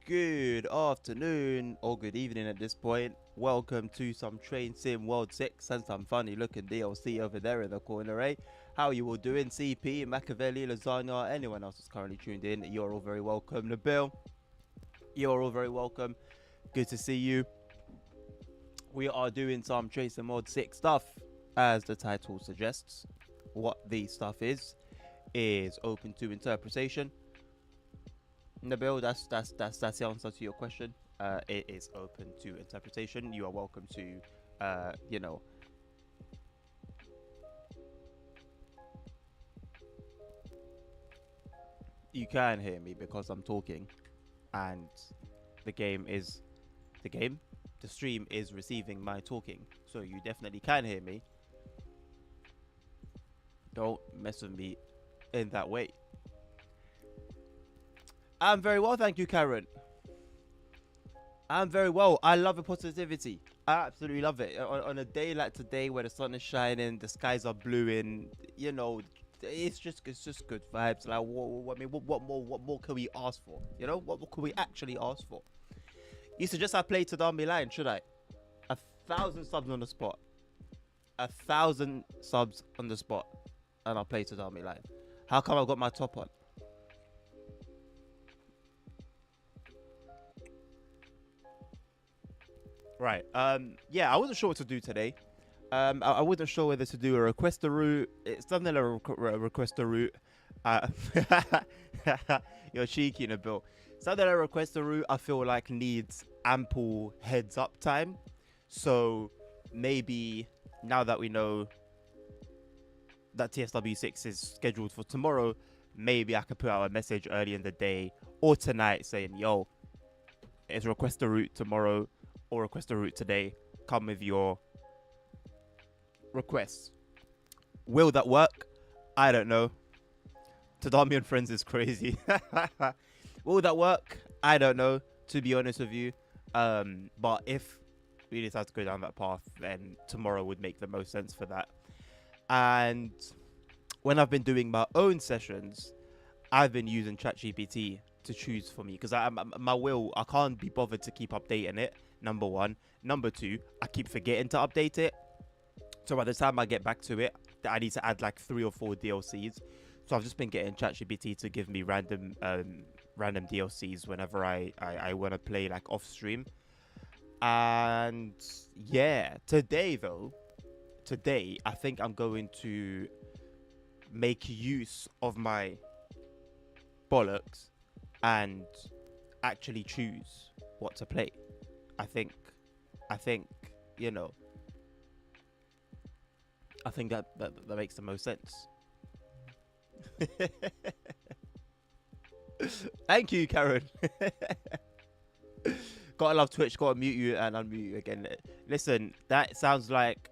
Good afternoon or good evening at this point. Welcome to some Train Sim World 6 and some funny looking DLC over there in the corner, eh? How are you all doing? CP, Machiavelli, Lasagna, anyone else that's currently tuned in, you're all very welcome. Nabil, you're all very welcome. Good to see you. We are doing some Train Sim World 6 stuff, as the title suggests. What the stuff is open to interpretation. Nabil, that's the answer to your question. It is open to interpretation. You are welcome to, you know, you can hear me because I'm talking, and the game is the stream is receiving my talking, so you definitely can hear me. Don't mess with me in that way. I'm very well, thank you, Karen. I'm very well. I love the positivity. I absolutely love it. On a day like today, where the sun is shining, the skies are blue, and it's just good vibes. Like, what more can we ask for? You know, what more can we actually ask for? You suggest I play Tadami Line, should I? 1,000 subs on the spot. 1,000 subs on the spot, and I'll play Tadami Line. How come I got my top on? Right. Yeah, I wasn't sure what to do today. I wasn't sure whether to do a request a route. It's something like a request a route. Uh, you're cheeky in a bill. Something like a request a route I feel like needs ample heads up time. So maybe now that we know that TSW6 is scheduled for tomorrow, maybe I could put out a message early in the day or tonight saying, yo, it's request a route tomorrow or request a route today. Come with your requests. Will that work? I don't know. Tadami and Friends is crazy. Will that work? I don't know, to be honest with you. But if we decide to go down that path, then tomorrow would make the most sense for that. And when I've been doing my own sessions, I've been using ChatGPT to choose for me because I can't be bothered to keep updating it. Number one. Number two, I keep forgetting to update it. So by the time I get back to it, I need to add like 3 or 4 DLCs. So I've just been getting ChatGPT to give me random DLCs whenever I want to play like off stream. And yeah, today I think I'm going to make use of my bollocks and actually choose what to play. I think, you know, I think that makes the most sense. Thank you, Karen. Gotta love Twitch. Gotta mute you and unmute you again. Listen, that sounds like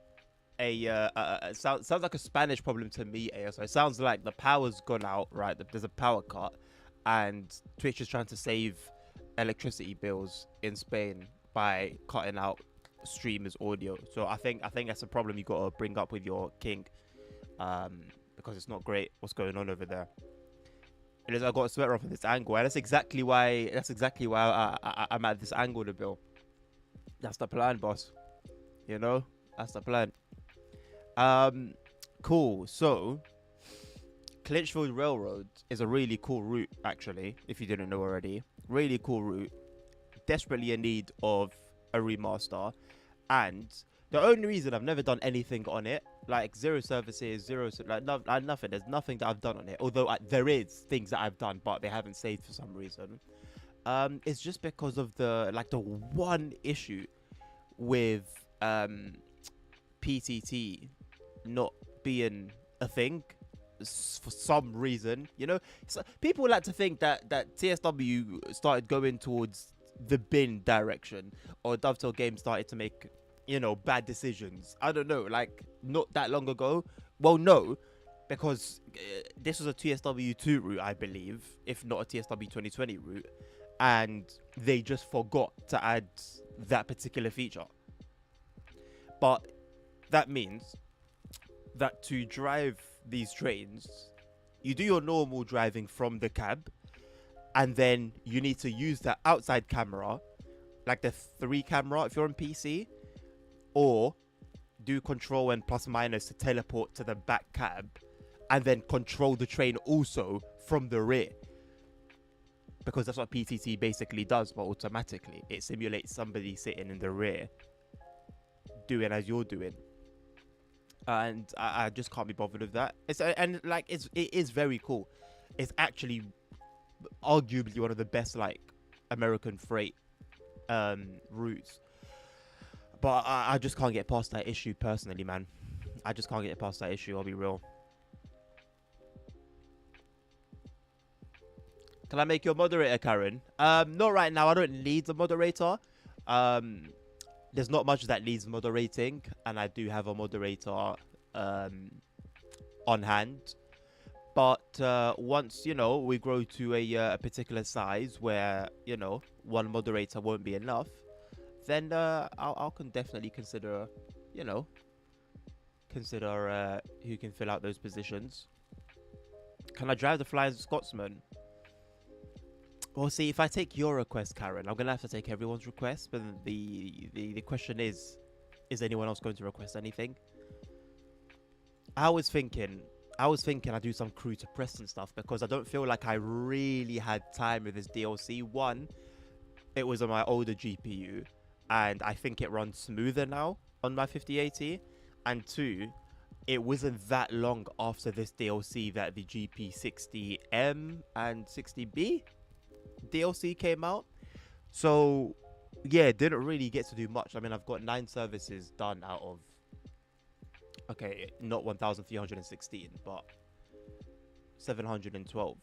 sounds like a Spanish problem to me. So it sounds like the power's gone out. Right, there's a power cut, and Twitch is trying to save electricity bills in Spain by cutting out streamers' audio. So I think that's a problem you gotta bring up with your king, because it's not great what's going on over there. It is, I got a sweater off at this angle, and that's exactly why I'm at this angle to Bill. That's the plan, boss. You know, that's the plan. Cool. So, Clinchfield Railroad is a really cool route, actually. If you didn't know already, really cool route. Desperately in need of a remaster, and the only reason I've never done anything on it, like zero services, nothing. There's nothing that I've done on it. Although there is things that I've done, but they haven't saved for some reason. It's just because of the one issue with PTT not being a thing for some reason. You know, so people like to think that TSW started going towards the bin direction, or Dovetail Games started to make, you know, bad decisions. I don't know, like not that long ago. Well, no, because this was a TSW2 route, I believe, if not a TSW 2020 route, and they just forgot to add that particular feature. But that means that to drive these trains, you do your normal driving from the cab, and then you need to use the outside camera, like the 3 camera if you're on PC, or do control and plus minus to teleport to the back cab, and then control the train also from the rear. Because that's what PTT basically does, but automatically. It simulates somebody sitting in the rear doing as you're doing. And I just can't be bothered with that. It is very cool. It's actually arguably one of the best like American freight routes. But I just can't get past that issue personally, man. I just can't get past that issue, I'll be real. Can I make you a moderator, Karen? Not right now. I don't need a moderator. There's not much that needs moderating, and I do have a moderator on hand. But once, you know, we grow to a particular size where, you know, one moderator won't be enough, then I can definitely consider, you know, who can fill out those positions. Can I drive the Flying Scotsman? Well, see, if I take your request, Karen, I'm going to have to take everyone's request. But the question is anyone else going to request anything? I was thinking I'd do some crew to press and stuff, because I don't feel like I really had time with this DLC. One, it was on my older GPU, and I think it runs smoother now on my 5080. And two, it wasn't that long after this DLC that the GP60M and 60B DLC came out. So yeah, didn't really get to do much. I mean, I've got 9 services done out of, okay, not 1316, but 712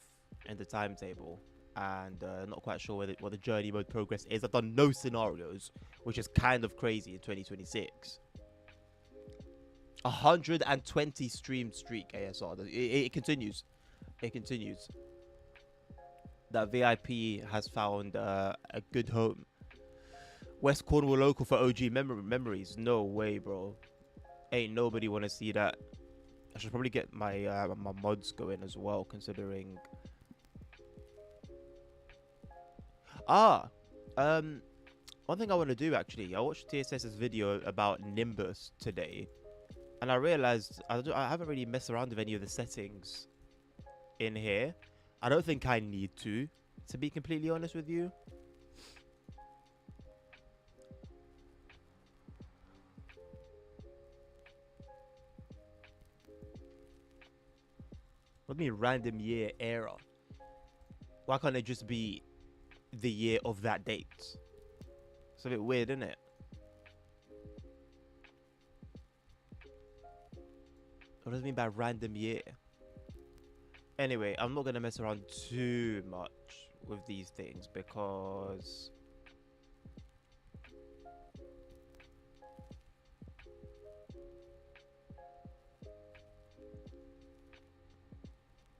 in the timetable. And not quite sure what the journey mode progress is. I've done no scenarios, which is kind of crazy in 2026. 120 stream streak ASR. It continues. It continues. That VIP has found a good home. West Cornwall local for OG memories. No way, bro. Ain't nobody want to see that. I should probably get my my mods going as well, considering. One thing I want to do, actually, I watched TSS's video about Nimbus today, and I realized I haven't really messed around with any of the settings in here. I don't think I need to be completely honest with you. What do you mean random year era? Why can't it just be the year of that date? It's a bit weird, isn't it? What does it mean by random year? Anyway, I'm not going to mess around too much with these things, because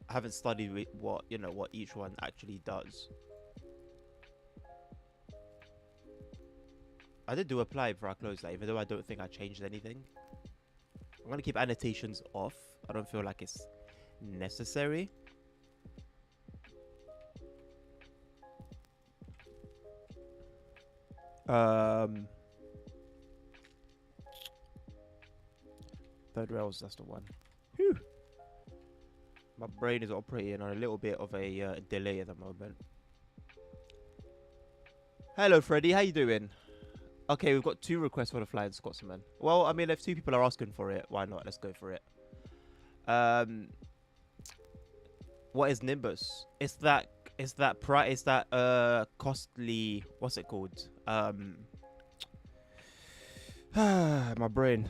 I haven't studied what each one actually does. I did do apply before I closed that, even though I don't think I changed anything. I'm going to keep annotations off. I don't feel like it's necessary. Third rails, that's the one. Whew. My brain is operating on a little bit of a delay at the moment. Hello, Freddy. How you doing? Okay, we've got 2 requests for the Flying Scotsman. Well, I mean, if 2 people are asking for it, why not? Let's go for it. What is Nimbus? It's that costly, what's it called? My brain.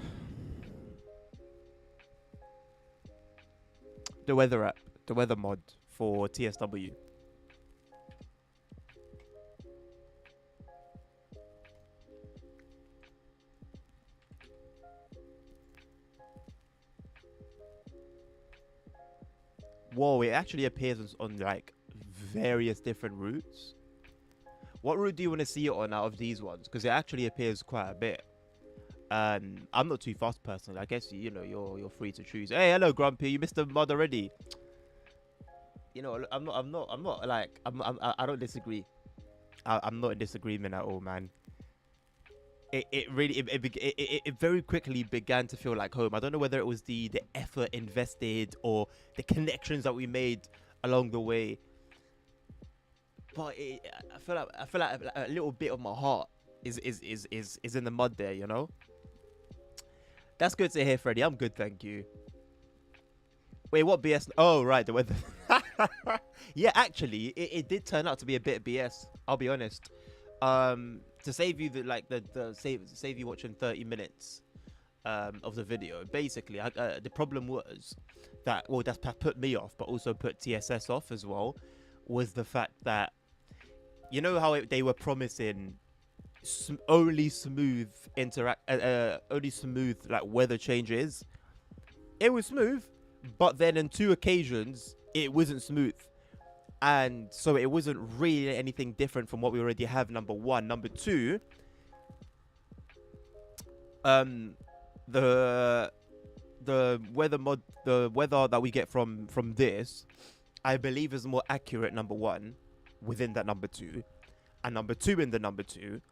The weather app, the weather mod for TSW. Whoa, it actually appears on like various different routes. What route do you want to see it on out of these ones? Because it actually appears quite a bit. I'm not too fast personally. I guess you know you're free to choose. Hey, hello Grumpy, you missed the mod already. You know, I'm not like, I don't disagree. I'm not in disagreement at all, man. It really, it very quickly began to feel like home. I don't know whether it was the effort invested or the connections that we made along the way, but I feel like a little bit of my heart is in the mud there, you know. That's good to hear, Freddie. I'm good, thank you. Wait, what BS? Oh, right, the weather. Yeah, actually, it did turn out to be a bit of BS. I'll be honest. To save you the save you watching 30 minutes of the video. Basically, the problem was that, well, that's put me off, but also put TSS off as well. Was the fact that, you know how they were promising only smooth only smooth like weather changes. It was smooth, but then in two occasions it wasn't smooth, and so it wasn't really anything different from what we already have. Number one. Number two, the the weather that we get from this, I believe, is more accurate. Number one, within that number two, and number two in the number two.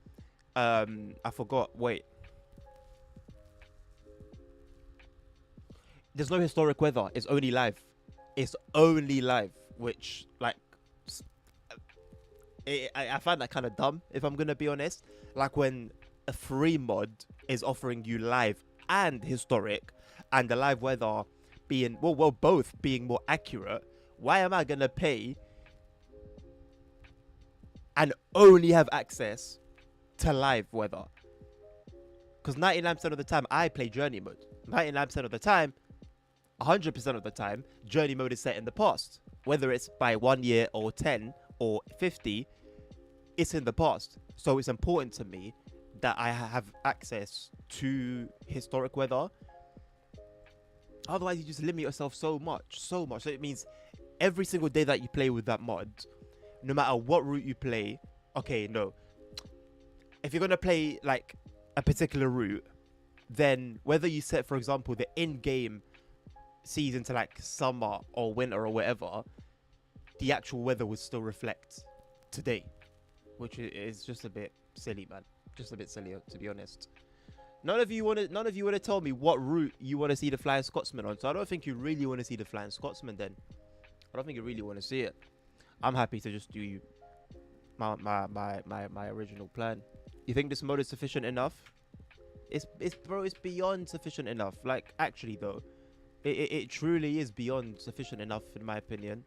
I forgot. Wait. There's no historic weather. It's only live. It's only live, which, like, I find that kind of dumb, if I'm gonna be honest. Like, when a free mod is offering you live and historic, and the live weather being both being more accurate, why am I gonna pay and only have access to live weather? Because 99% of the time I play journey mode. 99% of the time, 100% of the time, journey mode is set in the past. Whether it's by 1 year or 10 or 50, it's in the past. So it's important to me that I have access to historic weather. Otherwise, you just limit yourself so much. So it means every single day that you play with that mod, no matter what route you play, okay, no. If you're going to play, like, a particular route, then whether you set, for example, the in-game season to, like, summer or winter or whatever, the actual weather would still reflect today, which is just a bit silly, man. Just a bit silly, to be honest. None of you want to tell me what route you want to see the Flying Scotsman on. So I don't think you really want to see the Flying Scotsman then. I don't think you really want to see it. I'm happy to just do my original plan. You think this mode is sufficient enough? It's beyond sufficient enough. Like, actually though, it truly is beyond sufficient enough, in my opinion.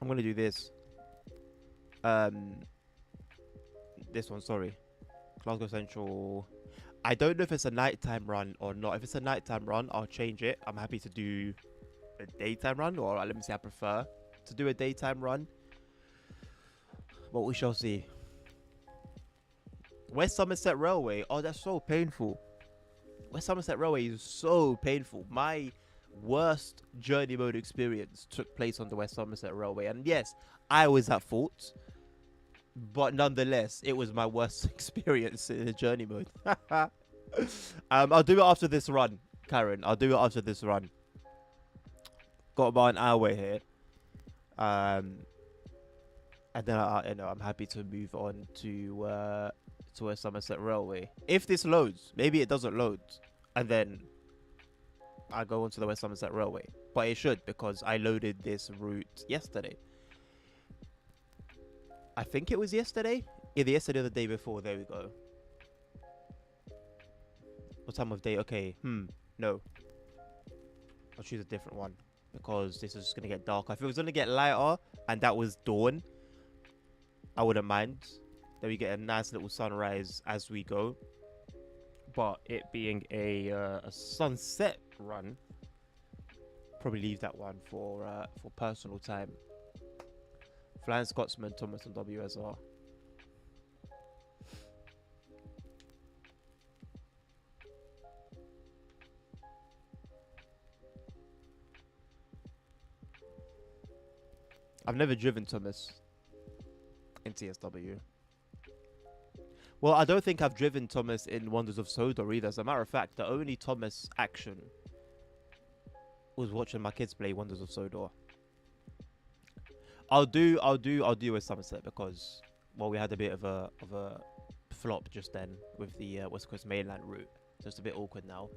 I'm gonna do this. This one, sorry. Glasgow Central. I don't know if it's a nighttime run or not. If it's a nighttime run, I'll change it. I'm happy to do a daytime run, or let me say I prefer to do a daytime run. But we shall see. West Somerset Railway. Oh, that's so painful. West Somerset Railway is so painful. My worst journey mode experience took place on the West Somerset Railway. And yes, I was at fault. But nonetheless, it was my worst experience in the journey mode. I'll do it after this run, Karen. I'll do it after this run. Got about an hour here. And then I'm happy to move on to West Somerset Railway. If this loads, maybe it doesn't load, and then I go onto the West Somerset Railway. But it should, because I loaded this route yesterday. I think it was yesterday. Either yesterday or the day before. There we go. What time of day? Okay. No. I'll choose a different one, because this is just going to get darker. If it was going to get lighter and that was dawn, I wouldn't mind. Then we get a nice little sunrise as we go. But it being a sunset run, probably leave that one for personal time. Flying Scotsman, Thomas and WSR. I've never driven Thomas in TSW. Well, I don't think I've driven Thomas in Wonders of Sodor either. As a matter of fact, the only Thomas action was watching my kids play Wonders of Sodor. I'll do West Somerset because, well, we had a bit of a flop just then with the West Coast mainland route, so it's a bit awkward now.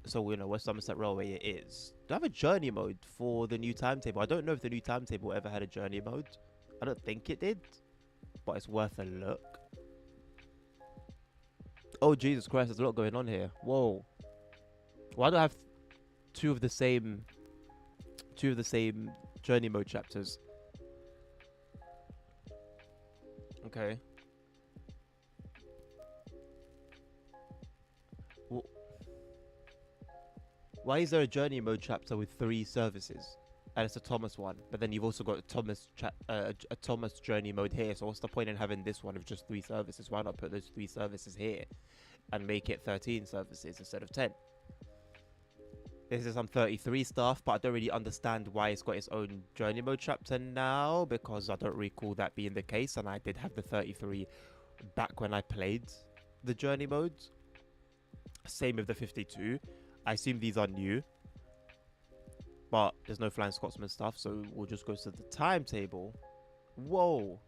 So West Somerset Railway it is. Do I have a journey mode for the new timetable? I don't know if the new timetable ever had a journey mode. I don't think it did, but it's worth a look. Oh Jesus Christ, there's a lot going on here. Whoa. Why do I have two of the same journey mode chapters? Okay. Why is there a journey mode chapter with 3 services? And it's a Thomas one, but then you've also got a Thomas journey mode here. So what's the point in having this one with just 3 services? Why not put those 3 services here and make it 13 services instead of 10? This is some 33 stuff, but I don't really understand why it's got its own journey mode chapter now, because I don't recall that being the case, and I did have the 33 back when I played the journey modes. Same with the 52. I assume these are new, but there's no Flying Scotsman stuff, so we'll just go to the timetable. Whoa.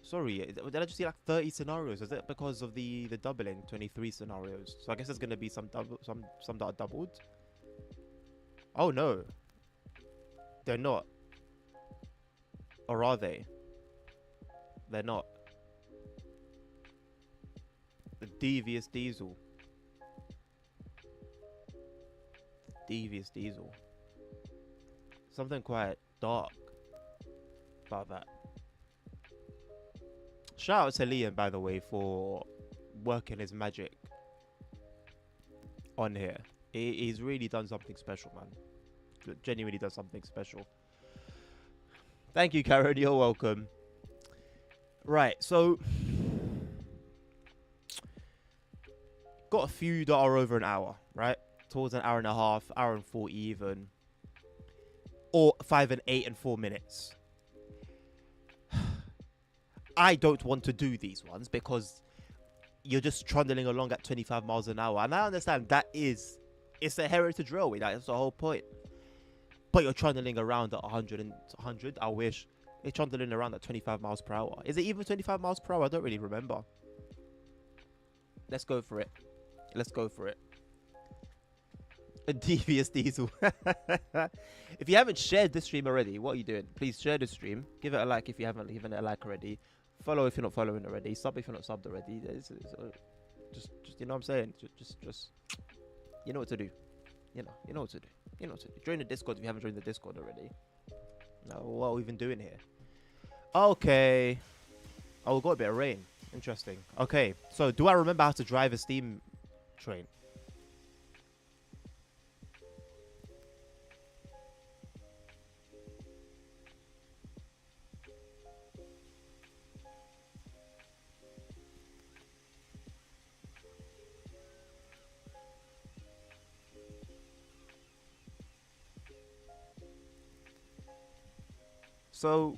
Sorry, did I just see like 30 scenarios? Is it because of the doubling, 23 scenarios? So I guess there's going to be some that are doubled. Oh no. They're not. Or are they? They're not. The Devious Diesel. Devious Diesel. Something quite dark about that. Shout out to Liam, by the way, for working his magic on here. He's really done something special, man. Genuinely done something special. Thank you, Karen. You're welcome. Right, so got a few that are over an hour, right? Towards an hour and a half, hour and 40 even. Or 5 and 8 and 4 minutes. I don't want to do these ones because you're just trundling along at 25 miles an hour. And I understand it's a heritage railway. That's the whole point. But you're trundling around at 100. I wish. You're trundling around at 25 miles per hour. Is it even 25 miles per hour? I don't really remember. Let's go for it. Let's go for it. A Devious Diesel. If you haven't shared this stream already, what are you doing? Please share this stream. Give it a like if you haven't given it a like already. Follow if you're not following already. Sub if you're not subbed already. Just you know what I'm saying? Just you know what to do. You know what to do. You know what to do. Join the Discord if you haven't joined the Discord already. No, what are we even doing here? Okay. Oh, we got a bit of rain. Interesting. Okay, so do I remember how to drive a steam train? So,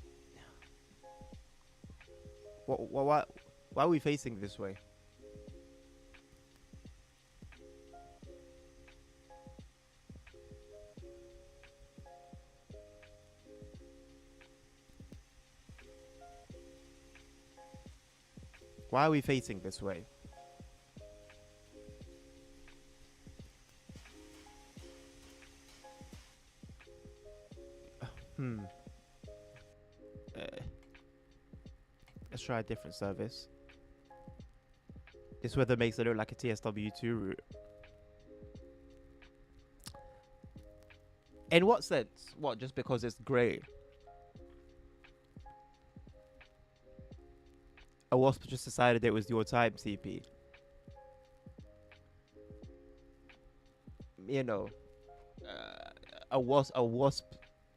why are we facing this way? Why are we facing this way? Let's try a different service. This weather makes it look like a TSW2 route. In what sense? What, just because it's grey? A wasp just decided it was your time, CP. You know, a wasp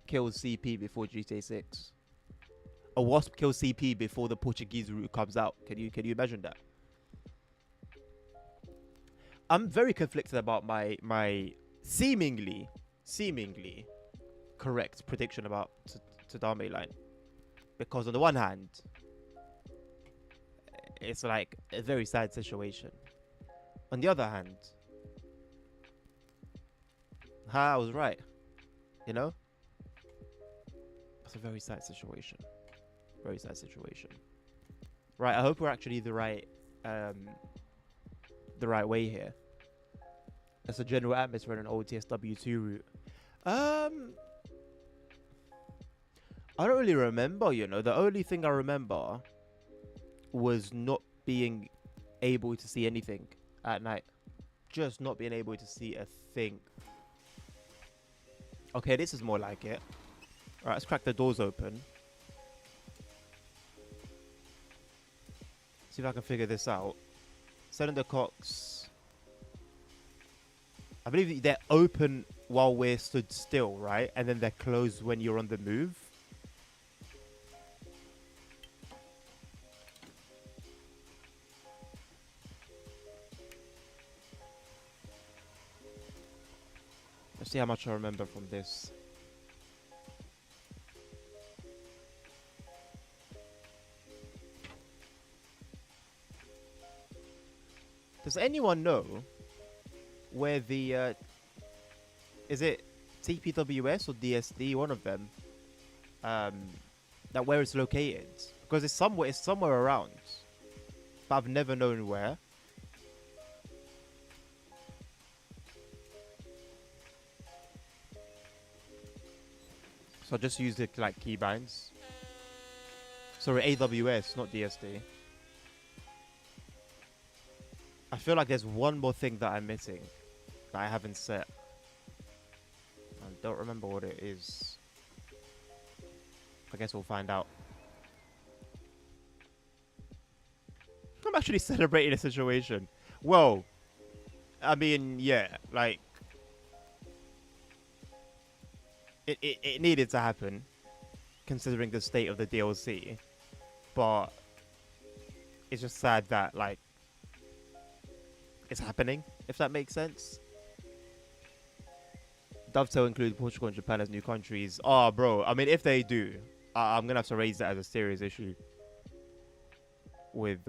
kills CP before GTA 6. A wasp kills CP before the Portuguese route comes out. Can you imagine that? I'm very conflicted about my seemingly correct prediction about Tadame line, because on the one hand, it's like a very sad situation. On the other hand, I was right. You know, it's a very sad situation. Very sad situation. Right, I hope we're actually the right way here. That's a general atmosphere in an old TSW2 route. I don't really remember, you know. The only thing I remember was not being able to see anything at night. Just not being able to see a thing. Okay, this is more like it. Alright, let's crack the doors open. See if I can figure this out. Cylinder cocks. I believe they're open while we're stood still, right? And then they're closed when you're on the move. Let's see how much I remember from this. Does anyone know where the is it TPWS or DSD, one of them, that where it's located? Because it's somewhere around, but I've never known where. So I just used it like keybinds. Sorry, AWS, not DSD. I feel like there's one more thing that I'm missing that I haven't set. I don't remember what it is. I guess we'll find out. I'm actually celebrating the situation. Whoa. I mean, yeah, like it needed to happen, considering the state of the DLC. But it's just sad that like it's happening, if that makes sense. Dovetail include Portugal and Japan as new countries. Oh, bro. I mean, if they do, I'm gonna have to raise that as a serious issue with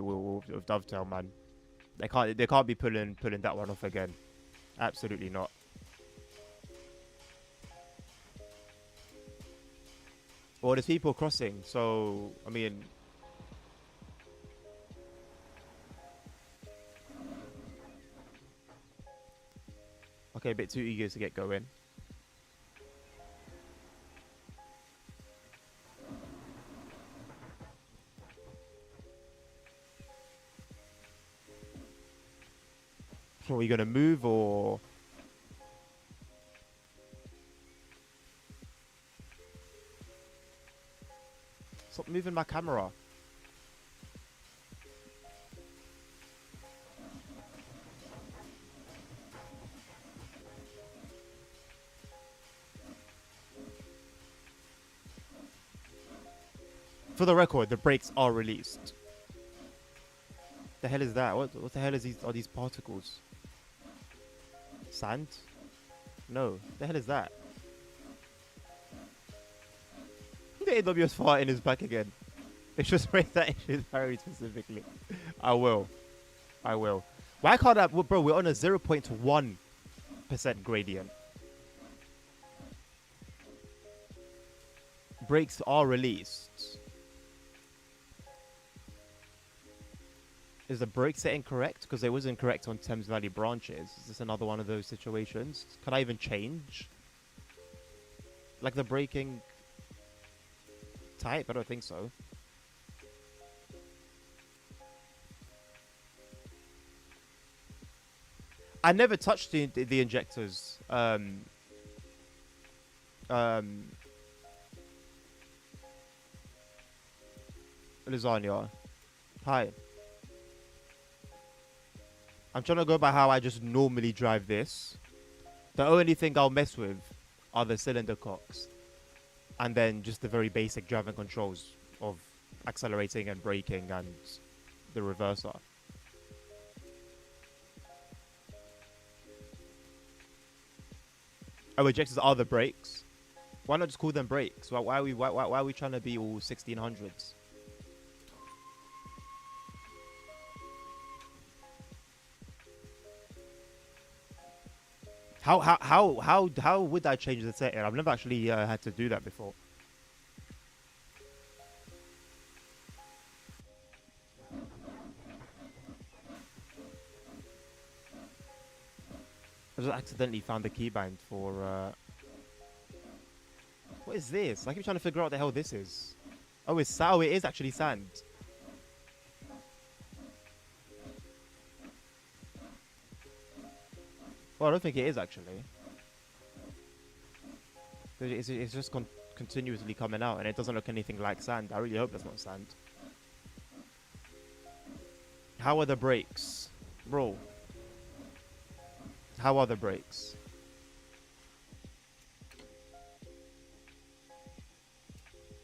Dovetail, man. They can't be pulling that one off again. Absolutely not. Well, there's people crossing, so I mean. Okay, a bit too eager to get going. Are we gonna move or? Stop moving my camera. For the record, the brakes are released. The hell is that? What the hell are these particles? Sand? No. The hell is that? The AWS farting is back again. It's just raise that issue very specifically. I will. Why can't I? Bro, we're on a 0.1% gradient. Brakes are released. Is the brake setting correct? Because it was incorrect on Thames Valley branches. Is this another one of those situations? Can I even change? Like the braking type? I don't think so. I never touched the injectors. Lasagna. Hi. I'm trying to go by how I just normally drive this. The only thing I'll mess with are the cylinder cocks. And then just the very basic driving controls of accelerating and braking and the reverser. Oh, ejectors are the brakes. Why not just call them brakes? Why are we trying to be all 1600s? How would I change the setting? I've never actually had to do that before. I just accidentally found the keybind for. What is this? I keep trying to figure out what the hell this is. Oh, it's oh, it is actually sand. Well, I don't think it is actually. It's just continuously coming out, and it doesn't look anything like sand. I really hope that's not sand. How are the brakes, bro? How are the brakes?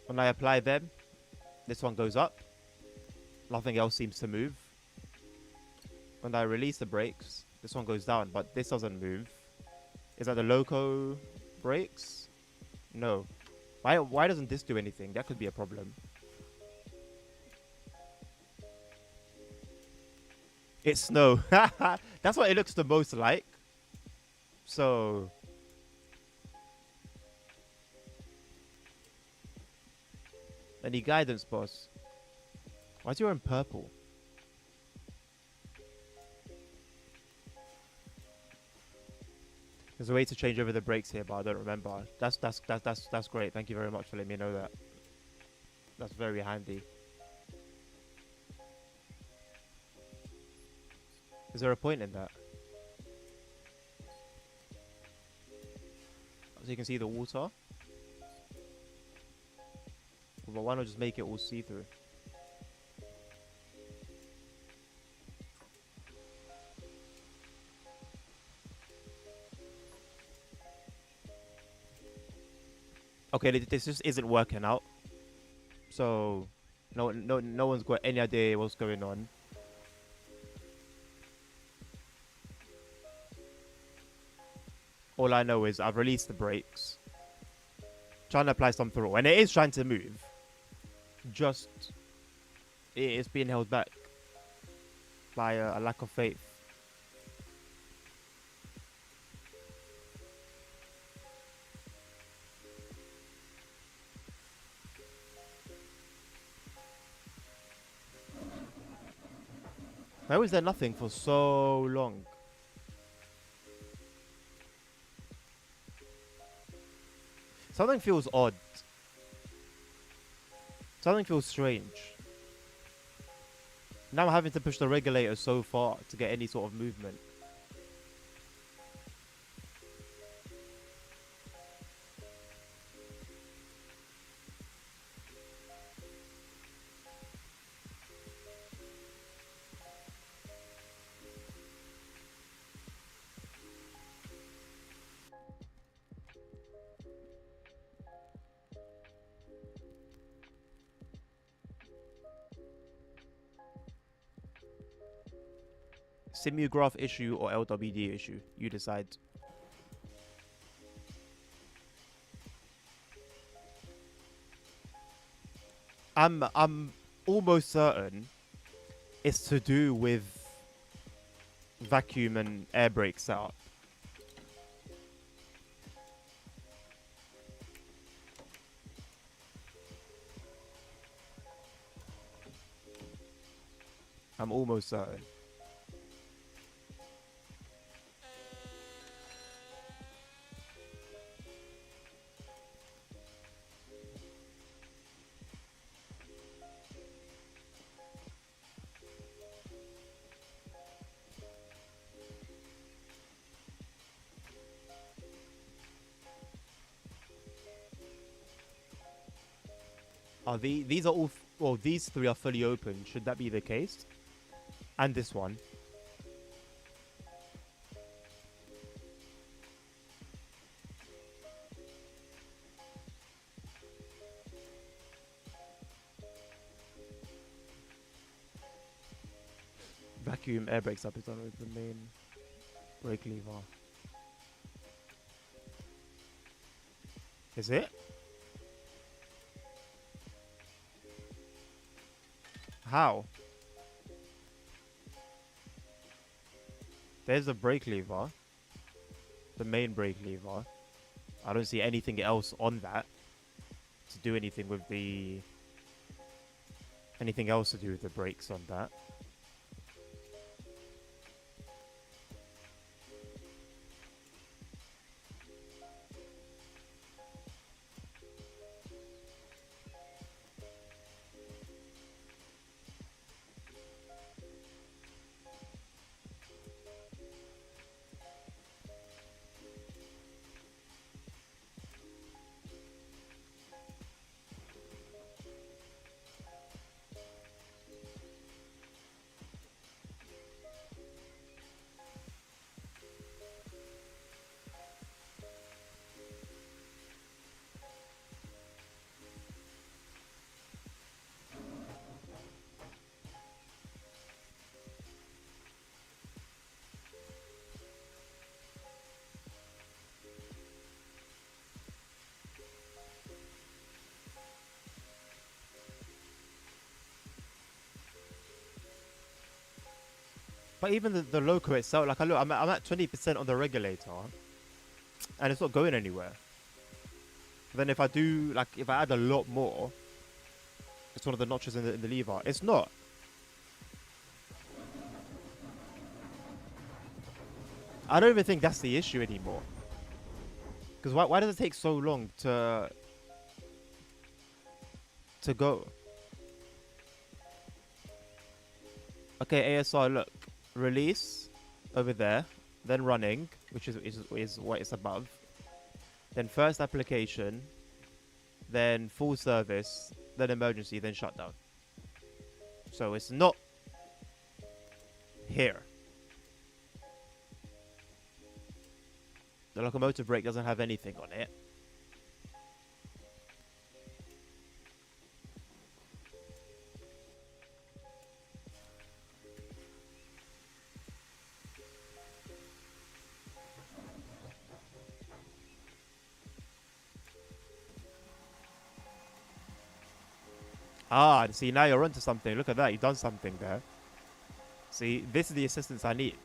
When I apply them, this one goes up. Nothing else seems to move. When I release the brakes, this one goes down, but this doesn't move. Is that the loco brakes? No. Why doesn't this do anything? That could be a problem. It's snow. That's what it looks the most like. So any guidance, boss? Why is you wearing purple? There's a way to change over the brakes here, but I don't remember. That's great. Thank you very much for letting me know that. That's very handy. Is there a point in that? So you can see the water. But why not just make it all see-through? Okay, this just isn't working out. So, no one's got any idea what's going on. All I know is I've released the brakes, trying to apply some throttle, and it is trying to move. Just, it's being held back by a lack of faith. Why was there nothing for so long? Something feels odd. Something feels strange. Now I'm having to push the regulator so far to get any sort of movement. Simulgraph issue or LWD issue? You decide. I'm almost certain it's to do with vacuum and air brake setup. I'm almost certain. Are these are all well, these three are fully open. Should that be the case? And this one. Vacuum air brakes up is done with the main brake lever. Is it? How? There's a brake lever. the main brake lever. I don't see anything else on that to do anything with the... anything else to do with the brakes on that. But even the loco itself, like I'm at 20% on the regulator, and it's not going anywhere. Then if I do, like, if I add a lot more, it's one of the notches in the lever. It's not. I don't even think that's the issue anymore. Because why does it take so long to go? Okay, ASR, look. Release over there, then running, which is what it's above. Then first application, then full service, then emergency, then shutdown. So it's not here. The locomotive brake doesn't have anything on it. Ah, see, now you're onto something. Look at that. You've done something there. See, this is the assistance I need.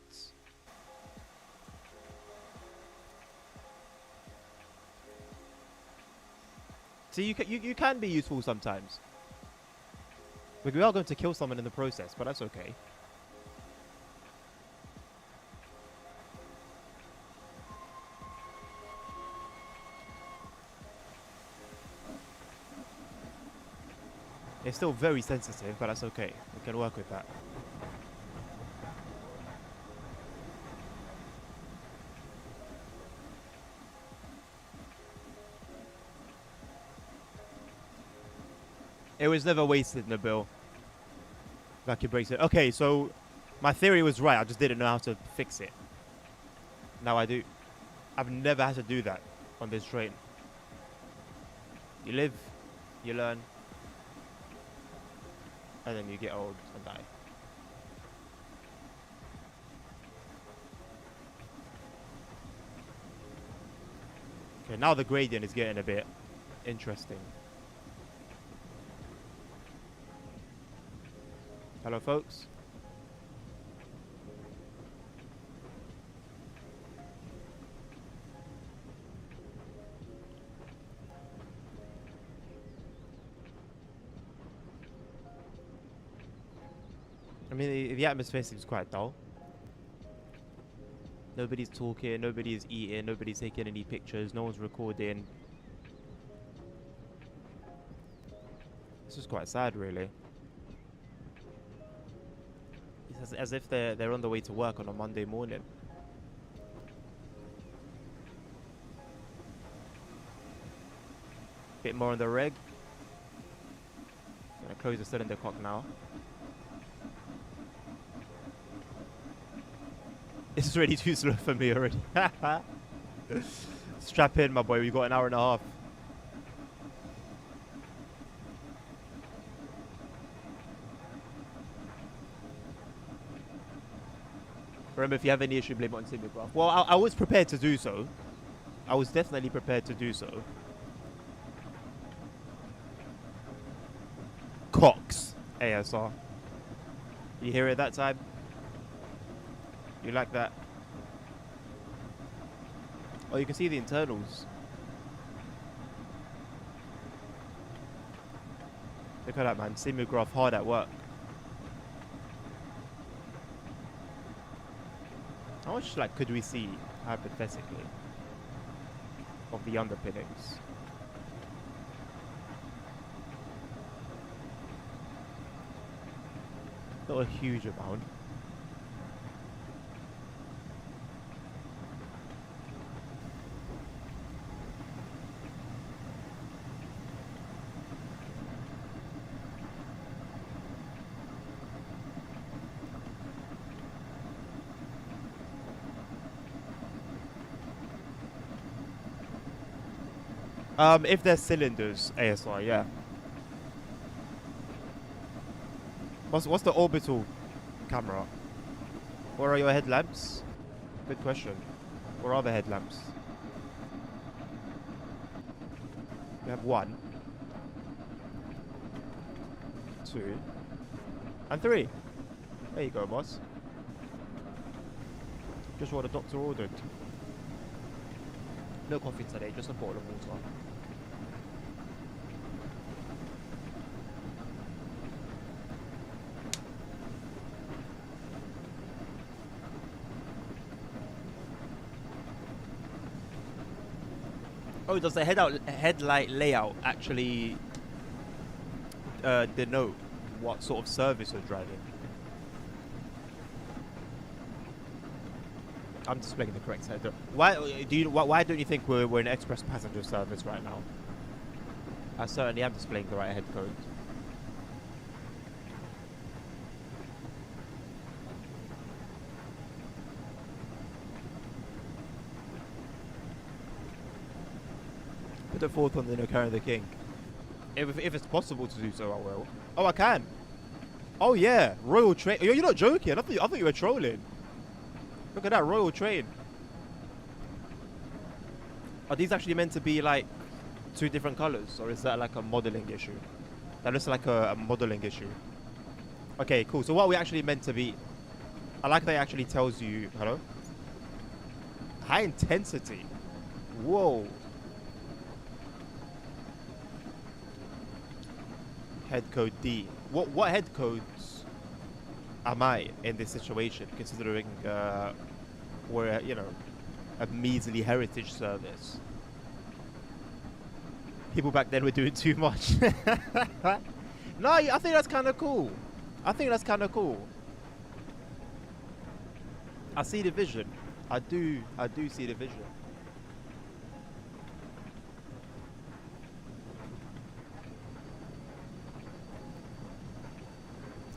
See, you can be useful sometimes. We are going to kill someone in the process, but that's okay. It's still very sensitive, but that's okay. We can work with that. It was never wasted, Nabil. Vacuum brakes it. Okay, so my theory was right. I just didn't know how to fix it. Now I do. I've never had to do that on this train. You live, you learn, and then you get old and die. Okay, now the gradient is getting a bit interesting. Hello, folks. I mean, the atmosphere seems quite dull. Nobody's talking, nobody's eating, nobody's taking any pictures, no one's recording. This is quite sad, really. It's as if they're on the way to work on a Monday morning. Bit more on the reg. Gonna close the cylinder cock now. This is already too slow for me already. Strap in, my boy. We've got an hour and a half. Remember, if you have any issue, blame it on Simulgraph. Well, I was prepared to do so. I was definitely prepared to do so. Cox ASR. You hear it that time? You like that? Oh, you can see the internals. Look at that, man. Simulgraph hard at work. How much, like, could we see, hypothetically, of the underpinnings? Not a huge amount. If they're cylinders, ASR, yeah. What's the orbital camera? Where are your headlamps? Good question. Where are the headlamps? We have 1, 2, and 3. There you go, boss. Just what the doctor ordered. No coffee today, just a bottle of water. Oh, does the headlight layout actually denote what sort of service you're driving? I'm displaying the correct header. Why don't you think we're in express passenger service right now? I certainly am displaying the right head code. Put the fourth on the Carry of the King. If it's possible to do so, I will. Oh, I can. Oh yeah, Royal Train. You're not joking. I thought you were trolling. Look at that Royal Train. Are these actually meant to be like 2 different colors, or is that like a modeling issue? That looks like a modeling issue. Okay, cool. So what are we actually meant to be? I like that it actually tells you. Hello. High intensity. Whoa. Head code D. What head codes am I in this situation, considering we're, you know, a measly heritage service? People back then were doing too much. No, I think that's kind of cool. I think that's kind of cool. I see the vision. I do see the vision.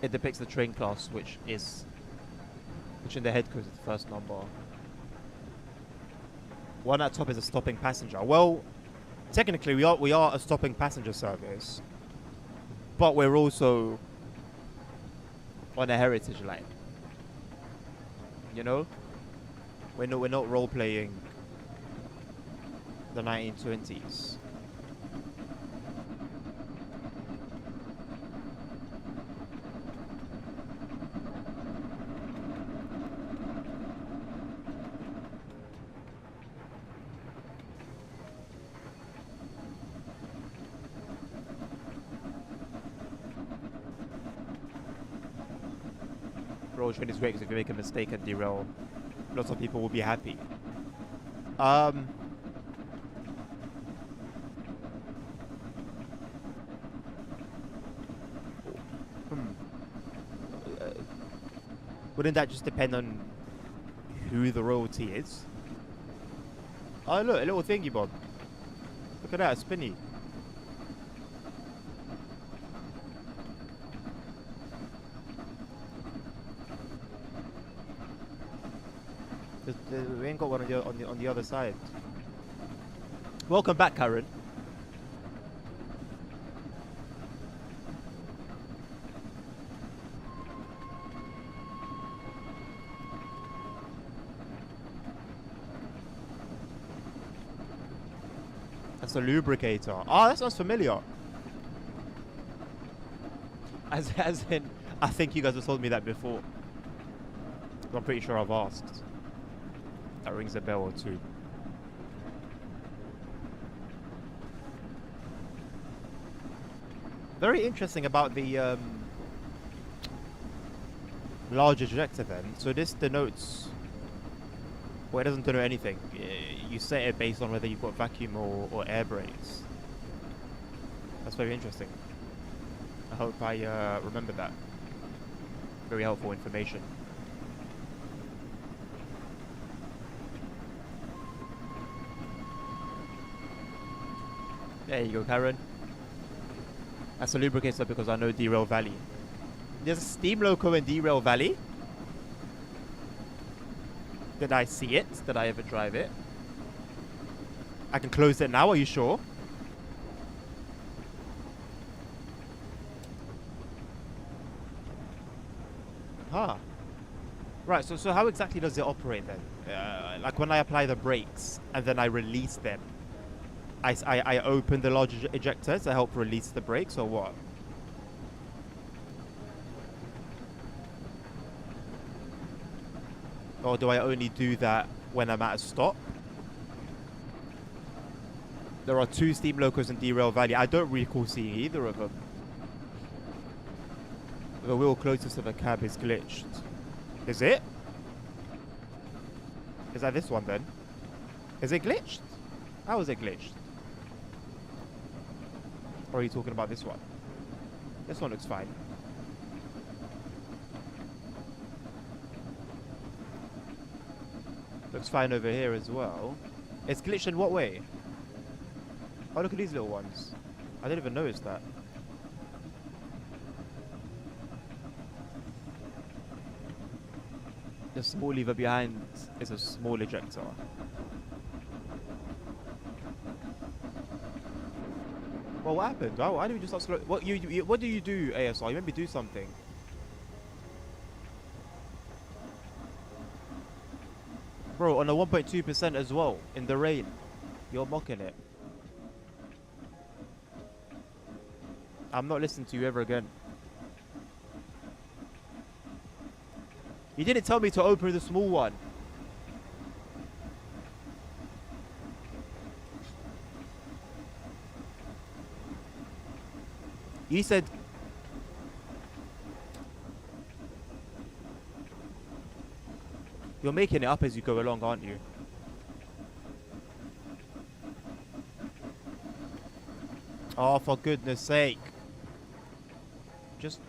It depicts the train class, which in the head code is the first number. One at top is a stopping passenger. Well, technically we are a stopping passenger service, but we're also on a heritage line. You know, we're not role playing the 1920s. Royal Train is great because if you make a mistake and derail, lots of people will be happy. Wouldn't that just depend on who the royalty is? Oh look, a little thingy bob. Look at that, a spinny. We ain't got one on the other side. Welcome back, Karen. That's a lubricator. Ah, that sounds familiar. As in, I think you guys have told me that before. I'm pretty sure I've asked. That rings a bell or two. Very interesting about the large ejector then. So this denotes, well, it doesn't denote anything. You set it based on whether you've got vacuum or air brakes. That's very interesting. I hope I remember that. Very helpful information. There you go, Karen. That's a lubricator because I know Derail Valley. There's a steam loco in Derail Valley. Did I see it? Did I ever drive it? I can close it now, are you sure? Huh. Right, so how exactly does it operate then? Like when I apply the brakes and then I release them, I open the large ejector to help release the brakes or what? Or do I only do that when I'm at a stop? There are 2 steam locos in Derail Valley. I don't recall seeing either of them. The wheel closest to the cab is glitched. Is it? Is that this one then? Is it glitched? How is it glitched? Or are you talking about this one? This one looks fine. Looks fine over here as well. It's glitched in what way? Oh, look at these little ones. I didn't even notice that. The small lever behind is a small ejector. Well, what happened? Why did we just start slow? What what do you do, ASR? You made me do something. Bro, on a 1.2% as well, in the rain. You're mocking it. I'm not listening to you ever again. You didn't tell me to open the small one. You said... You're making it up as you go along, aren't you? Oh, for goodness sake. Just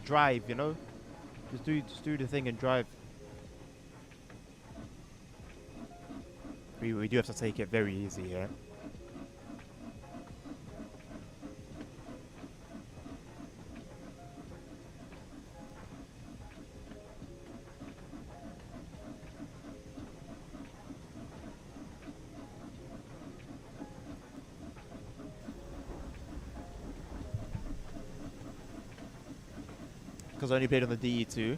drive, you know? Just do the thing and drive. We do have to take it very easy here. Because I only played on the DE2.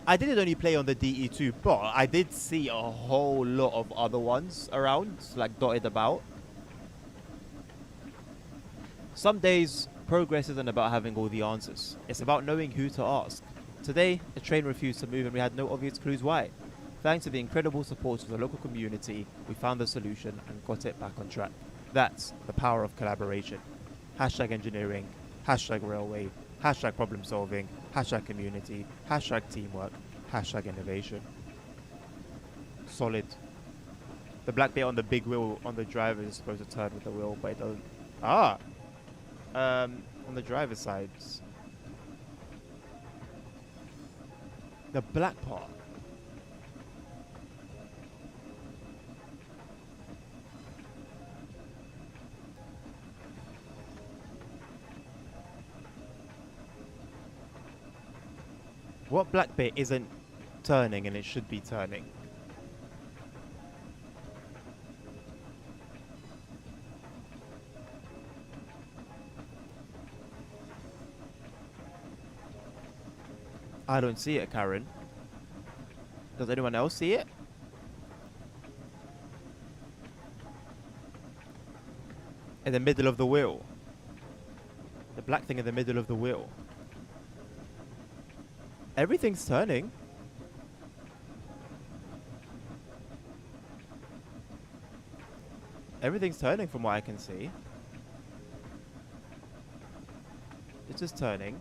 I didn't only play on the DE2, but I did see a whole lot of other ones around, like dotted about. Some days, progress isn't about having all the answers. It's about knowing who to ask. Today, the train refused to move and we had no obvious clues why. Thanks to the incredible support of the local community, we found the solution and got it back on track. That's the power of collaboration. Hashtag engineering, hashtag railway, hashtag problem solving, hashtag community, hashtag teamwork, hashtag innovation. Solid. The black bit on the big wheel on the driver is supposed to turn with the wheel, but it doesn't. Ah! On the driver's side. The black part. What black bit isn't turning and it should be turning? I don't see it, Karen. Does anyone else see it? In the middle of the wheel. The black thing in the middle of the wheel. Everything's turning. Everything's turning from what I can see. This is turning.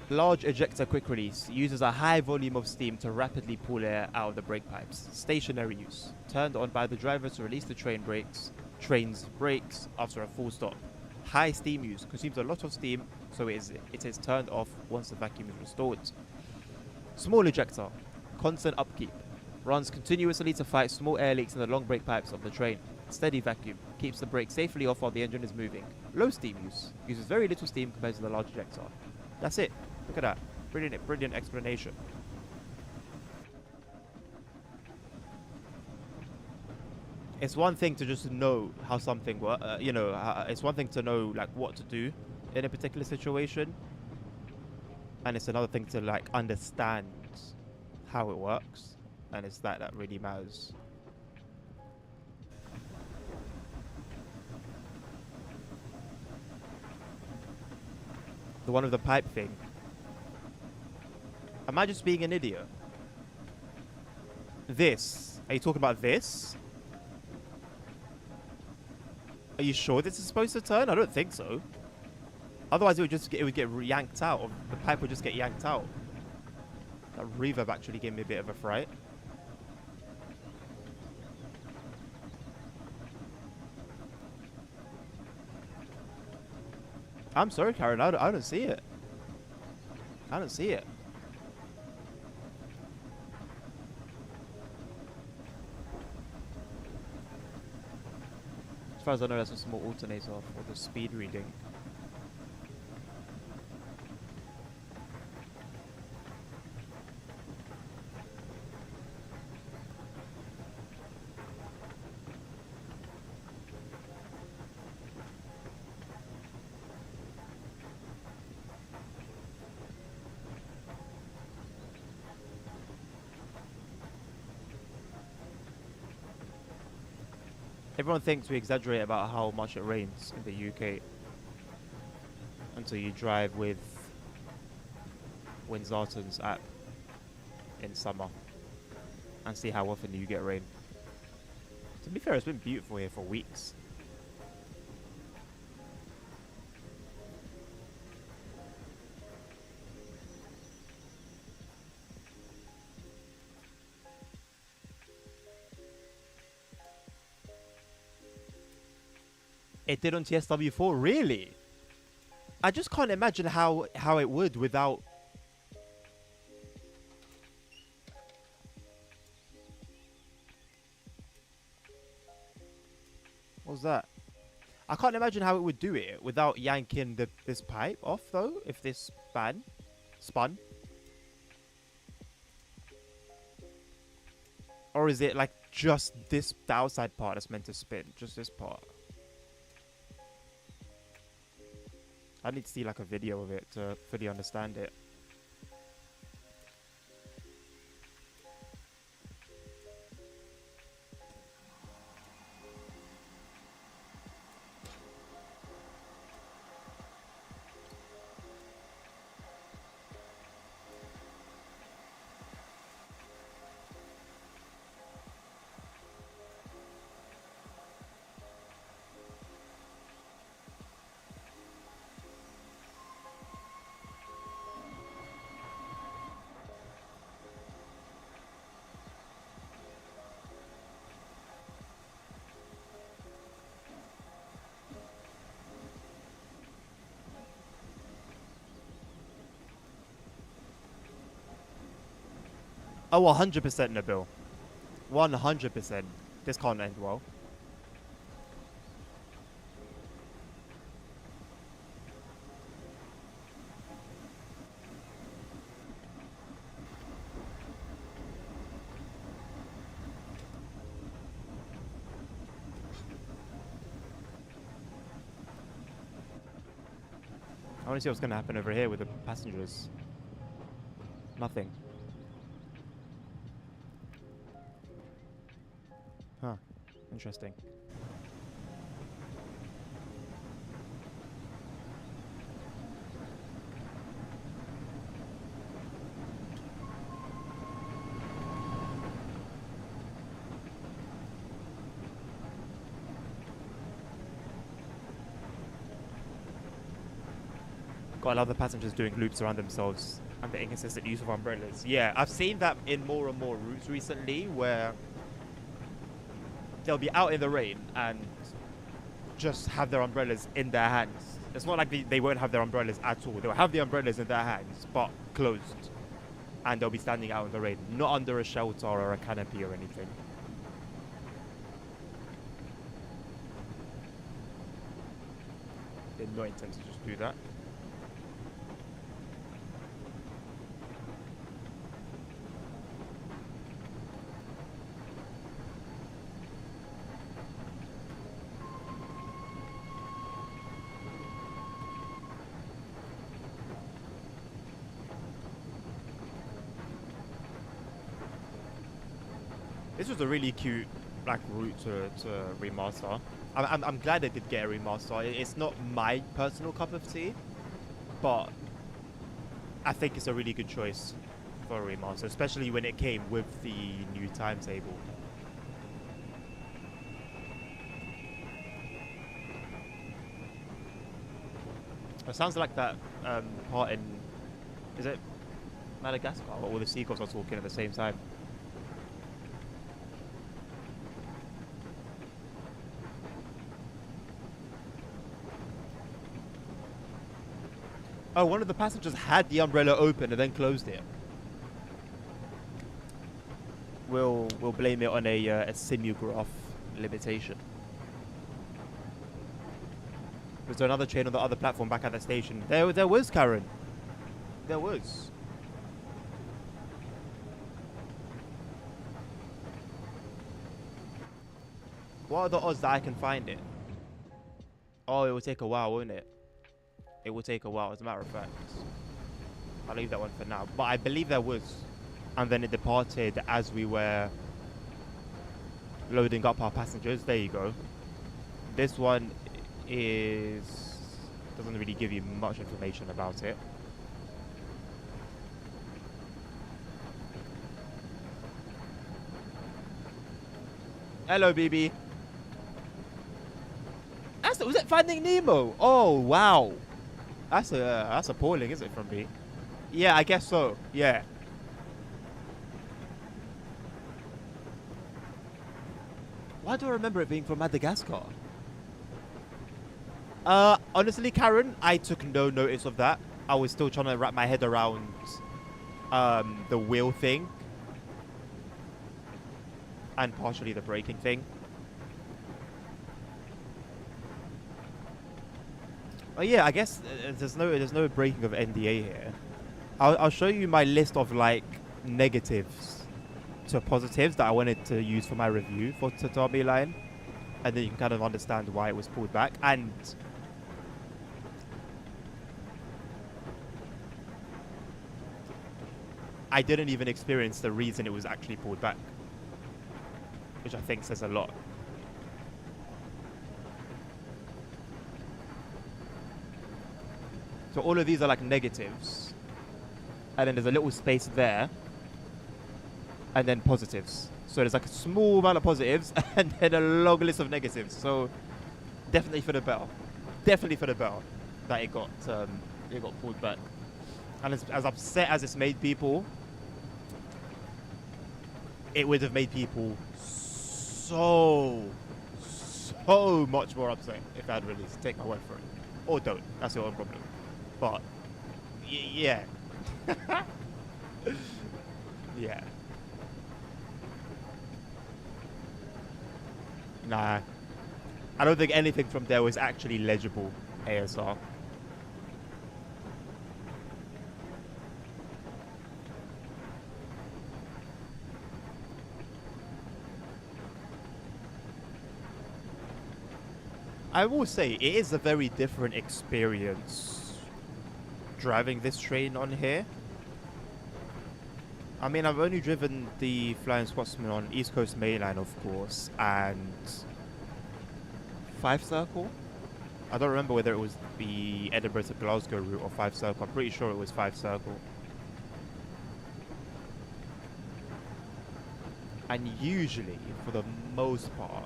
Large ejector quick release uses a high volume of steam to rapidly pull air out of the brake pipes. Stationary use. Turned on by the driver to release the train's brakes after a full stop. High steam use. Consumes a lot of steam, so it is turned off once the vacuum is restored. Small ejector. Constant upkeep. Runs continuously to fight small air leaks in the long brake pipes of the train. Steady vacuum. Keeps the brake safely off while the engine is moving. Low steam use. Uses very little steam compared to the large ejector. That's it. Look at that. Brilliant explanation. It's one thing to just know how something works. It's one thing to know like what to do in a particular situation, and it's another thing to like understand how it works, and it's that really matters. The one with the pipe thing. Am I just being an idiot? This. Are you talking about this? Are you sure this is supposed to turn? I don't think so. Otherwise, it would get yanked out. Or the pipe would just get yanked out. That reverb actually gave me a bit of a fright. I'm sorry, Karen. I don't see it. I don't see it. As far as I know, that's a small alternator for the speed reading. Everyone thinks we exaggerate about how much it rains in the UK until you drive with Windsarton's app in summer and see how often you get rain. To be fair, it's been beautiful here for weeks. It did on TSW4, really? I just can't imagine how it would without... What was that? I can't imagine how it would do it without yanking this pipe off, though, if this spun. Or is it like just the outside part that's meant to spin? Just this part? I need to see like a video of it to fully understand it. Oh, 100% Nabil. 100%. This can't end well. I want to see what's going to happen over here with the passengers. Nothing. Huh. Interesting. Got a lot of the passengers doing loops around themselves and the inconsistent use of umbrellas. Yeah, I've seen that in more and more routes recently where they'll be out in the rain and just have their umbrellas in their hands. It's not like they won't have their umbrellas at all. They'll have the umbrellas in their hands, but closed. And they'll be standing out in the rain, not under a shelter or a canopy or anything. Did not intend to just do that. This was a really cute like route to remaster. I'm glad they did get a remaster. It's not my personal cup of tea, but I think it's a really good choice for a remaster, especially when it came with the new timetable. It sounds like that part in, is it Madagascar, where all the seagulls are talking at the same time. Oh, one of the passengers had the umbrella open and then closed it. We'll blame it on a simulgraph limitation. Was there another train on the other platform back at the station? There was, Karen. There was. What are the odds that I can find it? Oh, it will take a while, won't it? It will take a while, as a matter of fact. I'll leave that one for now. But I believe there was. And then it departed as we were loading up our passengers. There you go. This one doesn't really give you much information about it. Hello, BB. Was it Finding Nemo? Oh, wow. That's appalling, is it, from me? Yeah, I guess so. Yeah. Why do I remember it being from Madagascar? Honestly, Karen, I took no notice of that. I was still trying to wrap my head around the wheel thing. And partially the braking thing. Oh yeah, I guess there's no breaking of NDA here. I'll show you my list of like negatives to positives that I wanted to use for my review for Tatami Line, and then you can kind of understand why it was pulled back. And I didn't even experience the reason it was actually pulled back, which I think says a lot. So all of these are like negatives. And then there's a little space there. And then positives. So there's like a small amount of positives and then a long list of negatives. So definitely for the better. Definitely for the better that it got pulled back. And as upset as it's made people, it would have made people so much more upset if I had released. Take my word for it. Or don't. That's your own problem. But yeah. Yeah. Nah. I don't think anything from there was actually legible ASR. I will say it is a very different experience driving this train on here. I mean, I've only driven the Flying Scotsman on East Coast Main Line, of course, and Five Circle. I don't remember whether it was the Edinburgh to Glasgow route or Five Circle. I'm pretty sure it was Five Circle. And usually, for the most part,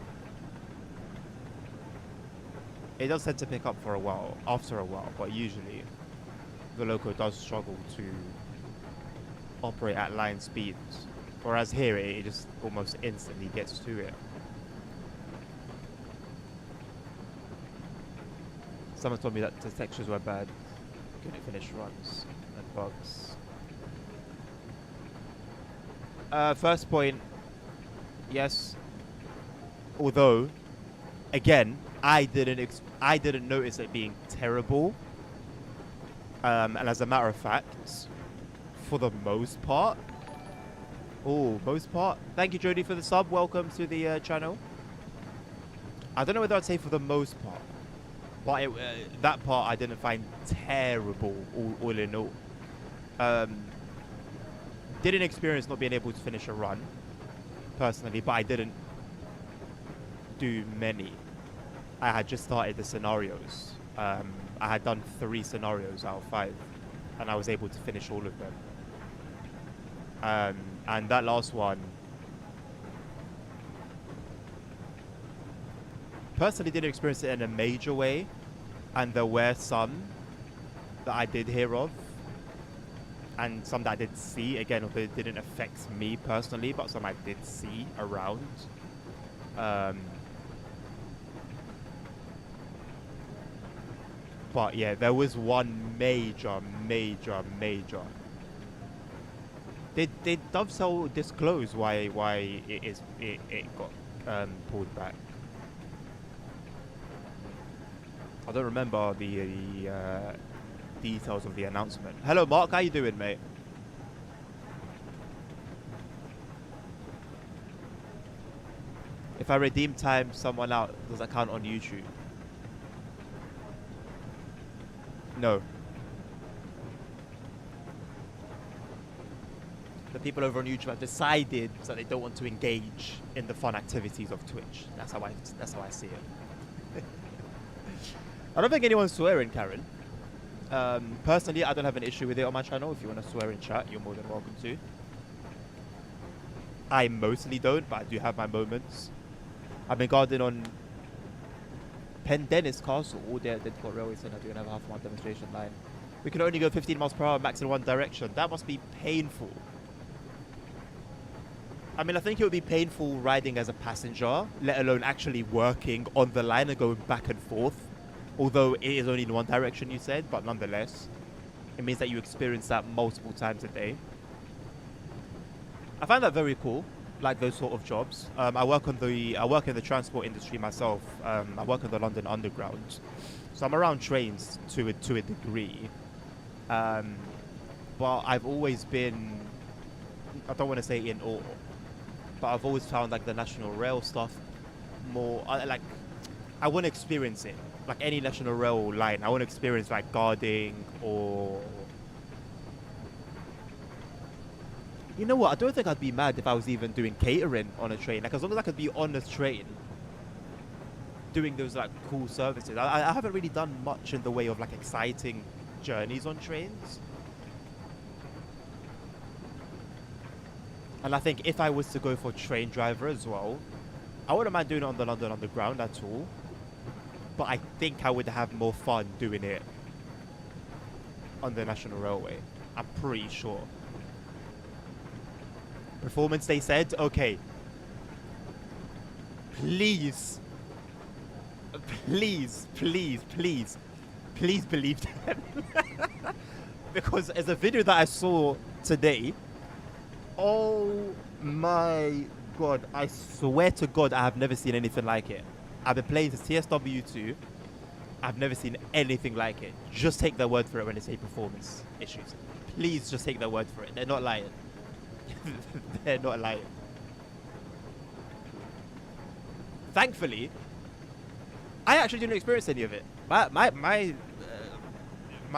it does tend to pick up for a while, after a while, but usually the Loco does struggle to operate at line speeds, whereas here it just almost instantly gets to it. Someone told me that the textures were bad, couldn't finish runs and bugs. First point, yes. Although, again, I didn't notice it being terrible. And as a matter of fact, for the most part, thank you, Jody, for the sub. Welcome to the channel. I don't know whether I'd say for the most part, but that part I didn't find terrible all in all. Didn't experience not being able to finish a run, personally, but I didn't do many. I had just started the scenarios. I had done 3 scenarios out of 5, and I was able to finish all of them. And that last one, personally didn't experience it in a major way, and there were some that I did hear of, and some that I did see. Again, it didn't affect me personally, but some I did see around. But yeah, there was one major. Did Dovecell disclose why it got pulled back? I don't remember the details of the announcement. Hello, Mark. How you doing, mate? If I redeem time someone out, does that count on YouTube? No. The people over on YouTube have decided that they don't want to engage in the fun activities of Twitch. That's how I see it. I don't think anyone's swearing, Karen. Personally, I don't have an issue with it on my channel. If you want to swear in chat, you're more than welcome to. I mostly don't, but I do have my moments. I've been guarding on Pendennis Castle all day at Didcot Railway Centre doing another half-mile demonstration line. We can only go 15 miles per hour max in one direction. That must be painful. I mean, I think it would be painful riding as a passenger, let alone actually working on the line and going back and forth. Although it is only in one direction, you said, but nonetheless, it means that you experience that multiple times a day. I find that very cool, like those sort of jobs. I work in the transport industry myself. I work on the London Underground, so I'm around trains to a degree. But I've always been, I don't want to say in awe, but I've always found like the National Rail stuff more I want to experience it. Like any National Rail line, I want to experience like guarding or... You know what, I don't think I'd be mad if I was even doing catering on a train. Like as long as I could be on the train doing those like cool services. I haven't really done much in the way of like exciting journeys on trains. And I think if I was to go for train driver as well, I wouldn't mind doing it on the London Underground at all. But I think I would have more fun doing it on the National Railway. I'm pretty sure. Performance, they said? Okay. Please. Please believe them. Because there's a video that I saw today. Oh my god. I swear to God I have never seen anything like it. I've been playing this TSW2. I've never seen anything like it. Just take their word for it when they say performance issues. Please just take their word for it. They're not lying. They're not lying. Thankfully, I actually didn't experience any of it. My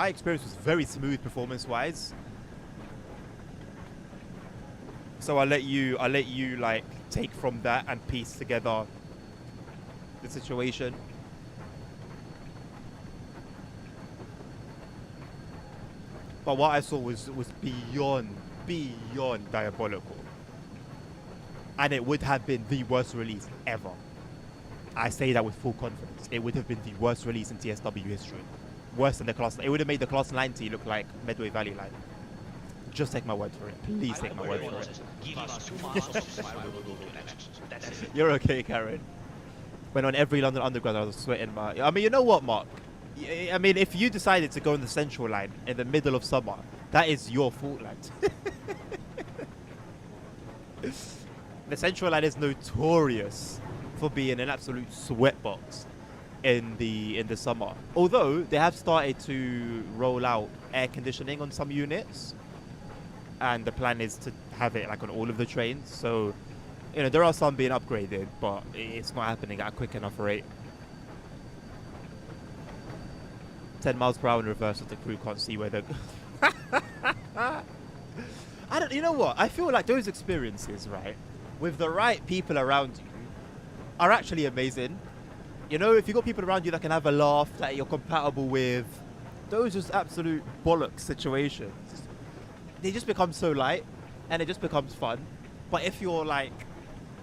experience was very smooth performance-wise. So I'll let you like take from that and piece together the situation. But what I saw was beyond diabolical. And it would have been the worst release ever. I say that with full confidence. It would have been the worst release in TSW history. worse than the class. It would have made the class 90 look like Medway Valley line. Just take my word for it. Please take my word for it. Give us 2 months of smile, we will go to next. That's it. You're okay, Karen. When on every London Underground, I was sweating, my. I mean, you know what, Mark? I mean, if you decided to go on the Central Line in the middle of summer, that is your fault, lad. The Central Line is notorious for being an absolute sweatbox in the summer. Although they have started to roll out air conditioning on some units, and the plan is to have it like on all of the trains. So, you know, there are some being upgraded, but it's not happening at a quick enough rate. 10 miles per hour in reverse, so the crew can't see where they're. I don't. You know what? I feel like those experiences, right, with the right people around you, are actually amazing. You know, if you got people around you that can have a laugh, that you're compatible with, those just absolute bollocks situations. They just become so light, and it just becomes fun. But if you're like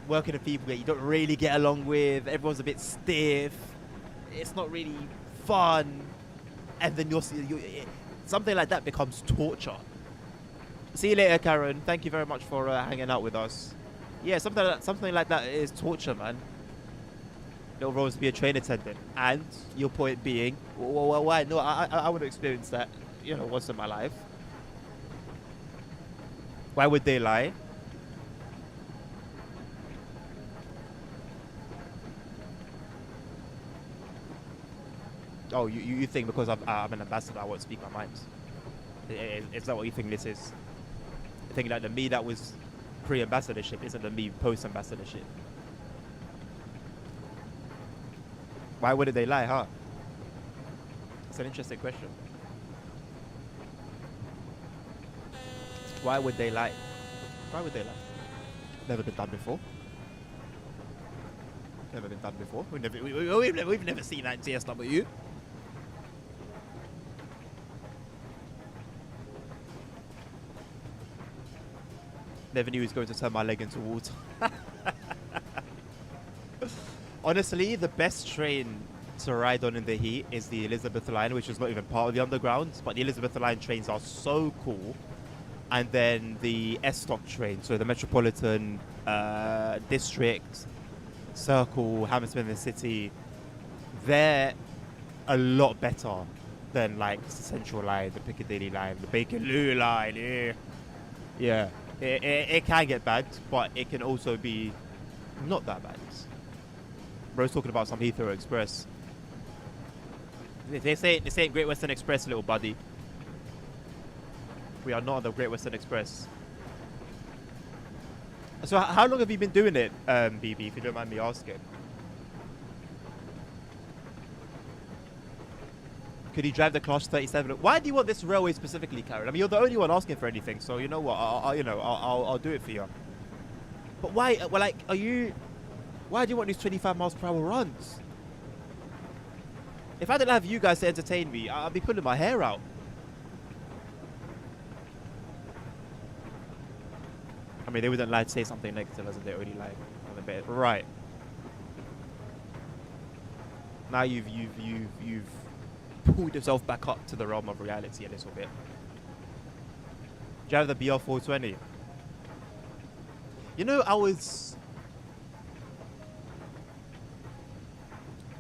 working with people that you don't really get along with, everyone's a bit stiff, it's not really fun, and then something like that becomes torture. See you later, Karen. Thank you very much for hanging out with us. Yeah, something like that is torture, man. Little roles to be a train attendant, and your point being, well, why? No, I want to experience that, you know, once in my life. Why would they lie? Oh, you think because I'm an ambassador, I won't speak my mind? Is that what you think this is? You think that the me that was pre-ambassadorship isn't the me post-ambassadorship? Why wouldn't they lie, huh? It's an interesting question. Why would they lie? Why would they lie? Never been done before. Never been done before. We've never seen that in TSW. Never knew he was going to turn my leg into water. Honestly, the best train to ride on in the heat is the Elizabeth line, which is not even part of the underground. But the Elizabeth line trains are so cool. And then the S-Stock train, so the Metropolitan District, Circle, Hammersmith and City, they're a lot better than like the Central line, the Piccadilly line, the Bakerloo line. Yeah. It can get bad, but it can also be not that bad. Bro's talking about some Heathrow Express. They say Great Western Express, little buddy. We are not on the Great Western Express. So how long have you been doing it, BB, if you don't mind me asking? Could you drive the Class 37? Why do you want this railway specifically, Karen? I mean, you're the only one asking for anything, so you know what? I'll do it for you. But why? Well, like, why do you want these 25 miles per hour runs? If I didn't have you guys to entertain me, I'd be pulling my hair out. I mean, they wouldn't lie to say something negative as if they already lied on a bit. Right. Now you've pulled yourself back up to the realm of reality a little bit. Do you have the BR420? You know, I was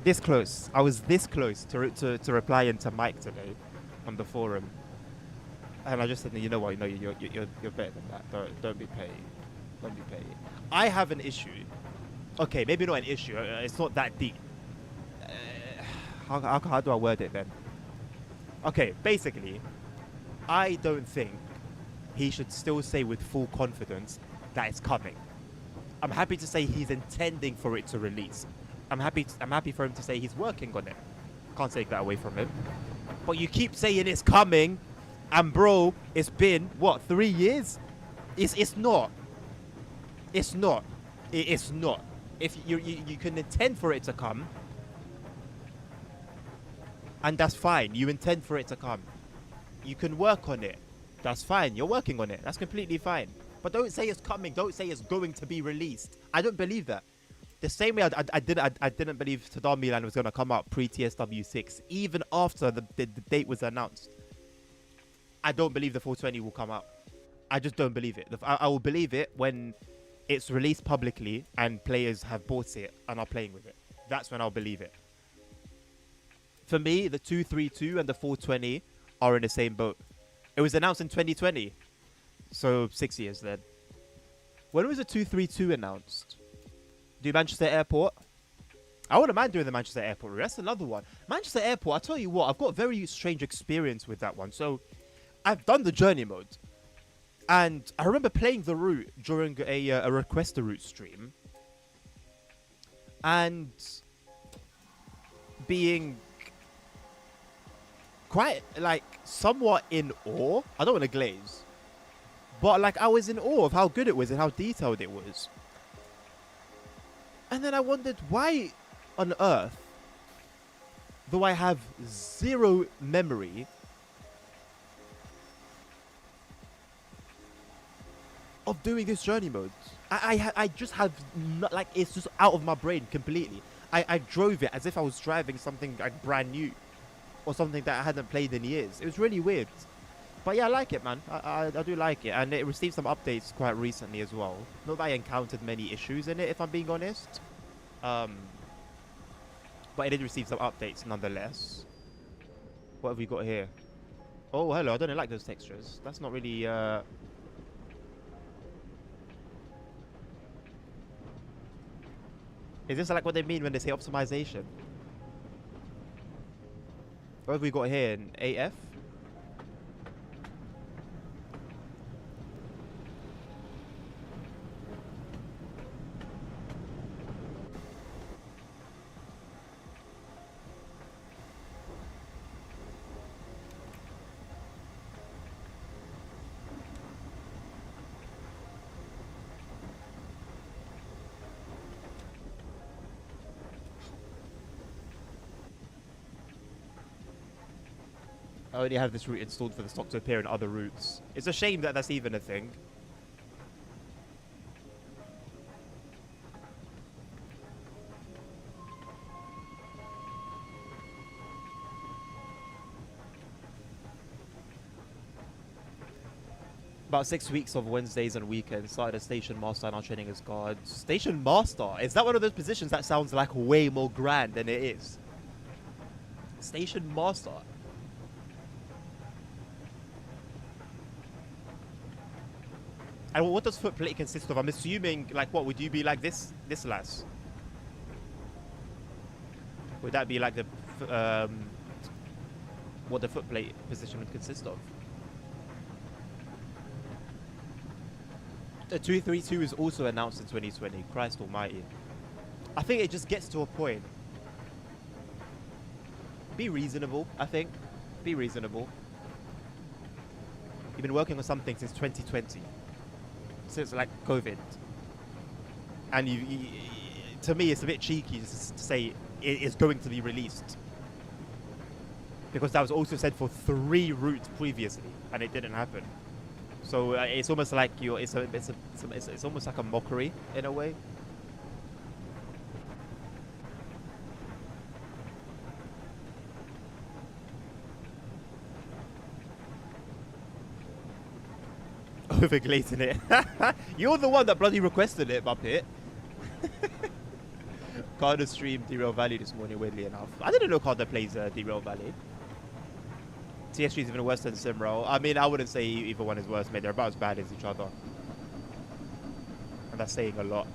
this close. I was this close to replying to Mike today on the forum. And I just said, you know what? No, you're better than that. Don't be petty. Don't be petty. I have an issue. Okay, maybe not an issue. It's not that deep. How do I word it then? Okay, basically, I don't think he should still say with full confidence that it's coming. I'm happy to say he's intending for it to release. I'm happy for him to say he's working on it. Can't take that away from him. But you keep saying it's coming. And bro, it's been what, 3 years? It's not. It's not. It's not. If you can intend for it to come, and that's fine. You intend for it to come. You can work on it. That's fine. You're working on it. That's completely fine. But don't say it's coming. Don't say it's going to be released. I don't believe that. The same way I didn't believe Tadar Milan was going to come out pre-TSW6, even after the date was announced. I don't believe the 420 will come out. I just don't believe it. I will believe it when it's released publicly and players have bought it and are playing with it. That's when I'll believe it. For me, the 232 and the 420 are in the same boat. It was announced in 2020, so 6 years then. When was the 232 announced? Do Manchester Airport? I wouldn't mind doing the Manchester Airport route. That's another one. Manchester Airport, I tell you what, I've got a very strange experience with that one. So, I've done the journey mode. And I remember playing the route during a Request a Route stream. And being quite, like, somewhat in awe. I don't want to glaze. But, like, I was in awe of how good it was and how detailed it was. And then I wondered, why on earth do I have zero memory of doing this journey mode? I just have, like, it's just out of my brain completely. I drove it as if I was driving something like brand new or something that I hadn't played in years. It was really weird. But yeah, I like it, man. I do like it. And it received some updates quite recently as well. Not that I encountered many issues in it, if I'm being honest. But it did receive some updates nonetheless. What have we got here? Oh, hello. I don't like those textures. That's not really... Is this like what they mean when they say optimization? What have we got here? An AF? I only have this route installed for the stock to appear in other routes. It's a shame that that's even a thing. About 6 weeks of Wednesdays and weekends. Started as Station Master, now training as guard. Station Master? Is that one of those positions that sounds like way more grand than it is? Station Master? And what does footplate consist of? I'm assuming, like, what would you be like this lass? Would that be like the what the footplate position would consist of? The 232 is also announced in 2020. Christ Almighty! I think it just gets to a point. Be reasonable. I think. Be reasonable. You've been working on something since 2020. Since like COVID, and to me it's a bit cheeky just to say it is going to be released, because that was also said for 3 routes previously and it didn't happen. So it's almost like it's almost like a mockery in a way. Overglazing it. You're the one that bloody requested it, Muppet. Carter streamed Derail Valley this morning, weirdly enough. I didn't know Carter plays Derail Valley. TSG is even worse than Simro. I mean, I wouldn't say either one is worse, mate. They're about as bad as each other. And that's saying a lot.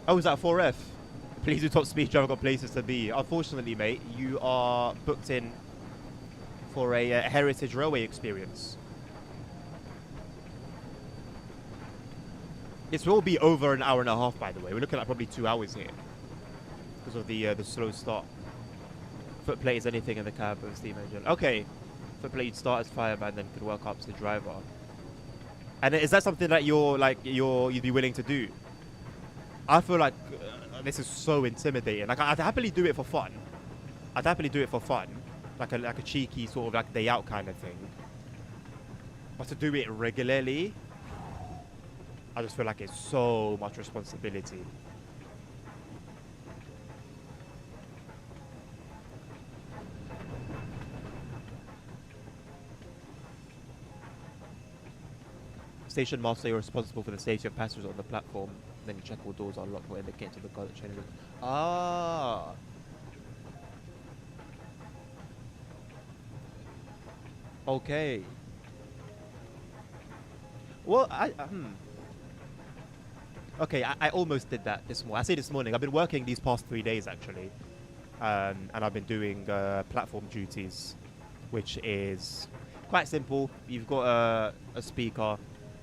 Oh, is that 4F? Please do top speed, I've got places to be. Unfortunately, mate, you are booked in for a Heritage Railway experience. This will be over an hour and a half, by the way. We're looking at probably 2 hours here because of the slow start. Footplate is anything in the cab of steam engine. Okay, footplate you'd start as fireman, then could work up to driver. And is that something that you'd be willing to do? I feel like this is so intimidating. Like, I'd happily do it for fun. I'd happily do it for fun, like a cheeky sort of like day out kind of thing. But to do it regularly, I just feel like it's so much responsibility. Station master, you're responsible for the safety of passengers on the platform. Then you check all doors are locked or indicate to the guard that train is. Ah. Okay. Well, Okay, I almost did that this morning. I say this morning. I've been working these past 3 days actually, and I've been doing platform duties, which is quite simple. You've got a speaker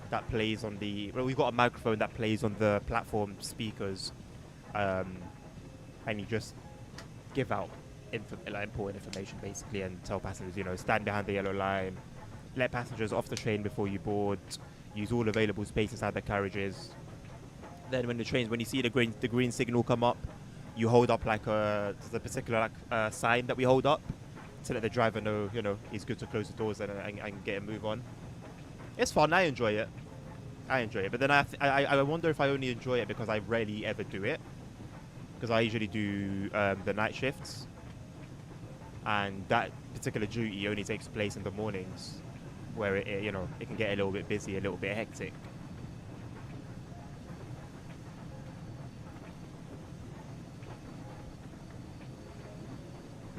that plays on the. Well, we've got a microphone that plays on the platform speakers, and you just give out important information basically, and tell passengers, stand behind the yellow line, let passengers off the train before you board, use all available space inside the carriages. Then when you see the green signal come up, you hold up there's a particular sign that we hold up to let the driver know, he's good to close the doors and get a move on. It's fun. I enjoy it. But then I wonder if I only enjoy it because I rarely ever do it. Because I usually do the night shifts, and that particular duty only takes place in the mornings, where it can get a little bit busy, a little bit hectic.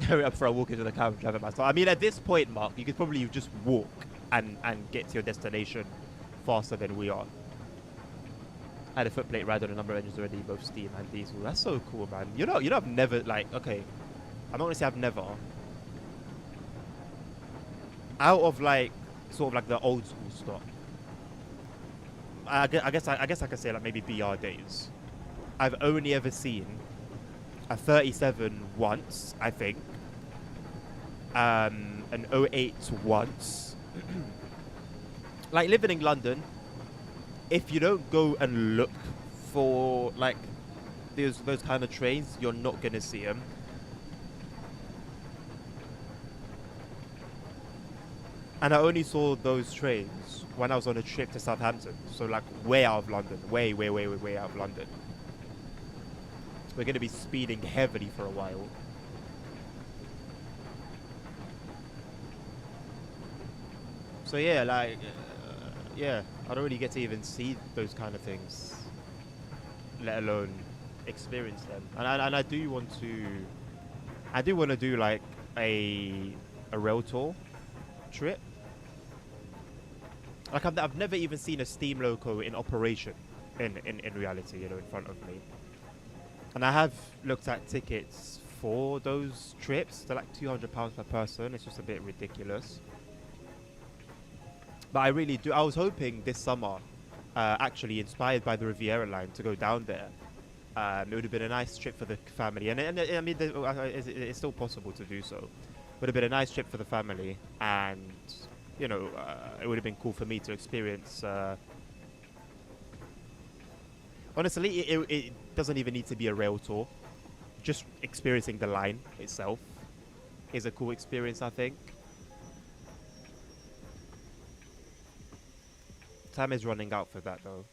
Hurry up for a walk into the car and drive it myself. I mean, at this point, Mark, you could probably just walk and get to your destination faster than we are. I had a footplate ride on a number of engines already, both steam and diesel. That's so cool, man. I've never, okay, I'm not going to say I've never. Out of, sort of the old school stock. I guess I can say, maybe BR days. I've only ever seen a 37 once, I think. An 08 once. Living in London, if you don't go and look for those kind of trains, you're not gonna see them. And I only saw those trains when I was on a trip to Southampton, so way out of London, way out of London. We're gonna be speeding heavily for a while. So yeah, yeah, I don't really get to even see those kind of things, let alone experience them. And I do want to do a rail tour trip. I've never even seen a steam loco in operation in reality, in front of me. And I have looked at tickets for those trips. They're £200 per person. It's just a bit ridiculous. But I really do. I was hoping this summer, actually inspired by the Riviera line, to go down there. It would have been a nice trip for the family, and I mean, it's still possible to do so. It would have been a nice trip for the family, and it would have been cool for me to experience. Honestly, it doesn't even need to be a rail tour. Just experiencing the line itself is a cool experience, I think. Time is running out for that, though.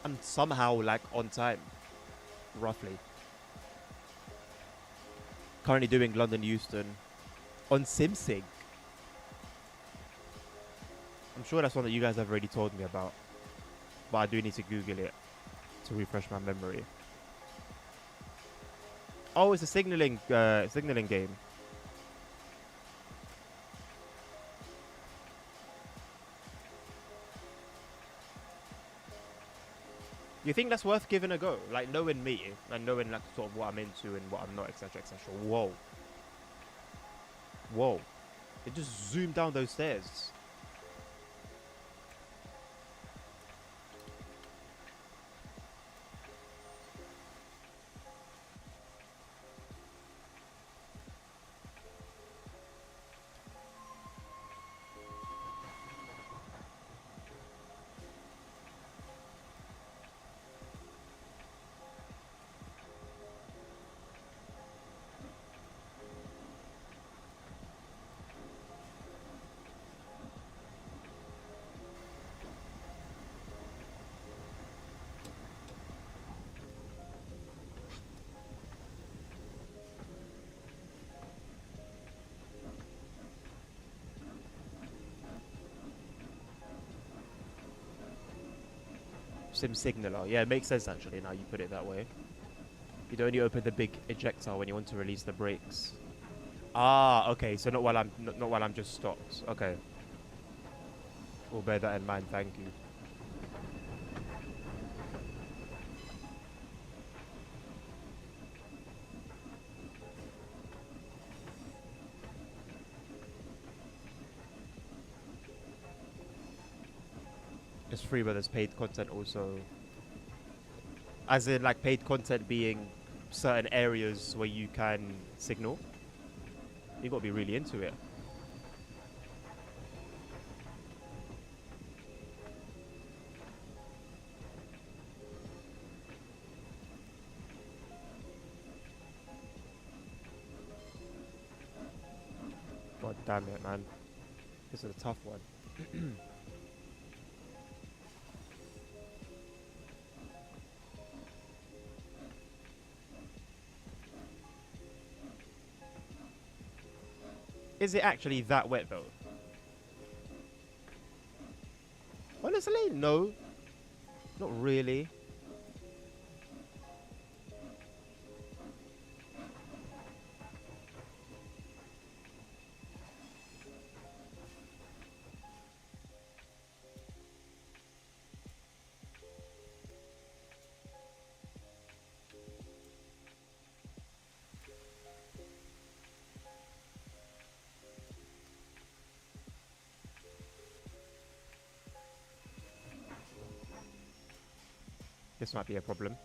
And somehow, on time. Roughly. Currently doing London Euston on SimSync. I'm sure that's one that you guys have already told me about, but I do need to Google it to refresh my memory. Oh, it's a signaling game. You think that's worth giving a go? Knowing me and knowing sort of what I'm into and what I'm not, etc., etc. Whoa! It just zoomed down those stairs. sim signaler. Yeah, it makes sense actually now you put it that way. You'd only open the big ejector when you want to release the brakes. Ah, okay. So not while I'm just stopped. Okay. We'll bear that in mind. Thank you. It's free, but there's paid content also. As in, like, paid content being certain areas where you can signal. You gotta be really into it. God damn it, man. This is a tough one. Is it actually that wet though? Honestly, no. Not really. This might be a problem.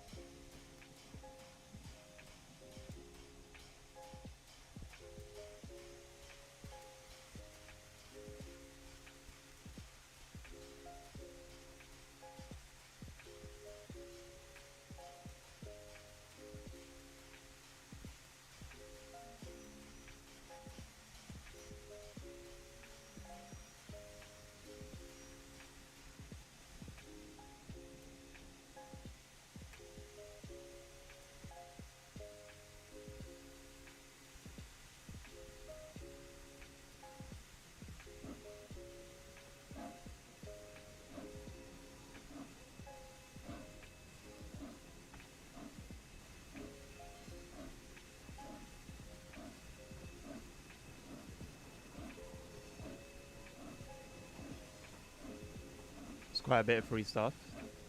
It's quite a bit of free stuff.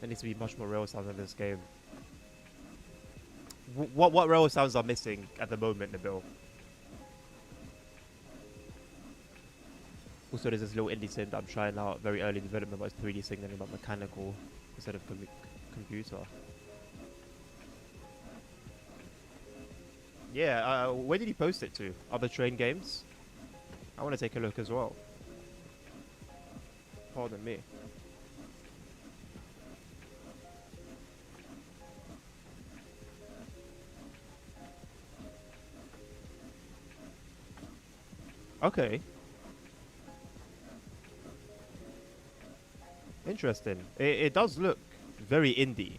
There needs to be much more rail sounds in this game. What rail sounds are missing at the moment, Nabil? Also, there's this little indie sim that I'm trying out, very early development, but it's 3D signaling, but mechanical instead of computer. Yeah, where did he post it to? Other train games? I want to take a look as well. Pardon me. Okay. Interesting. It does look very indie.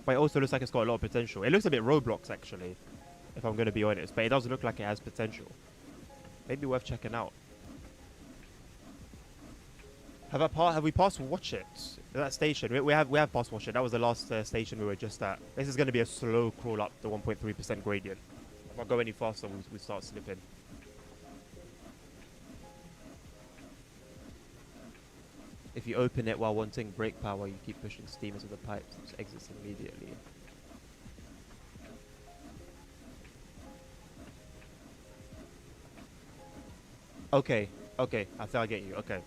But it also looks like it's got a lot of potential. It looks a bit Roblox, actually, if I'm going to be honest. But it does look like it has potential. Maybe worth checking out. Have we passed Watch It? That station. We have passed Watch It. That was the last station we were just at. This is going to be a slow crawl up the 1.3% gradient. If I go any faster, we start slipping. If you open it while wanting brake power, you keep pushing steam into the pipes, which exits immediately. Okay, okay, I think I get you, okay.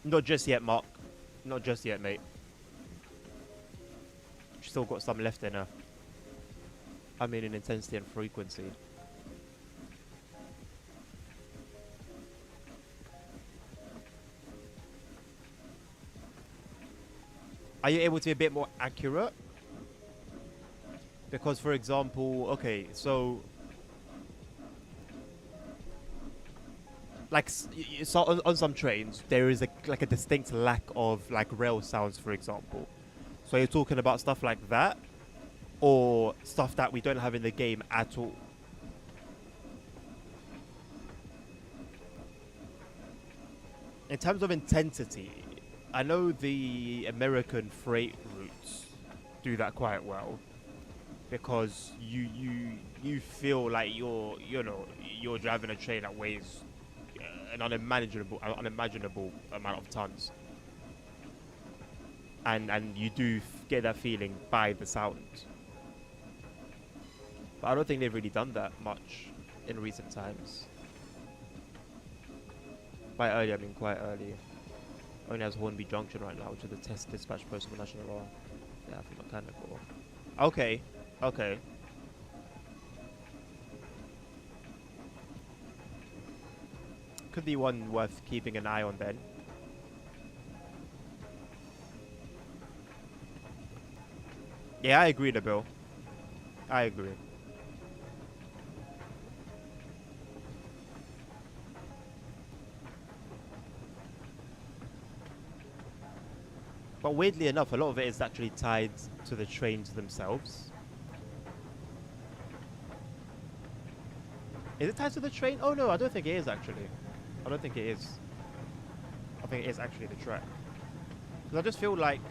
Not just yet, Mark. Not just yet, mate. She's still got some left in her. I mean in intensity and frequency. Are you able to be a bit more accurate? Because, for example, okay, so... Like, so on some trains, there is like a distinct lack of, like, rail sounds, for example. So you're talking about stuff like that? Or stuff that we don't have in the game at all? In terms of intensity, I know the American freight routes do that quite well because you feel like you're driving a train that weighs an unimaginable amount of tons, and you do get that feeling by the sound. But I don't think they've really done that much in recent times. By early, I mean quite early. Only has Hornby Junction right now, which is the test dispatch post for National Law. Yeah, for mechanical. Okay, okay. Could be one worth keeping an eye on then. Yeah, I agree, Nabil. I agree. But weirdly enough, a lot of it is actually tied to the trains themselves. Is it tied to the train? Oh no, I don't think it is actually. I don't think it is. I think it is actually the track. Because I just feel like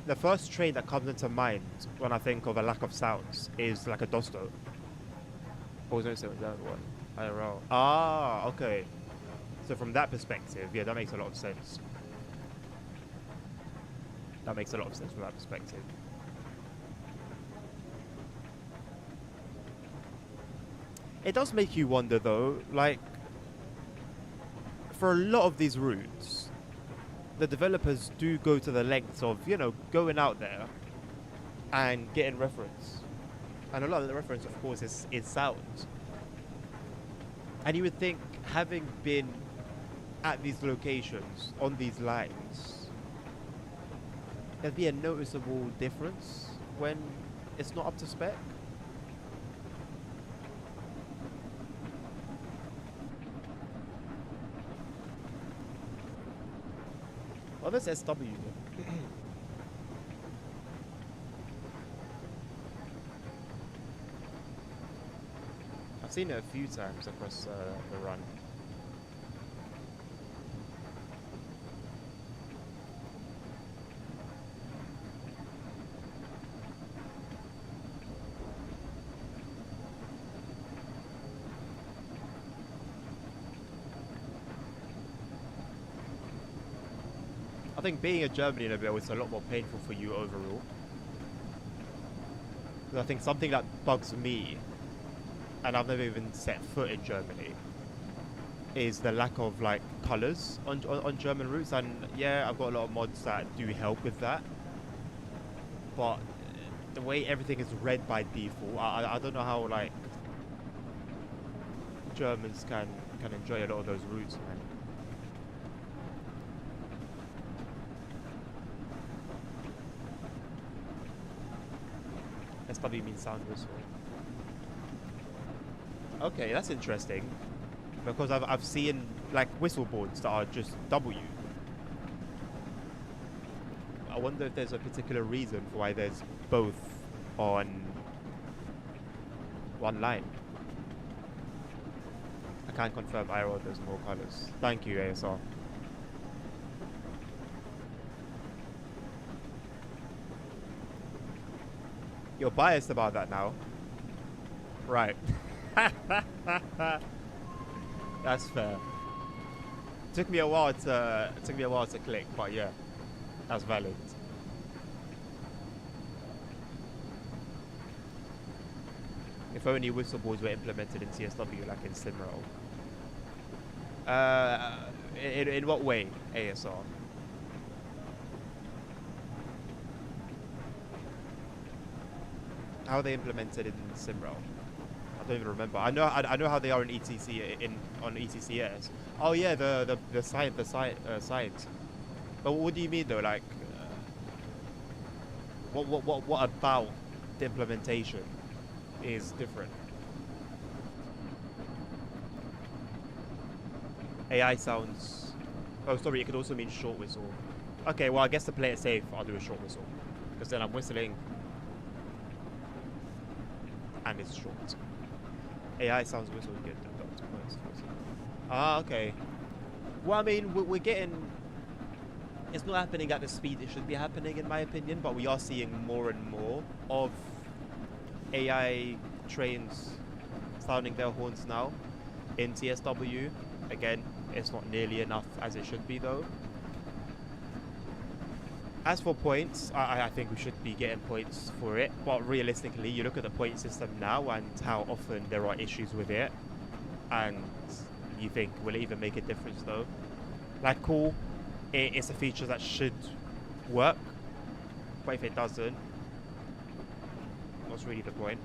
the first train that comes into mind when I think of a lack of sounds is like a Dosto. Or was it that one? IRL. Ah, okay. So from that perspective, yeah, that makes a lot of sense. That makes a lot of sense from that perspective. It does make you wonder though, like, for a lot of these routes, the developers do go to the lengths of, going out there and getting reference. And a lot of the reference, of course, is sound. And you would think, having been at these locations, on these lines, there'd be a noticeable difference when it's not up to spec. Oh, there's SW. I've seen it a few times across the run. I think being a Germany in a bit is a lot more painful for you overall. I think something that bugs me, and I've never even set foot in Germany, is the lack of like colours on German routes. And yeah, I've got a lot of mods that do help with that, but the way everything is red by default, I don't know how like Germans can enjoy a lot of those routes, man. SW means sound whistle. Okay, that's interesting. Because I've seen like whistle boards that are just W. I wonder if there's a particular reason for why there's both on one line. I can't confirm IRL there's more colours. Thank you, ASR. You're biased about that now. Right. That's fair. Took me a while to click, but yeah, that's valid. If only whistle boards were implemented in CSW like in SimRail. In what way, ASR? How are they implemented in SimRail? I don't even remember. I know how they are in ETC on ETCS. Oh yeah, the site. But what do you mean though? Like, what about the implementation is different? AI sounds. Oh, sorry. It could also mean short whistle. Okay, well I guess to play it safe, I'll do a short whistle, because then I'm whistling. And it's short. AI sounds whistle get the points. Ah, okay. Well, I mean, we're getting. It's not happening at the speed it should be happening, in my opinion, but we are seeing more and more of AI trains sounding their horns now in TSW. Again, it's not nearly enough as it should be, though. As for points, I think we should be getting points for it, but realistically, you look at the point system now and how often there are issues with it, and you think, will it even make a difference, though? Like, cool, it's a feature that should work, but if it doesn't, what's really the point?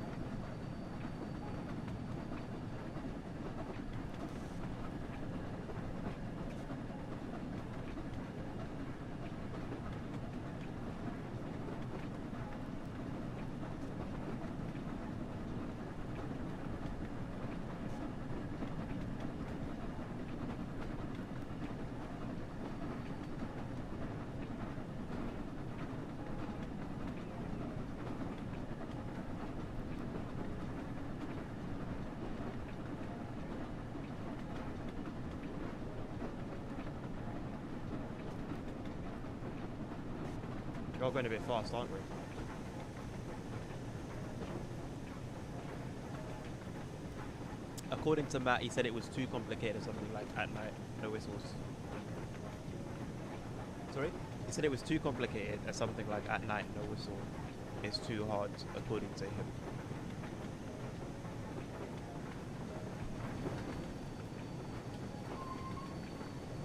We're going a bit fast, aren't we? According to Matt, he said it was too complicated or something like at night, no whistles. Sorry? He said it was too complicated or something like at night, no whistle. It's too hard, according to him.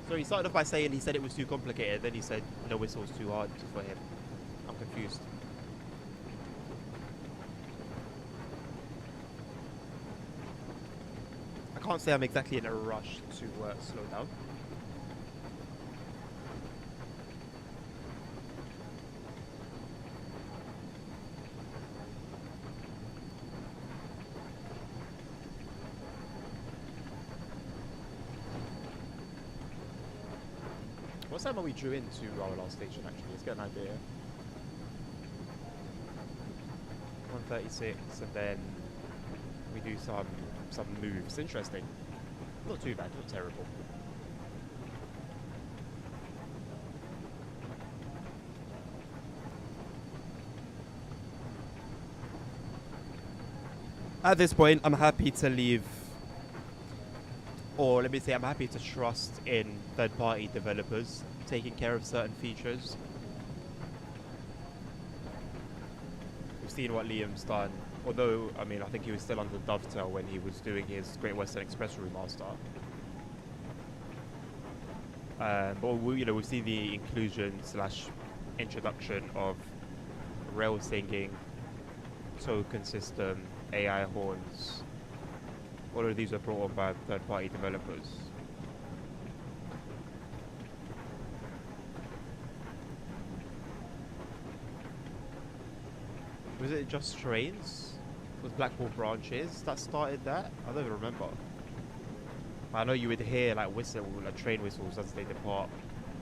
So he started off by saying he said it was too complicated, then he said no whistle was too hard for him. I'm confused. I can't say I'm exactly in a rush to slow down. What time are we due into our last station actually? Let's get an idea. 1:36, and then we do some moves. Interesting. Not too bad, not terrible. At this point, I'm happy to leave, or let me say, I'm happy to trust in third-party developers taking care of certain features. We've seen what Liam's done, although, I mean, I think he was still under Dovetail when he was doing his Great Western Express remaster. But we've seen the inclusion / introduction of rail singing, token system, AI horns. All of these are brought on by third-party developers. Was it just trains? Was Blackpool branches that started that? I don't even remember. I know you would hear like train whistles as they depart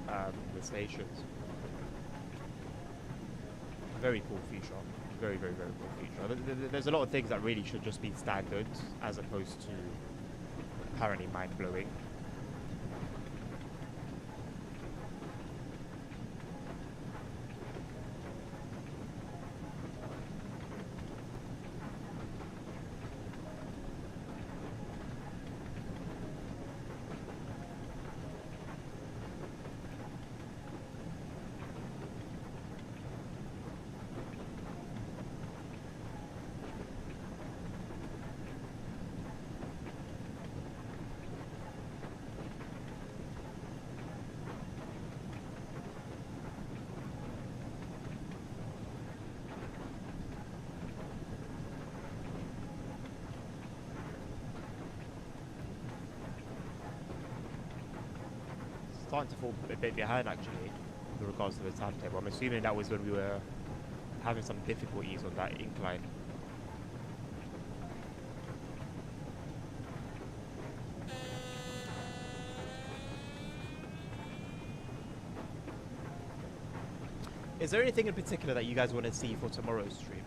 the stations. Very cool feature. Very, very, very cool feature. There's a lot of things that really should just be standard as opposed to apparently mind-blowing. Starting to fall a bit behind actually with regards to the timetable. I'm assuming that was when we were having some difficulties on that incline. Is there anything in particular that you guys want to see for tomorrow's stream?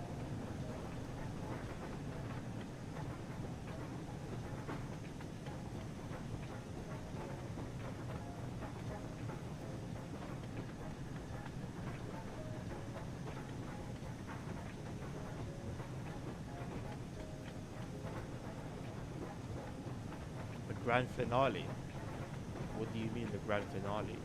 grand finale? What do you mean the grand finale?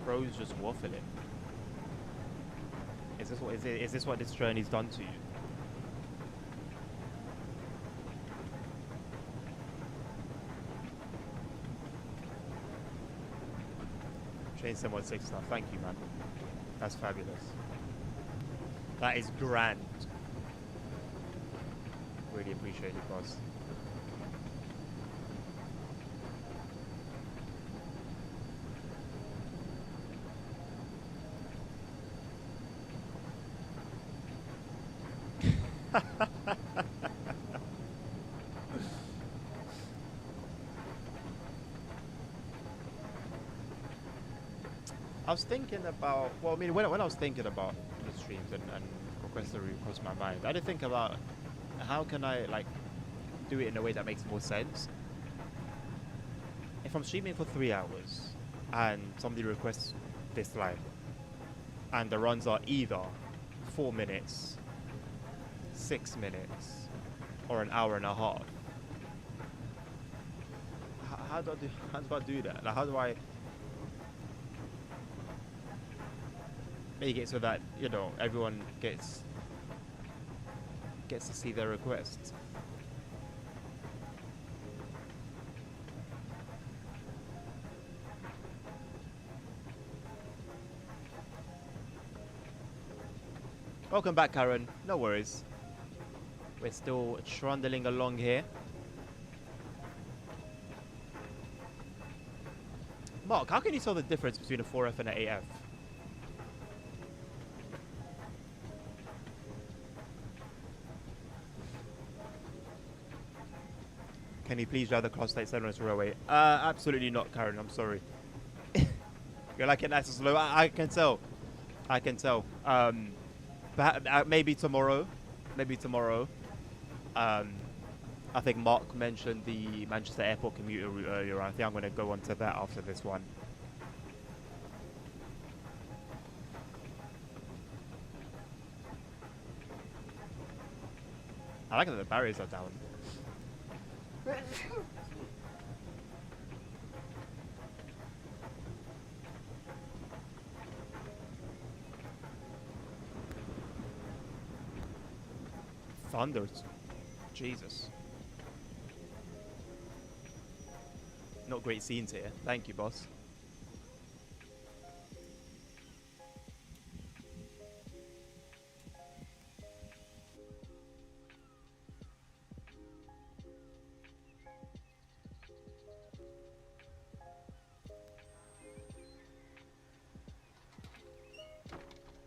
Bro's just waffling. Is this what this journey's done to you? Train 716 stuff. Thank you, man. That's fabulous. That is grand. Really appreciate it, boss. I was thinking about, well, I mean, when I was thinking about the streams and requests that crossed my mind, I did think about how can I, like, do it in a way that makes more sense. If I'm streaming for 3 hours and somebody requests this live, and the runs are either 4 minutes, 6 minutes, or an hour and a half, how do I do that? Like, how do I make it so that, you know, everyone gets to see their requests? Welcome back, Karen. No worries. We're still trundling along here. Mark, how can you tell the difference between a 4F and an 8F? Can you please drive the Class 87 on this railway? Absolutely not, Karen. I'm sorry. You're like it nice and slow. I can tell. I can tell. Maybe tomorrow. Maybe tomorrow. I think Mark mentioned the Manchester Airport commuter route earlier. I think I'm going to go on to that after this one. I like that the barriers are down. Thunders. Jesus. Not great scenes here. Thank you, boss.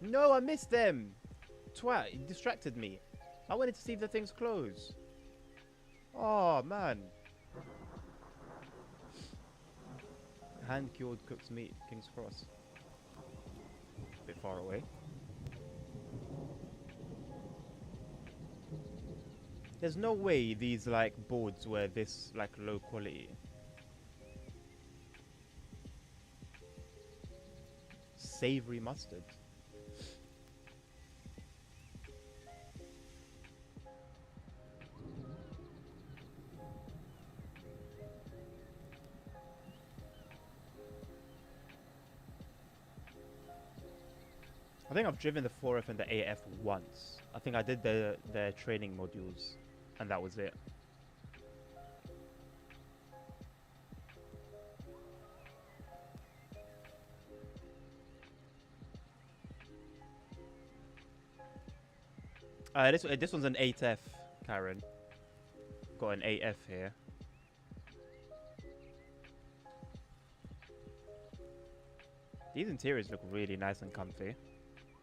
No, I missed them. Twat, you distracted me. I wanted to see if the thing's closed. Oh, man. Hand-cured cooked meat, King's Cross. A bit far away. There's no way these, like, boards were this, like, low quality. Savory mustard. I think I've driven the 4F and the 8F once. I think I did their training modules, and that was it. This one's an 8F, Karen. Got an 8F here. These interiors look really nice and comfy.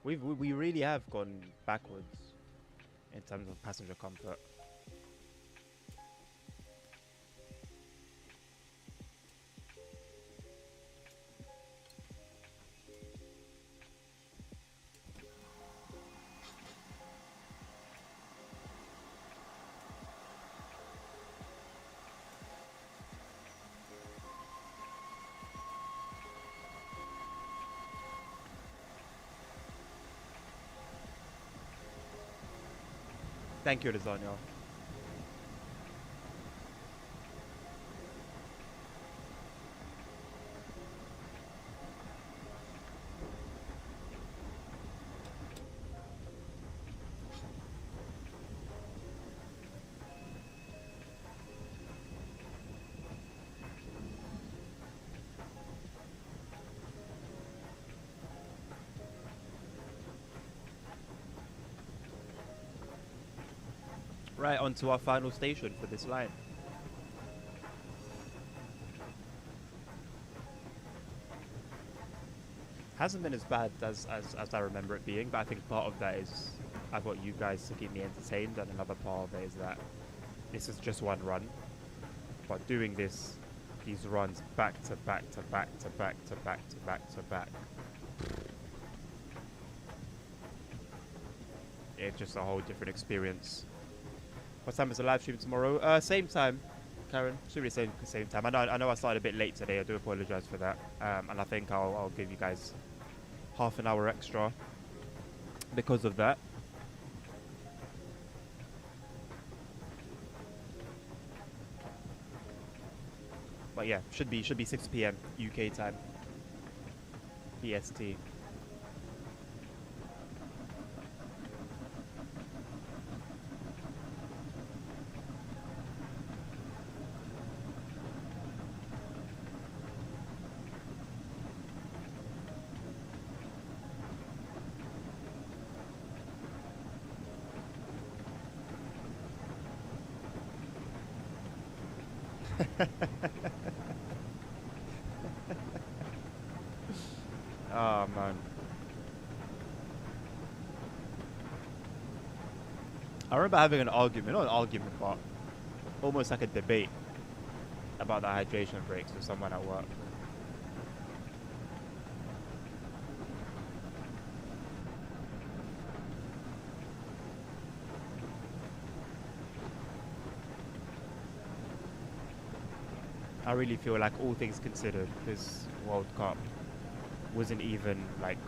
We really have gone backwards in terms of passenger comfort. Thank you, Lasagna. Right, on to our final station for this line. Hasn't been as bad as I remember it being, but I think part of that is I've got you guys to keep me entertained, and another part of it is that this is just one run. But doing these runs back to back to back to back to back to back to back, it's just a whole different experience. What time is the live stream tomorrow? Same time, Karen. Should be the same time. I know I started a bit late today. I do apologize for that. And I think I'll give you guys half an hour extra because of that. But yeah, should be 6 p.m. UK time. PST. Oh man. I remember having an argument, not an argument, but almost like a debate about the hydration breaks with someone at work. I really feel like, all things considered, this World Cup wasn't even like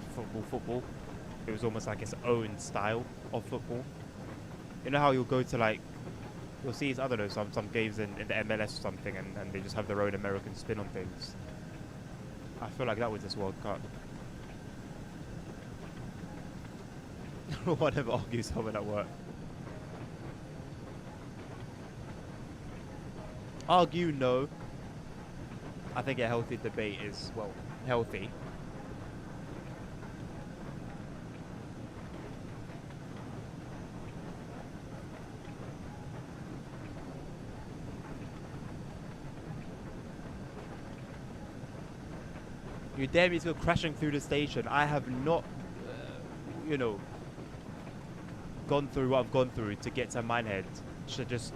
football. It was almost like its own style of football. You know how you'll go to, like, you'll see, I don't know, some games in the MLS or something, and they just have their own American spin on things. I feel like that was this World Cup. Whatever argues someone at work. Argue no. I think a healthy debate is, well, healthy. You dare me to go crashing through the station. I have not, you know, gone through what I've gone through to get to Minehead. Should just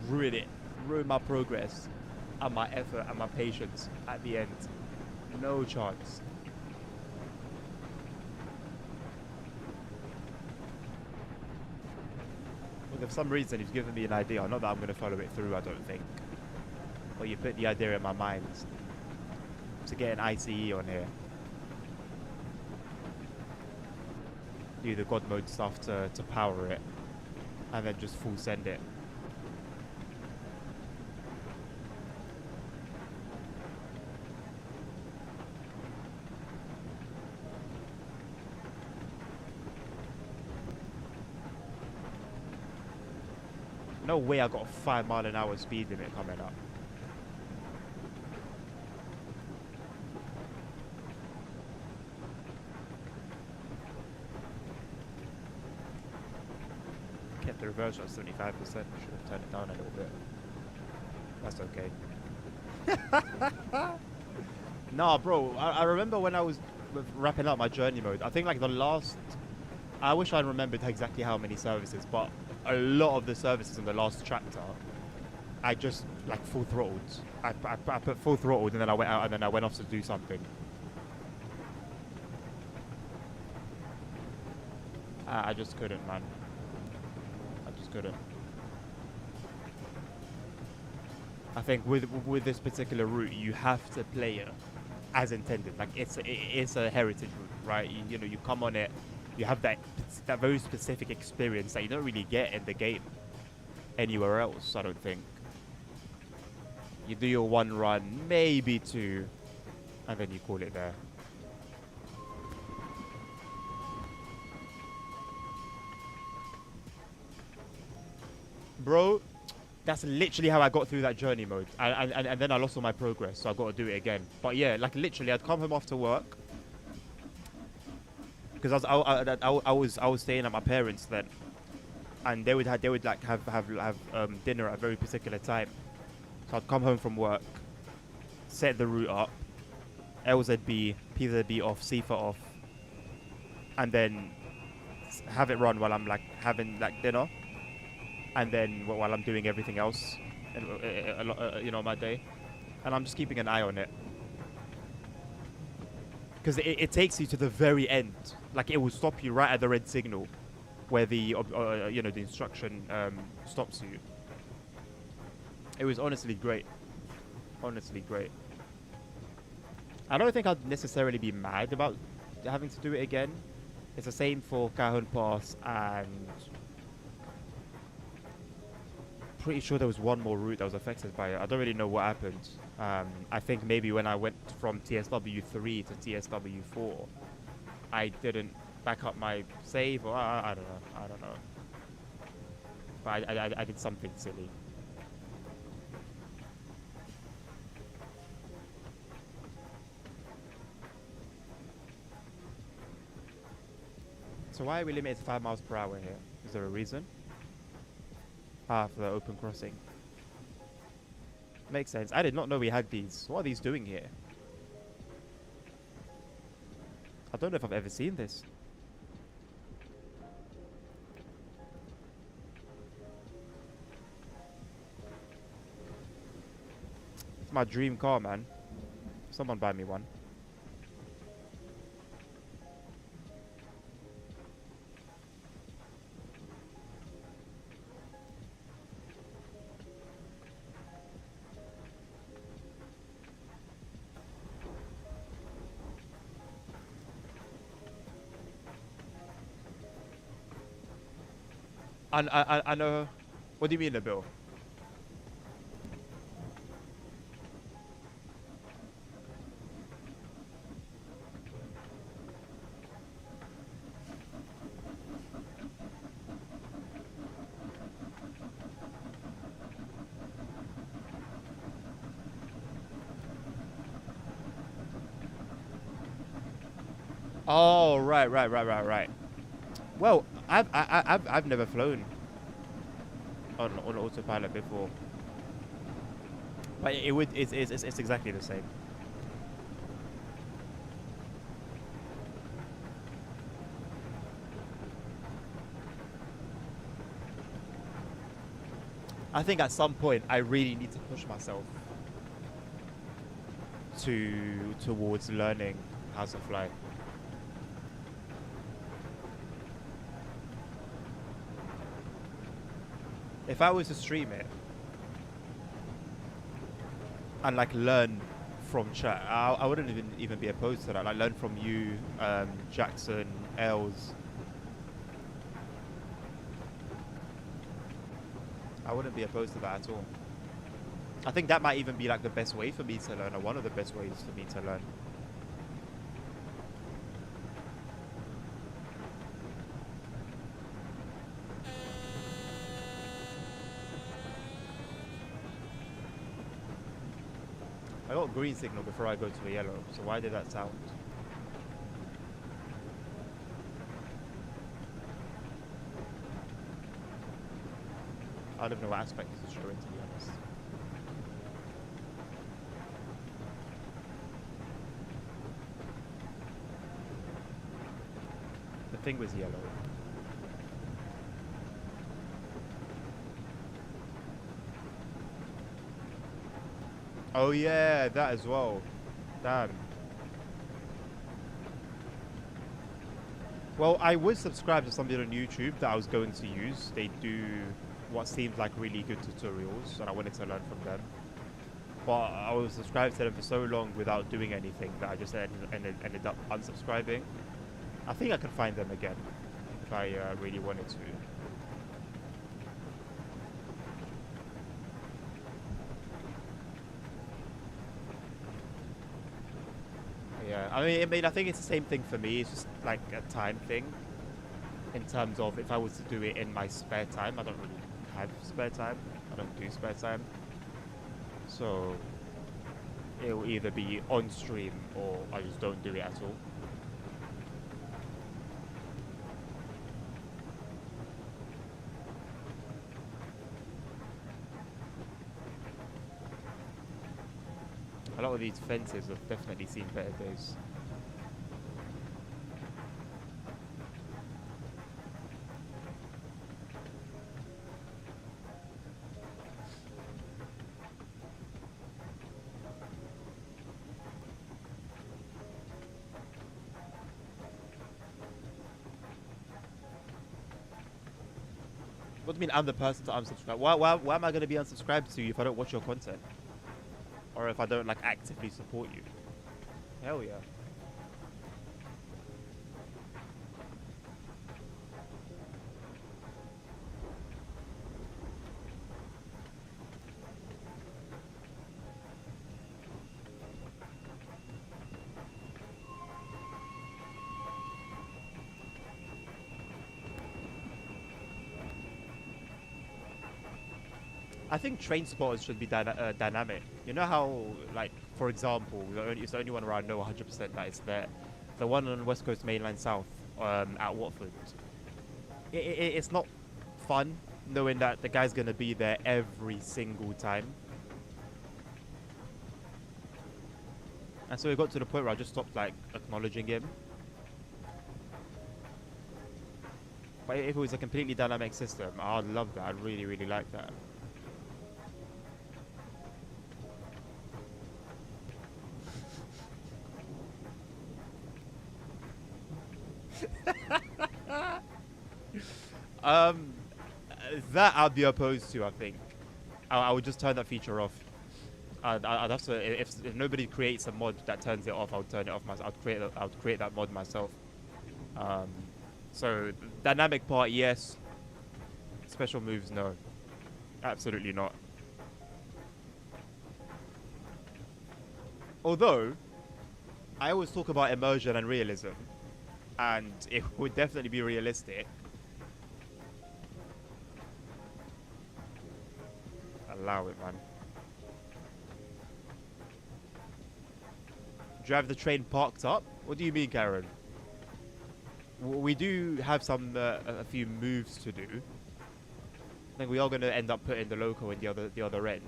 ruin it. Ruin my progress and my effort and my patience at the end. No chance. Well, for some reason you've given me an idea. Not that I'm going to follow it through, I don't think. But you put the idea in my mind to get an ICE on here. Do the God mode stuff to power it. And then just full send it. No way I got a 5 mile an hour speed limit coming up. Kept the reverse at 75%. Should have turned it down a little bit. That's okay. Nah, bro. I remember when I was wrapping up my journey mode. I think like the last... I wish I remembered exactly how many services, but a lot of the services in the last chapter, I just like full throttled. I put full throttled, and then I went out, and then I went off to do something. I just couldn't, man. I just couldn't. I think with this particular route, you have to play it as intended. Like it's a heritage route, right? You know, you come on it You have that very specific experience that you don't really get in the game anywhere else, I don't think. You do your one run, maybe two, and then you call it there. Bro, that's literally how I got through that journey mode. And then I lost all my progress, so I got to do it again. But yeah, like literally, I'd come home after work. Because I was staying at my parents then. And they would like have dinner at a very particular time. So I'd come home from work, set the route up, LZB, PZB off, CIFA off, and then have it run while I'm like having like dinner, and then while I'm doing everything else, you know, my day, and I'm just keeping an eye on it, because it takes you to the very end. Like it will stop you right at the red signal, where the you know, the instruction stops you. It was honestly great. Honestly great. I don't think I'd necessarily be mad about having to do it again. It's the same for Cajon Pass, and pretty sure there was one more route that was affected by it. I don't really know what happened. I think maybe when I went from TSW3 to TSW4, I didn't back up my save, or I don't know. I don't know. But I did something silly. So why are we limited to 5 miles per hour here? Is there a reason? Ah, for the open crossing. Makes sense. I did not know we had these. What are these doing here? I don't know if I've ever seen this. It's my dream car, man. Someone buy me one. I know. What do you mean, the bill? Oh, right. Well, I've never flown on autopilot before, but it's exactly the same. I think at some point I really need to push myself towards learning how to fly. If I was to stream it and like learn from chat, I wouldn't even be opposed to that. Like learn from you, Jackson, Els. I wouldn't be opposed to that at all. I think that might even be like the best way for me to learn, or one of the best ways for me to learn. I got a green signal before I go to a yellow, so why did that sound? I don't know what aspect this is showing, to be honest. The thing was yellow. Oh yeah, that as well. Damn. Well, I was subscribed to somebody on YouTube that I was going to use. They do what seemed like really good tutorials, and I wanted to learn from them. But I was subscribed to them for so long without doing anything that I just ended up unsubscribing. I think I can find them again if I really wanted to. Yeah, I think it's the same thing for me. It's just like a time thing in terms of if I was to do it in my spare time. I don't really have spare time. I don't do spare time. So it will either be on stream or I just don't do it at all. A lot of these fences have definitely seen better days. What do you mean I'm the person to unsubscribe? Why am I going to be unsubscribed to you if I don't watch your content? Or if I don't like actively support you? Hell yeah. I think train spotters should be dynamic. You know how, like, for example, it's the only one where I know 100% that it's there. The one on West Coast Mainline South at Watford. It's not fun knowing that the guy's going to be there every single time. And so it got to the point where I just stopped, like, acknowledging him. But if it was a completely dynamic system, I'd love that. I'd really, really like that. Um, that I'd be opposed to. I think I would just turn that feature off. I'd have to if nobody creates a mod that turns it off, I would turn it off myself. I would create that mod myself. So dynamic part, yes. Special moves, no. Absolutely not. Although I always talk about immersion and realism, and it would definitely be realistic. Allow it, man. Do you have the train parked up? What do you mean, Karen? We do have a few moves to do. I think we are going to end up putting the loco in the other end.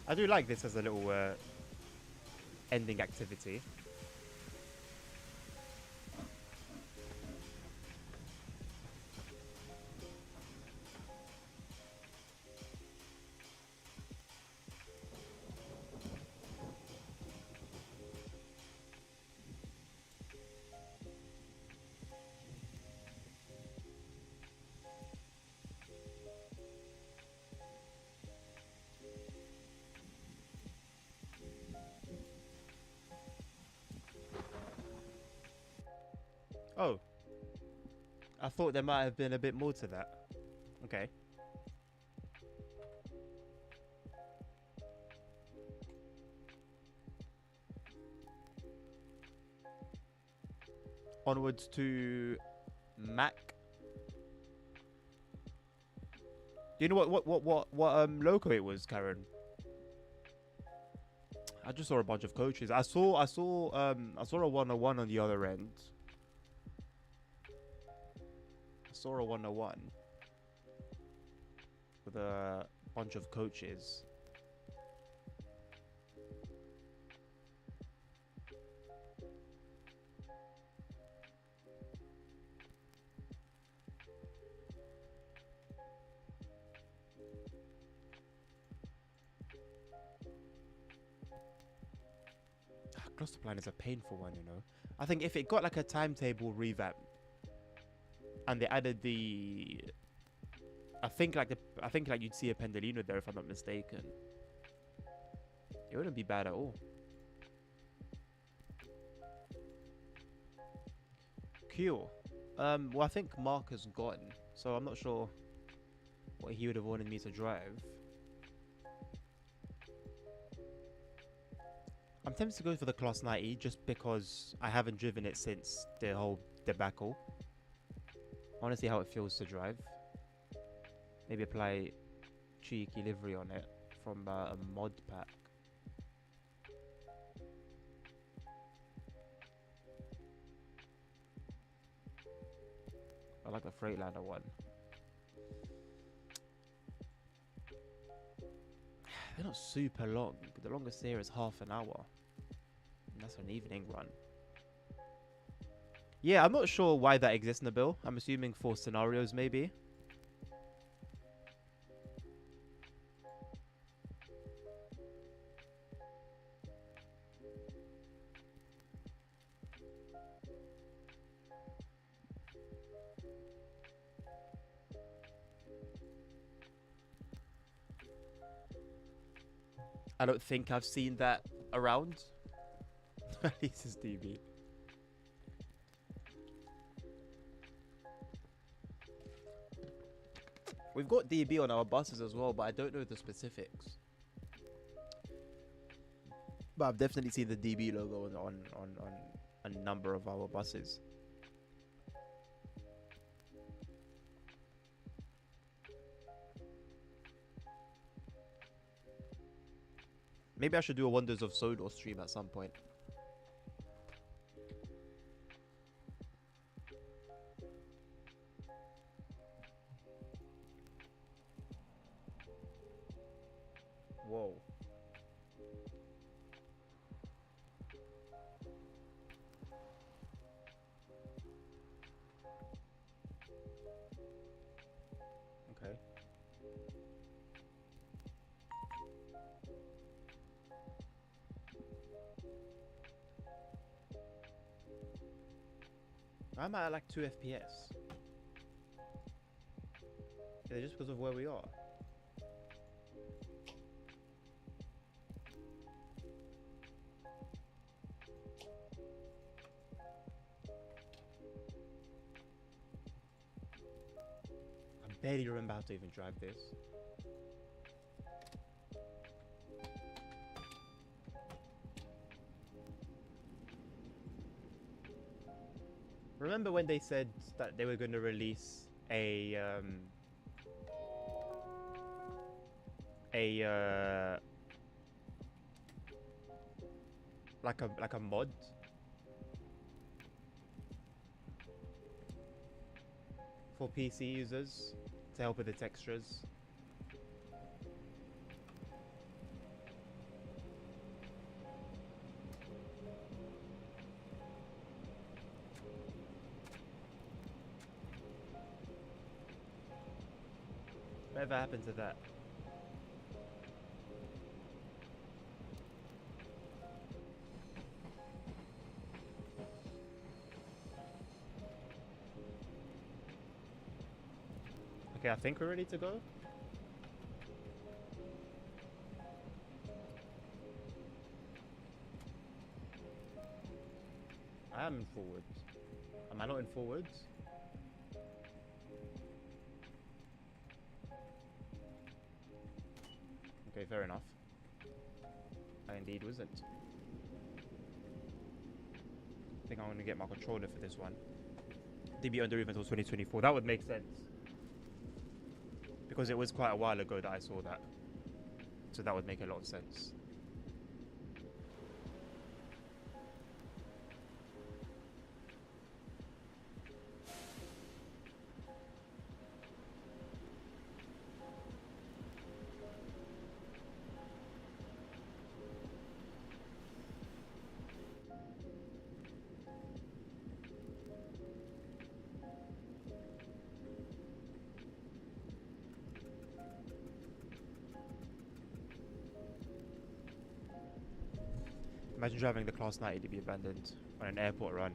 I do like this as a little ending activity. Oh, I thought there might have been a bit more to that. Okay. Onwards to Mac. Do you know what loco it was, Karen? I just saw a bunch of coaches. I saw a 101 on the other end. I saw a 101 with a bunch of coaches. Cluster plan is a painful one, you know. I think if it got like a timetable revamp and they added the, I think like you'd see a Pendolino there if I'm not mistaken. It wouldn't be bad at all. Cool. Well, I think Mark has gone, so I'm not sure what he would have wanted me to drive. I'm tempted to go for the Class 90 just because I haven't driven it since the whole debacle. I want to see how it feels to drive. Maybe apply cheeky livery on it from a mod pack. I like the Freightliner one. They're not super long. The longest here is half an hour. And that's an evening run. Yeah, I'm not sure why that exists, Nabil. I'm assuming for scenarios, maybe. I don't think I've seen that around. At least it's DB. We've got DB on our buses as well, but I don't know the specifics. But I've definitely seen the DB logo on a number of our buses. Maybe I should do a Wonders of Sodor stream at some point. Whoa. Okay. I'm at like 2 FPS. Is it just because of where we are? I barely remember how to even drive this. Remember when they said that they were going to release a like a mod for PC users to help with the textures? Whatever happened to that? Okay, I think we're ready to go. I am forward. I'm Am I not in forwards? Okay, fair enough. I indeed wasn't. I think I'm going to get my controller for this one. DB under roof until 2024. That would make sense. Because it was quite a while ago that I saw that. So that would make a lot of sense. Imagine driving the Class 90 to be abandoned on an airport run.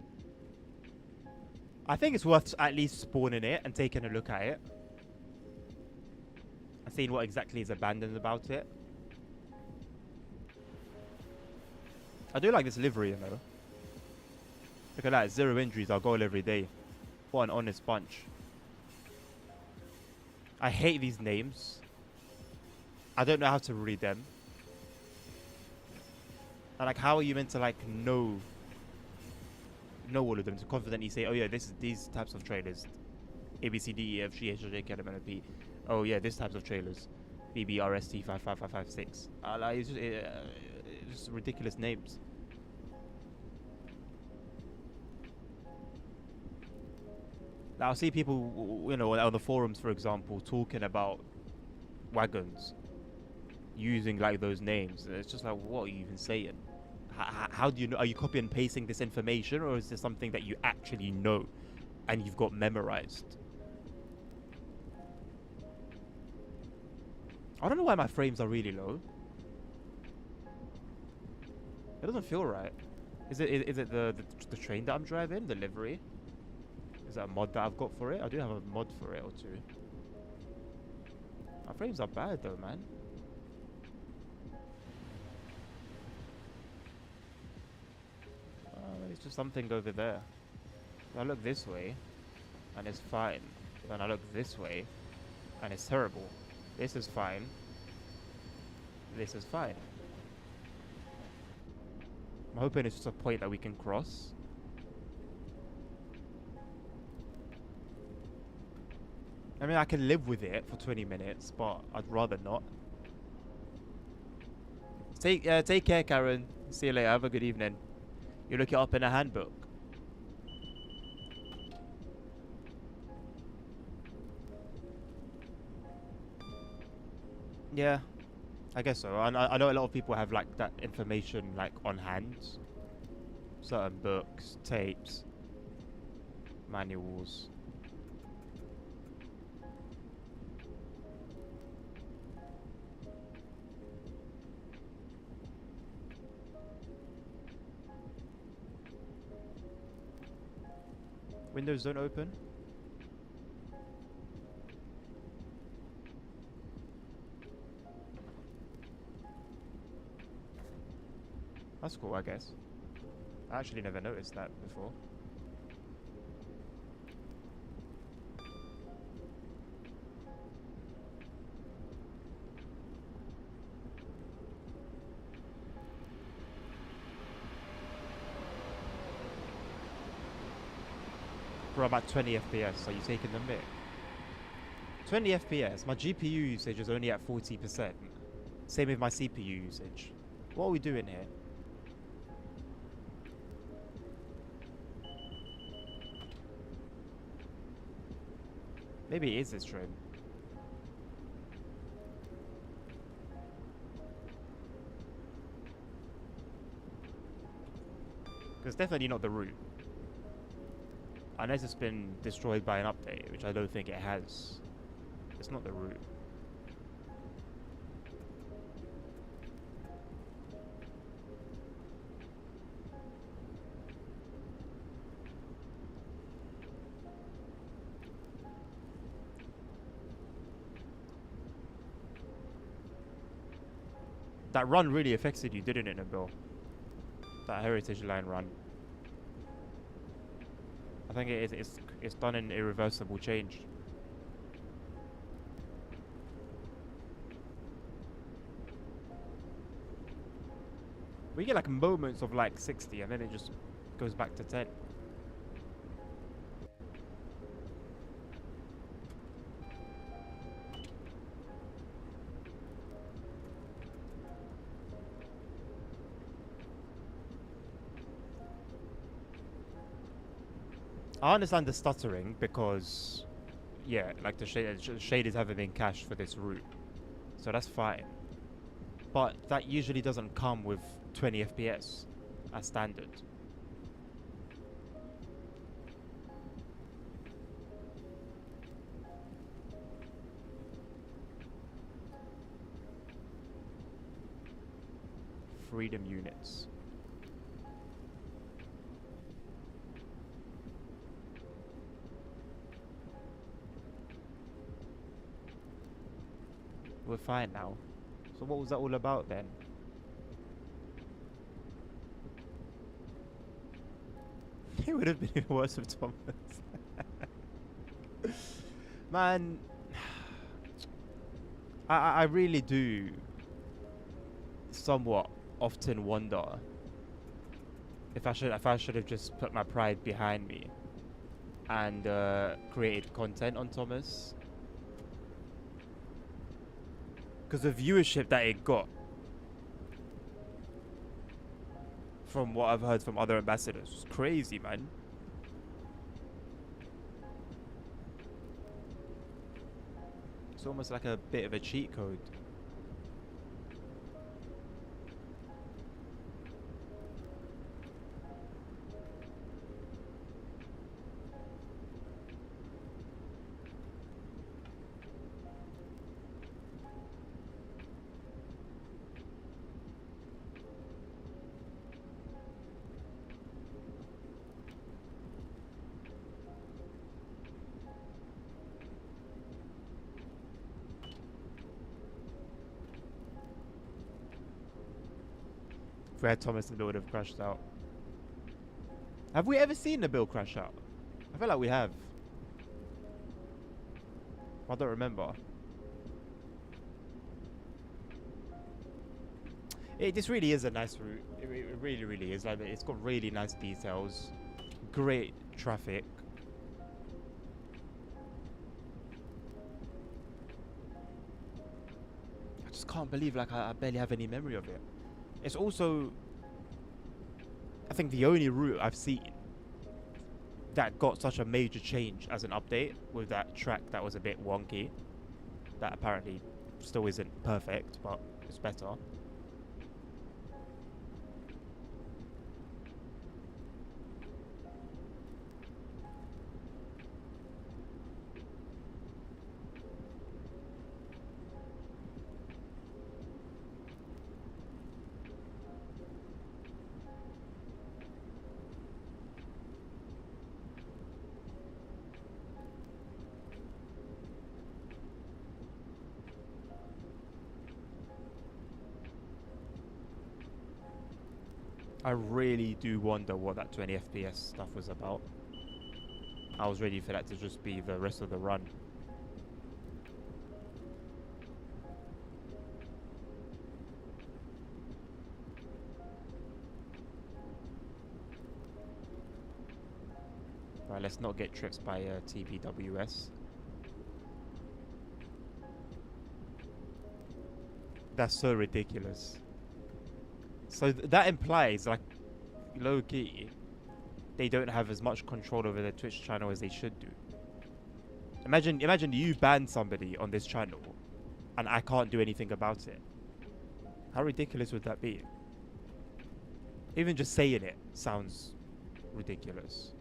I think it's worth at least spawning it and taking a look at it. And seeing what exactly is abandoned about it. I do like this livery, you know. Look at that, 0 injuries, our goal every day. What an honest bunch. I hate these names. I don't know how to read them. And like, how are you meant to like know all of them to confidently say, oh yeah, this is these types of trailers, A B C D E F G H I J K L M N O P. Oh yeah, this types of trailers, B B R S T 55556. Like it's just ridiculous names. Now I see people, you know, on the forums, for example, talking about wagons using like those names. It's just like, what are you even saying? How do you know? Are you copy and pasting this information, or is this something that you actually know and you've got memorized? I don't know why my frames are really low. It doesn't feel right. Is it the train that I'm driving, the livery? Is that a mod that I've got for it? I do have a mod for it or two. My frames are bad though, man. It's just something over there. I look this way, and it's fine. Then I look this way, and it's terrible. This is fine. This is fine. I'm hoping it's just a point that we can cross. I mean, I can live with it for 20 minutes, but I'd rather not. Take care, Karen. See you later. Have a good evening. You look it up in a handbook. Yeah, I guess so. I know a lot of people have like that information like on hand. Certain books, tapes, manuals. Windows don't open. That's cool, I guess. I actually never noticed that before. Bro, I'm at 20 FPS. Are you taking the mic? 20 FPS. My GPU usage is only at 40%. Same with my CPU usage. What are we doing here? Maybe it is this trim. Because it's definitely not the root. Unless it's been destroyed by an update, which I don't think it has. It's not the root. That run really affected you, didn't it, Nabil? That Heritage Line run. I I think it's done an irreversible change. We get like moments of like 60 and then it just goes back to 10. I understand the stuttering because, yeah, like the shaders haven't been cached for this route, so that's fine. But that usually doesn't come with 20 FPS as standard. Freedom units. We're fine now. So what was that all about then? It would have been even worse with Thomas. Man, I really do somewhat often wonder if I should have just put my pride behind me and created content on Thomas. Because the viewership that it got, from what I've heard from other ambassadors, was crazy, man. It's almost like a bit of a cheat code. If we had Thomas, the build would have crashed out. Have we ever seen the build crash out? I feel like we have. I don't remember. This really is a nice route. It really, really is. Like, it's got really nice details. Great traffic. I just can't believe, like, I barely have any memory of it. It's also, I think, the only route I've seen that got such a major change as an update, with that track that was a bit wonky. That apparently still isn't perfect, but it's better. I really do wonder what that 20 FPS stuff was about. I was ready for that to just be the rest of the run. Right, let's not get tricked by TPWS. That's so ridiculous. So that implies, like, low-key, they don't have as much control over their Twitch channel as they should do. Imagine you ban somebody on this channel, and I can't do anything about it. How ridiculous would that be? Even just saying it sounds ridiculous.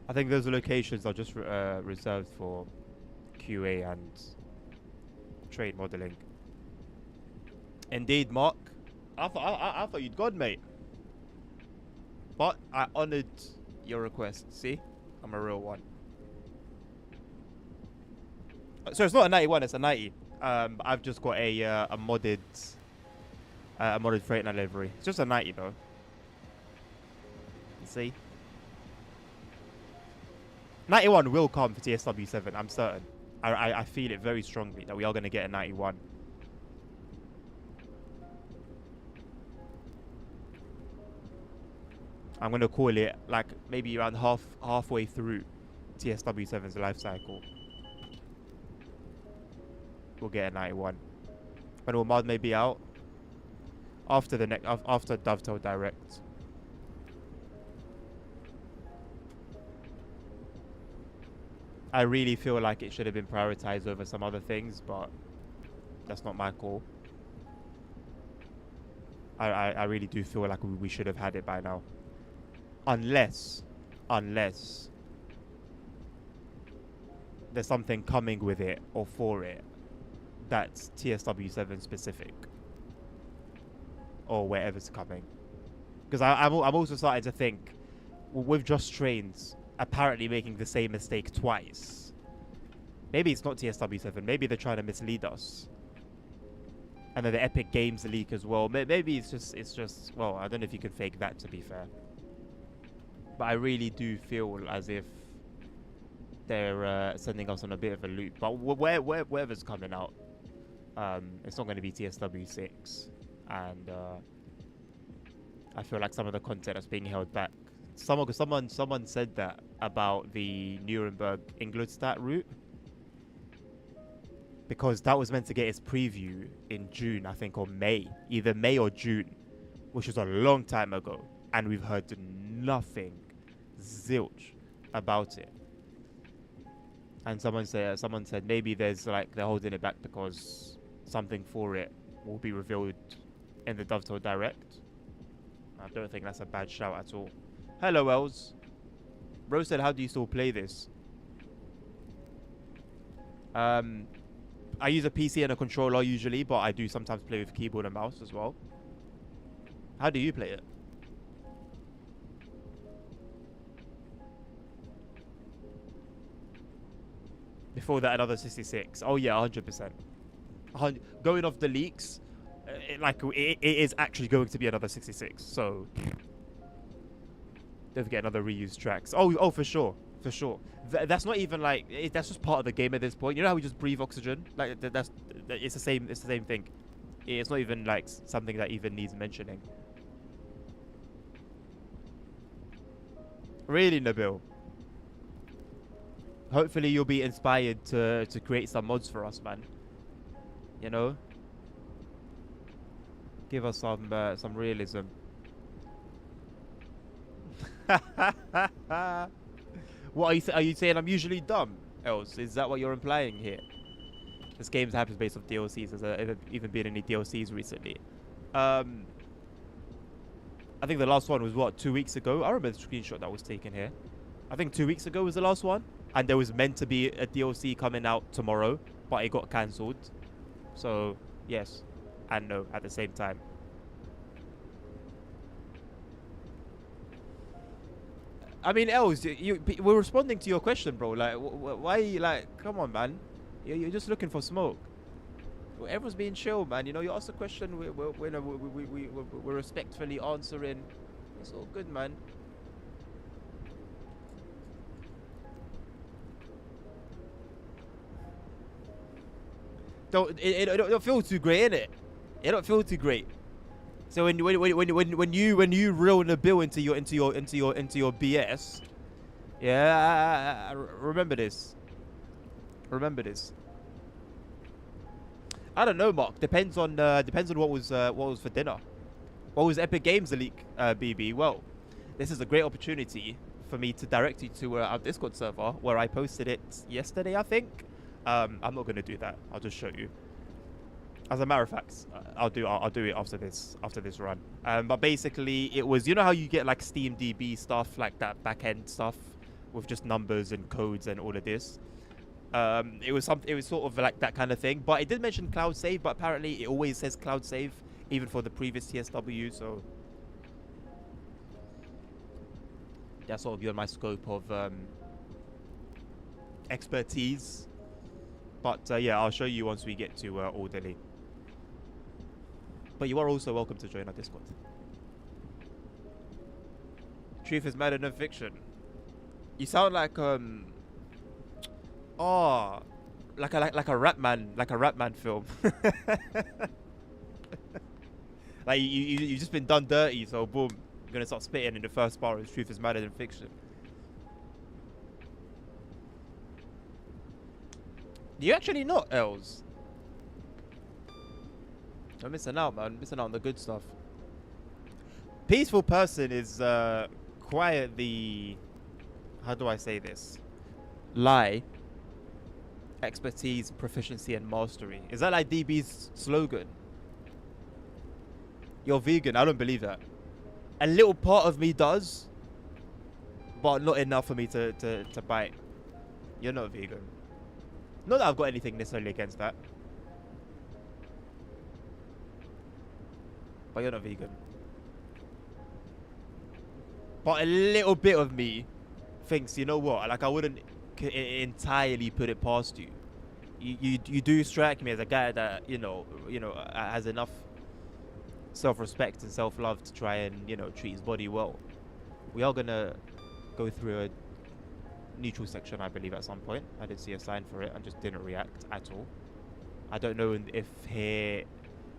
I think those locations are just reserved for QA and trade modeling. Indeed, Mark. I thought you'd gone, mate. But I honoured your request. See, I'm a real one. So it's not a 91, it's a 90. I've just got a modded Freightliner livery. It's just a 90 though. You see? 91 will come for TSW7, I'm certain. I feel it very strongly that we are going to get a 91. I'm going to call it like maybe around halfway through TSW7's life cycle. We'll get a 91. When Umad may be out after the after Dovetail Direct. I really feel like it should have been prioritized over some other things, but that's not my call. I really do feel like we should have had it by now. Unless there's something coming with it or for it that's TSW7 specific or wherever's coming. Because I'm also starting to think with Just Trains apparently making the same mistake twice. Maybe it's not TSW7. Maybe they're trying to mislead us. And then the Epic Games leak as well. Maybe it's just well, I don't know if you can fake that, to be fair. But I really do feel as if they're sending us on a bit of a loop. But wherever's coming out, it's not going to be TSW6. And I feel like some of the content that's being held back. Someone said that about the Nuremberg Ingolstadt route. Because that was meant to get its preview in June, I think, or May. Either May or June. Which was a long time ago. And we've heard nothing. Zilch about it. And someone said maybe there's like they're holding it back because something for it will be revealed in the Dovetail Direct. I don't think that's a bad shout at all. Hello, Els. Rose said, how do you still play this? I use a PC and a controller usually, but I do sometimes play with keyboard and mouse as well. How do you play it? Before that, another 66. Oh yeah, 100%. Going off the leaks, it is actually going to be another 66. So don't forget another reused tracks. Oh, for sure, for sure. That's not even like that's just part of the game at this point. You know how we just breathe oxygen? Like it's the same. It's the same thing. It's not even like something that even needs mentioning. Really, Nabil. Hopefully you'll be inspired to create some mods for us, man. You know, give us some realism. What are you saying? I'm usually dumb. Else, is that what you're implying here? This game's happens based off DLCs. Has there even been any DLCs recently? I think the last one was what, 2 weeks ago. I remember the screenshot that was taken here. I think 2 weeks ago was the last one. And there was meant to be a DLC coming out tomorrow, but it got cancelled. So, yes and no at the same time. I mean, Els, we're responding to your question, bro. Like, why? Like, come on, man. You're just looking for smoke. Everyone's being chill, man. You know, you ask a question, we're respectfully answering. It's all good, man. It don't feel too great, innit? It don't feel too great. So when you reel Nabil into your BS, yeah, remember this. Remember this. I don't know, Mark. Depends on what was for dinner. What was Epic Games leak, BB? Well, this is a great opportunity for me to direct you to our Discord server where I posted it yesterday, I think. I'm not gonna do that. I'll just show you. As a matter of fact, I'll do it after this run. But basically, it was, you know how you get like Steam DB stuff, like that back end stuff with just numbers and codes and all of this. It was sort of like that kind of thing. But it did mention cloud save, but apparently it always says cloud save, even for the previous TSW. So that's sort of beyond my scope of expertise. But yeah, I'll show you once we get to orderly. But you are also welcome to join our Discord. Truth is madder than fiction. You sound like like a rap man film. Like you've just been done dirty, so boom, you're gonna start spitting in the first bar is truth is madder than fiction. Do you actually not, Els? I'm missing out, man. Missing out on the good stuff. Peaceful person is quite the, how do I say this? Lie, expertise, proficiency, and mastery. Is that like DB's slogan? You're vegan. I don't believe that. A little part of me does, but not enough for me to bite. You're not vegan. Not that I've got anything necessarily against that. But you're not vegan. But a little bit of me thinks, you know what? Like I wouldn't entirely put it past you. You do strike me as a guy that you know has enough self-respect and self-love to try and treat his body well. We are gonna go through a neutral section, I believe, at some point. I did see a sign for it and just didn't react at all. I don't know if here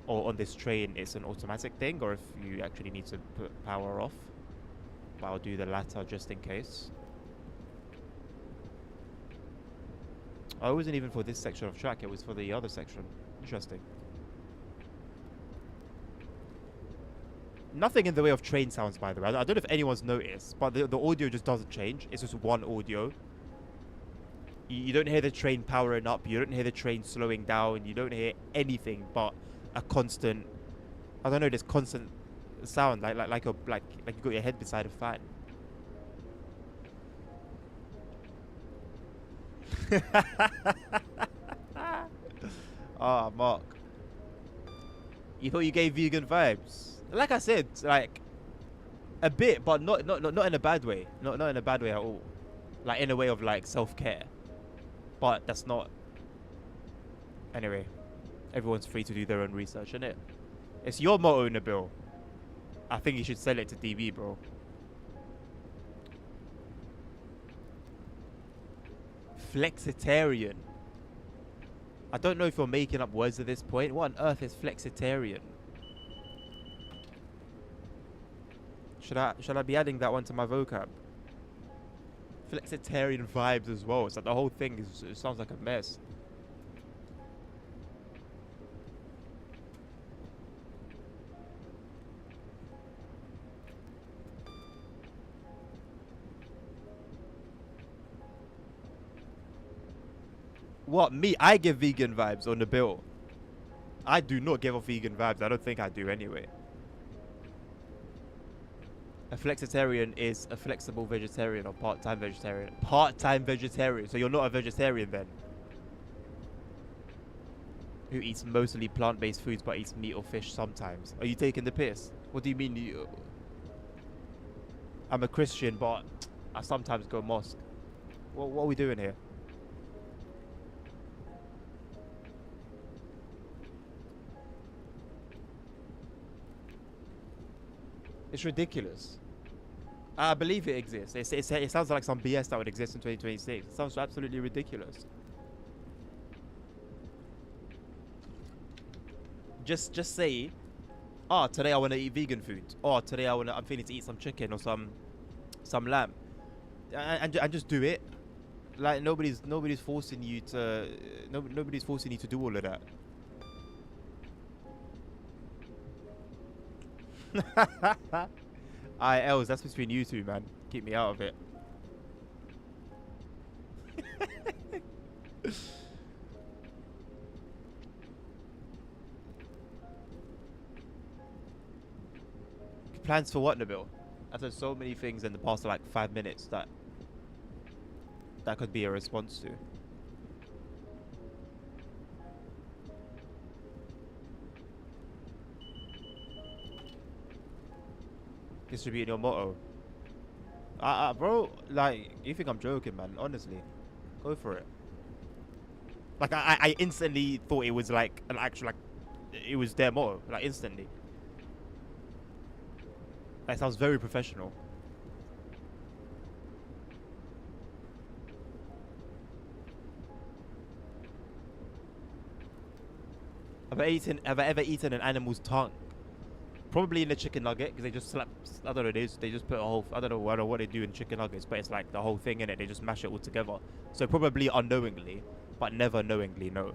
or on this train it's an automatic thing or if you actually need to put power off, but I'll do the latter just in case. Oh, it wasn't even for this section of track, it was for the other section. Interesting. Nothing in the way of train sounds, by the way. I don't know if anyone's noticed, but the audio just doesn't change. It's just one audio. You don't hear the train powering up. You don't hear the train slowing down. You don't hear anything but a constant, I don't know, this constant sound like you got your head beside a fan. Ah, Mark. You thought you gave vegan vibes. Like I said, like a bit, but not in a bad way. Not in a bad way at all. Like in a way of like self-care. But that's not. Anyway, everyone's free to do their own research, innit? It's your motto, Nabil. I think you should sell it to DB, bro. Flexitarian. I don't know if you're making up words at this point. What on earth is flexitarian? Should I be adding that one to my vocab? Flexitarian vibes as well. It's like the whole thing it sounds like a mess. What, me? I give vegan vibes on the bill. I do not give off vegan vibes. I don't think I do anyway. A flexitarian is a flexible vegetarian or part-time vegetarian. Part-time vegetarian. So you're not a vegetarian then? Who eats mostly plant-based foods but eats meat or fish sometimes. Are you taking the piss? What do you mean I'm a Christian but I sometimes go mosque. What are we doing here? It's ridiculous. I believe it exists. It sounds like some BS that would exist in 2026. It sounds absolutely ridiculous. Just say, today I want to eat vegan food. Today I'm feeling to eat some chicken or some lamb, and just do it. Like nobody's forcing you to. Nobody's forcing you to do all of that. Alright, Els, that's between you two, man. Keep me out of it. Plans for what, Nabil? I've said so many things in the past like 5 minutes that could be a response to. Distributing your motto. Bro, like, you think I'm joking, man? Honestly, go for it. Like, I instantly thought it was like an actual, like, it was their motto, like instantly. That sounds very professional. Have I ever eaten an animal's tongue? Probably in a chicken nugget, because they just slap. I don't know what it is. They just put a whole. I don't know what they do in chicken nuggets, but it's like the whole thing in it. They just mash it all together. So probably unknowingly, but never knowingly. No.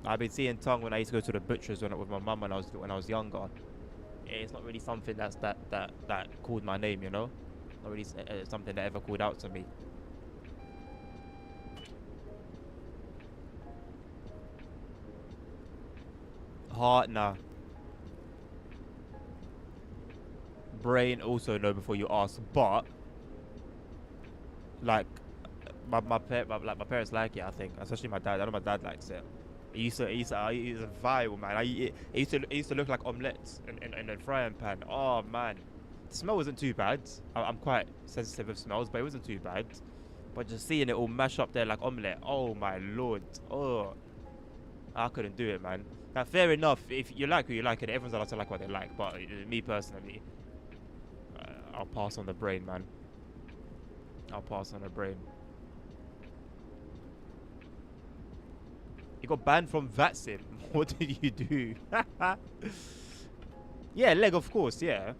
I've been seeing tongue when I used to go to the butcher's with my mum when I was younger. It's not really something that called my name, you know. Not really something that ever called out to me. Heart, nah. Brain, also no before you ask. But like my parents like it. I think, especially my dad. I know my dad likes it. It used to vile, man. It used to look like omelettes in a frying pan. Oh man, the smell wasn't too bad. I'm quite sensitive of smells, but it wasn't too bad. But just seeing it all mash up there like omelette. Oh my lord. Oh, I couldn't do it, man. Now, fair enough. If you like who you like, and everyone's allowed to like what they like. But me personally, I'll pass on the brain, man. I'll pass on the brain. You got banned from VATSIM. What did you do? Yeah, leg, of course, yeah.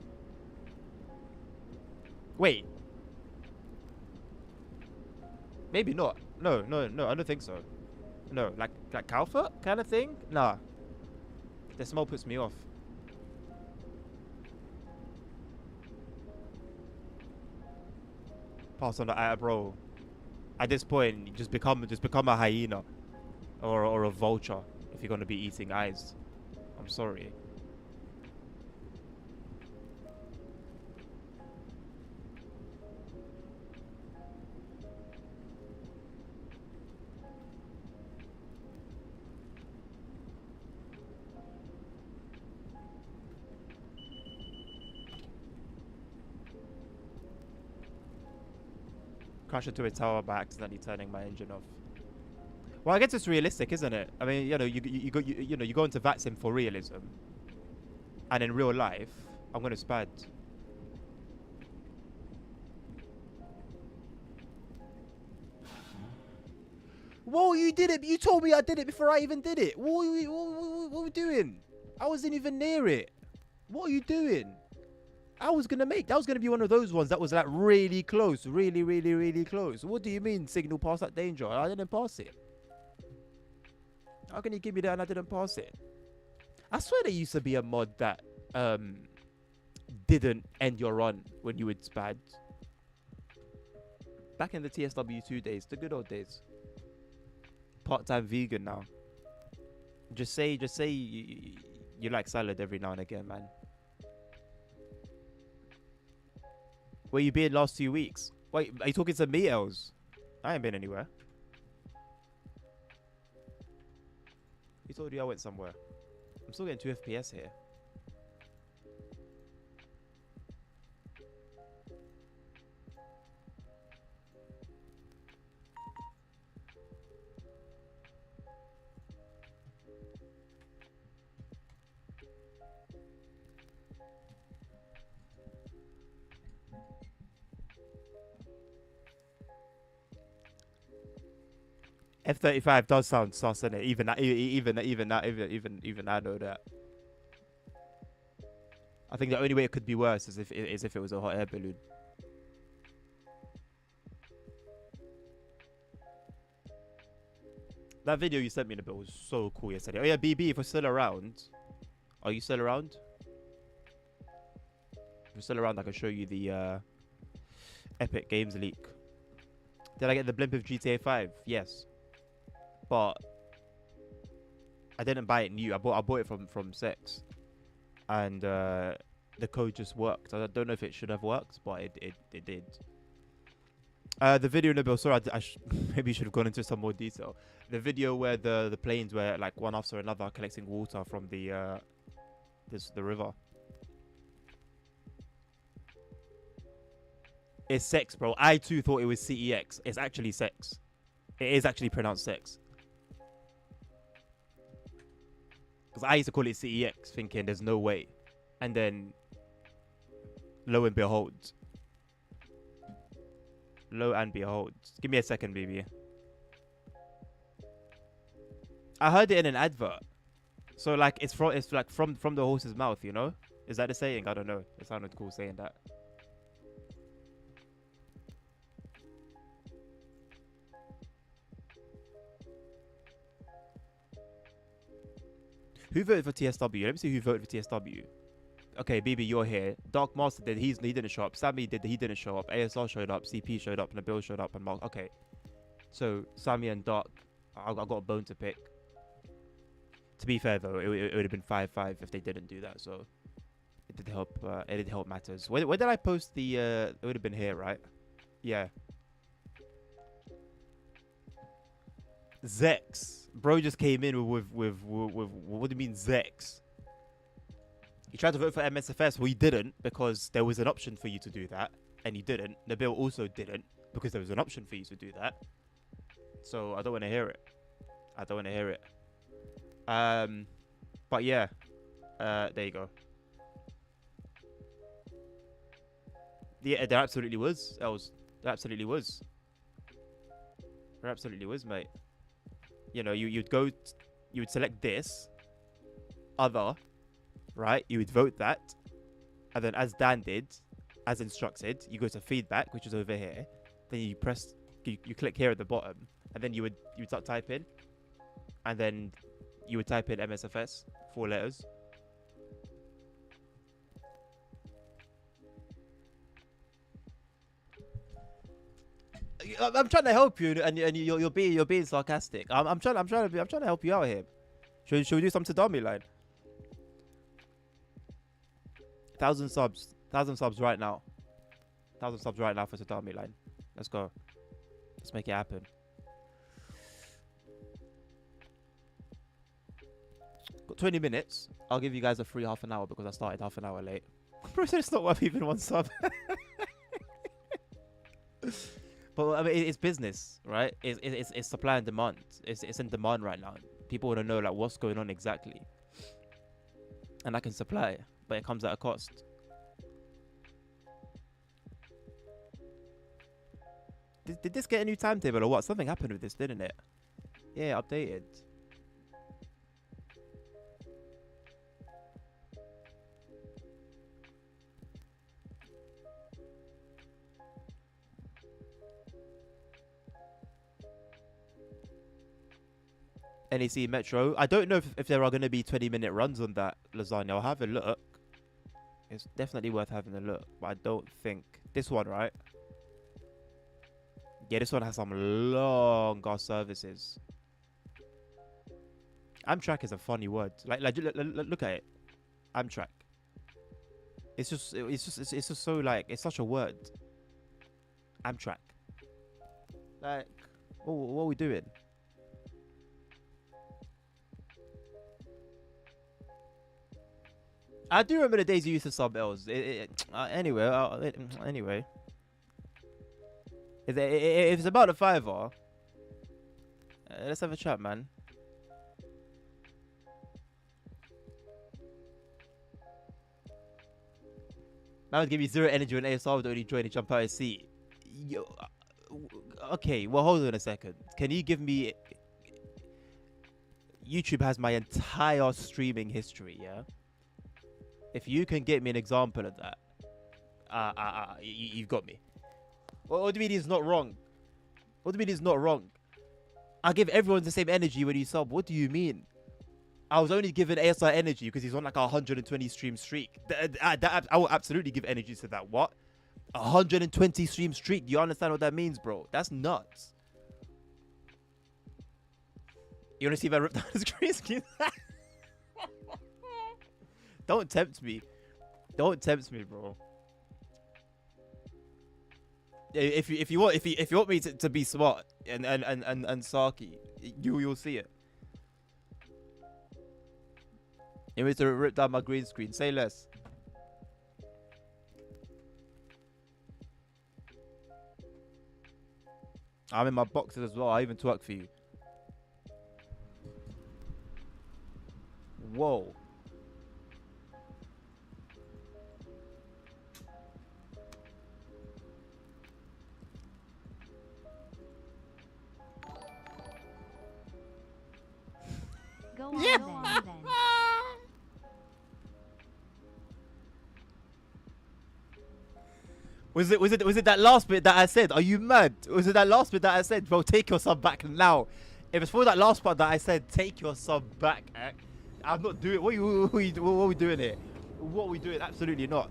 Wait. Maybe not. No, I don't think so. No, like cow foot kind of thing? Nah. The smell puts me off. Pass on the bro. At this point, just become a hyena. Or a vulture if you're gonna be eating eyes. I'm sorry. Crash into a tower by accidentally turning my engine off. Well, I guess it's realistic, isn't it? I mean, you know, you go into VATSIM for realism, and in real life, I'm gonna spad. Whoa, you did it! You told me I did it before I even did it. What are we doing? I wasn't even near it. What are you doing? That was gonna be one of those ones that was like really close, really close. What do you mean, signal past that danger? I didn't pass it. How can you give me that and I didn't pass it? I swear there used to be a mod that didn't end your run when you would spad. Back in the TSW2 days, the good old days. Part-time vegan now. Just say you like salad every now and again, man. Where you been last 2 weeks? Wait, are you talking to me, Els? I ain't been anywhere. Who told you I went somewhere? I'm still getting 2 FPS here. F-35 does sound sus, innit? Even I know that. I think the only way it could be worse is if it was a hot air balloon. That video you sent me in a bit was so cool yesterday. Oh yeah, BB, if we're still around, are you still around? If you're still around, I can show you the Epic Games leak. Did I get the blimp of GTA 5? Yes. But I didn't buy it new. I bought it from Sex. and the code just worked. I don't know if it should have worked, but it did. The video, Nabil, sorry, maybe should have gone into some more detail. The video where the planes were like one after another collecting water from the river. It's sex, bro. I too thought it was CEX. It's actually sex. It is actually pronounced sex. Because I used to call it CEX, thinking there's no way. And then, lo and behold. Lo and behold. Give me a second, baby. I heard it in an advert. So like it's from the horse's mouth, you know? Is that the saying? I don't know. It sounded cool saying that. Who voted for TSW? Let me see who voted for TSW. Okay, BB, you're here. Dark Master did. He didn't show up. Sammy did. He didn't show up. ASR showed up. CP showed up. Nabil showed up. And Mark. Okay. So Sammy and Dark, I got a bone to pick. To be fair though, it would have been 5-5 if they didn't do that. So it did help. It did help matters. Where did I post the? It would have been here, right? Yeah. Zex. Bro just came in with what do you mean Zex? He tried to vote for MSFS. Well, he didn't because there was an option for you to do that, and you didn't. Nabil also didn't because there was an option for you to do that. So I don't want to hear it. I don't want to hear it. But yeah, there you go. Yeah, there absolutely was. There absolutely was. There absolutely was, mate. You know, you would select this, other, right? You would vote that, and then as Dan did, as instructed, you go to feedback, which is over here. Then you press, you click here at the bottom, and then you would start typing, and then you would type in MSFS, 4 letters. I'm trying to help you, and you're being sarcastic. I'm trying to help you out here. Should we do some Tadami line? 1,000 subs right now. 1,000 subs right now for Tadami line. Let's go. Let's make it happen. Got 20 minutes. I'll give you guys a free half an hour because I started half an hour late. Bro said it's not worth even 1 sub. But I mean, it's business, right? It's supply and demand. It's in demand right now. People want to know like what's going on exactly, and I can supply, but it comes at a cost. Did this get a new timetable or what? Something happened with this, didn't it? Yeah, updated. NEC Metro. I don't know if there are going to be 20-minute runs on that lasagna. I'll have a look. It's definitely worth having a look, but I don't think this one, right? Yeah, this one has some long ass services. Amtrak is a funny word. Like look at it. Amtrak. It's just so like it's such a word. Amtrak. Like, oh, what are we doing? I do remember the days you used to sub L's. Anyway. If it's about a $5, let's have a chat, man. That would give me 0 energy when ASR would only join and jump out of his seat. Okay, well, hold on a second. Can you give me... YouTube has my entire streaming history, yeah? If you can get me an example of that, you've got me. What do you mean he's not wrong? What do you mean he's not wrong? I give everyone the same energy when you sub. What do you mean? I was only given ASR energy because he's on like a 120 stream streak. I will absolutely give energy to that. What? 120 stream streak. Do you understand what that means, bro? That's nuts. You want to see if I ripped down his green screen? Don't tempt me. Don't tempt me, bro. If you want me to be smart and sarky, you'll see it. You want me to rip down my green screen? Say less. I'm in my boxes as well. I even twerk for you. Whoa. Go on then. Was it that last bit that I said? Are you mad? Was it that last bit that I said? Bro, take your sub back now. If it's for that last part that I said, take your sub back. I'm not doing. What are we doing here? What are we doing? Absolutely not.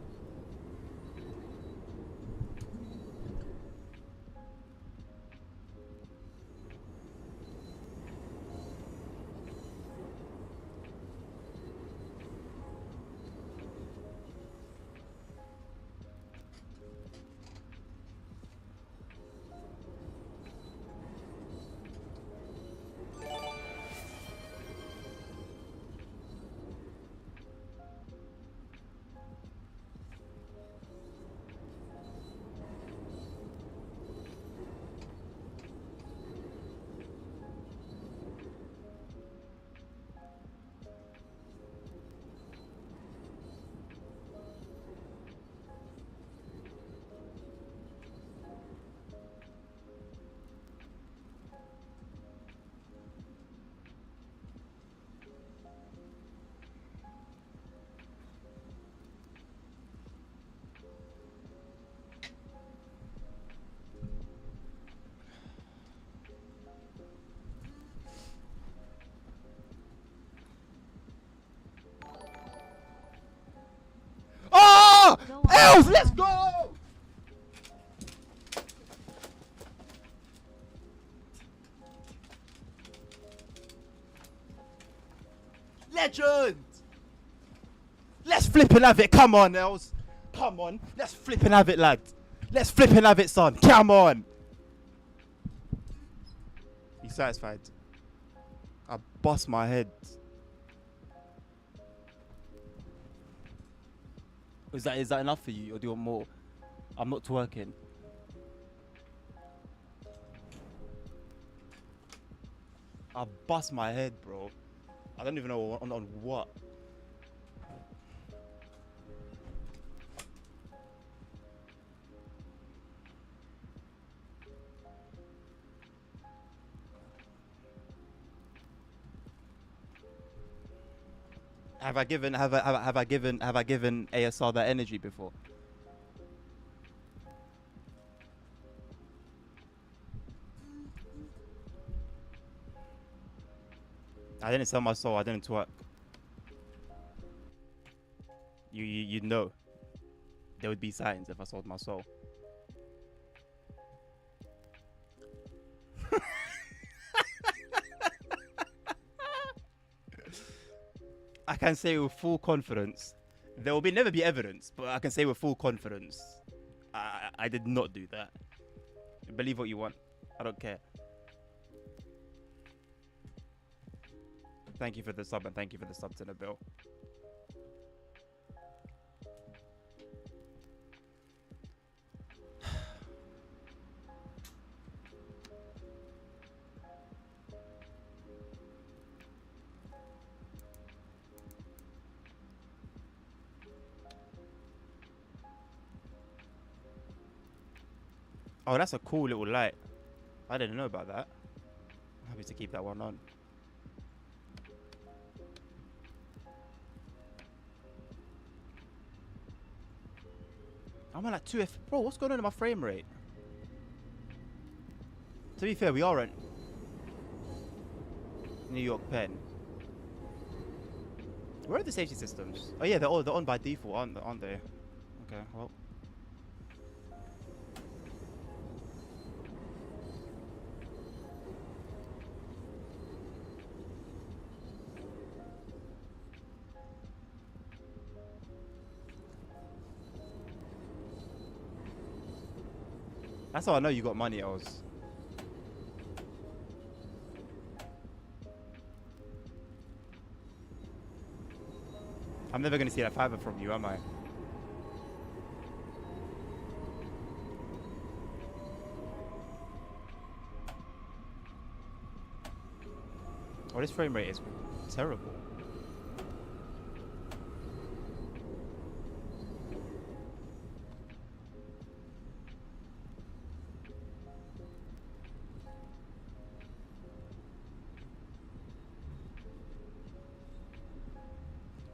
Oh! Els, let's go! Legend! Let's flip and have it. Come on, Els. Come on. Let's flip and have it, lad. Let's flip and have it, son. Come on. You satisfied? I bust my head. Is that enough for you, or do you want more? I'm not twerking. I bust my head, bro. I don't even know on what. Have I given ASR that energy before? I didn't sell my soul. I didn't twerk. You'd know. There would be signs if I sold my soul. I can say with full confidence, there will never be evidence, but I can say with full confidence, I did not do that. Believe what you want. I don't care. Thank you for the sub, and thank you for the sub to Nabil. Oh, that's a cool little light. I didn't know about that. I'm happy to keep that one on. I'm at like 2F. Bro, what's going on in my frame rate? To be fair, we are at New York Penn. Where are the safety systems? Oh yeah, they're on by default, aren't they? Okay, well. That's how I know you got money, Els. I'm never gonna see that fiver from you, am I? Oh, this frame rate is terrible.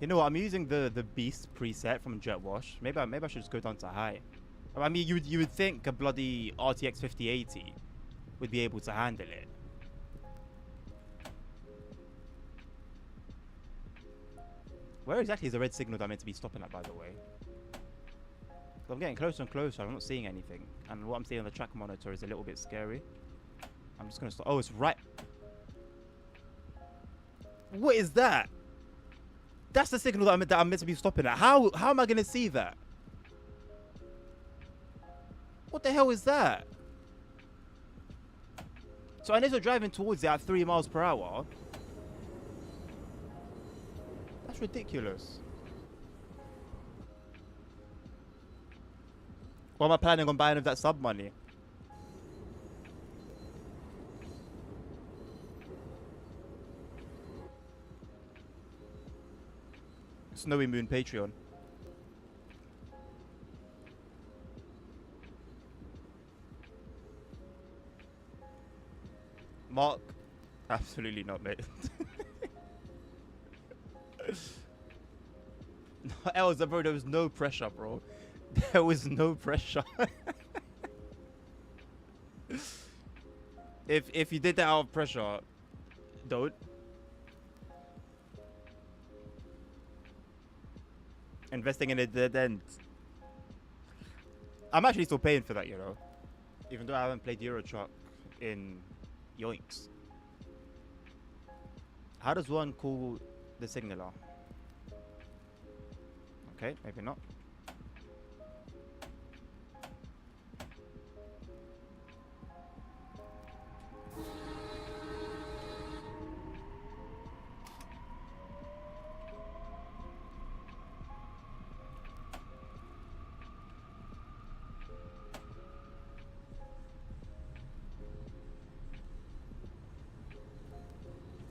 You know what? I'm using the beast preset from Jet Wash. Maybe I should just go down to high. I mean, you would think a bloody RTX 5080 would be able to handle it. Where exactly is the red signal that I'm meant to be stopping at, by the way? 'Cause I'm getting closer and closer. I'm not seeing anything, and what I'm seeing on the track monitor is a little bit scary. I'm just gonna stop. Oh, it's right. What is that? That's the signal that I'm meant to be stopping at. How am I gonna see that? What the hell is that? So unless you're driving towards it at 3 miles per hour, that's ridiculous. What am I planning on buying with that sub money? Snowy Moon Patreon. Mark? Absolutely not, mate. Elza, bro, there was no pressure, bro. There was no pressure. If you did that out of pressure, don't. Investing in a dead end. I'm actually still paying for that, you know. Even though I haven't played Euro Truck in yoinks. How does one call the signaler? Okay, maybe not.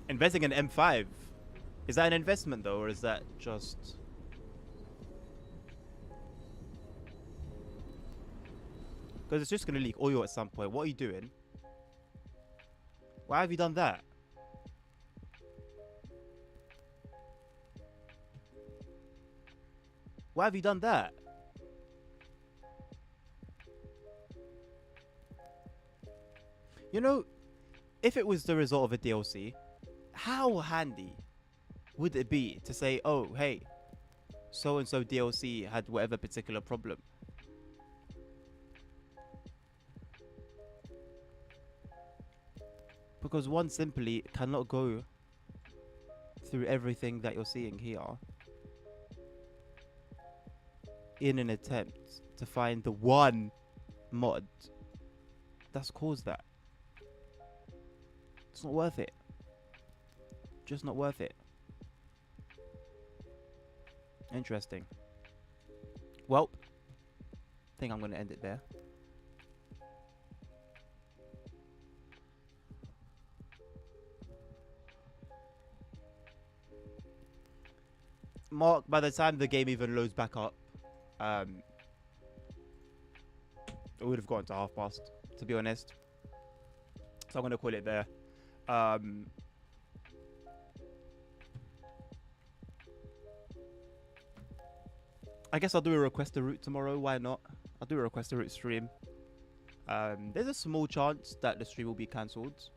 Investing in M5. Is that an investment though, or is that just... Because it's just going to leak oil at some point. What are you doing? Why have you done that? Why have you done that? You know, if it was the result of a DLC, how handy would it be to say, oh, hey, so-and-so DLC had whatever particular problem. Because one simply cannot go through everything that you're seeing here in an attempt to find the one mod that's caused that. It's not worth it. Just not worth it. Interesting. Well, I think I'm going to end it there. Mark, by the time the game even loads back up, it would have gone to half past, to be honest. So I'm going to call it there. I guess I'll do a request a route tomorrow. Why not? I'll do a request a route stream. There's a small chance that the stream will be cancelled,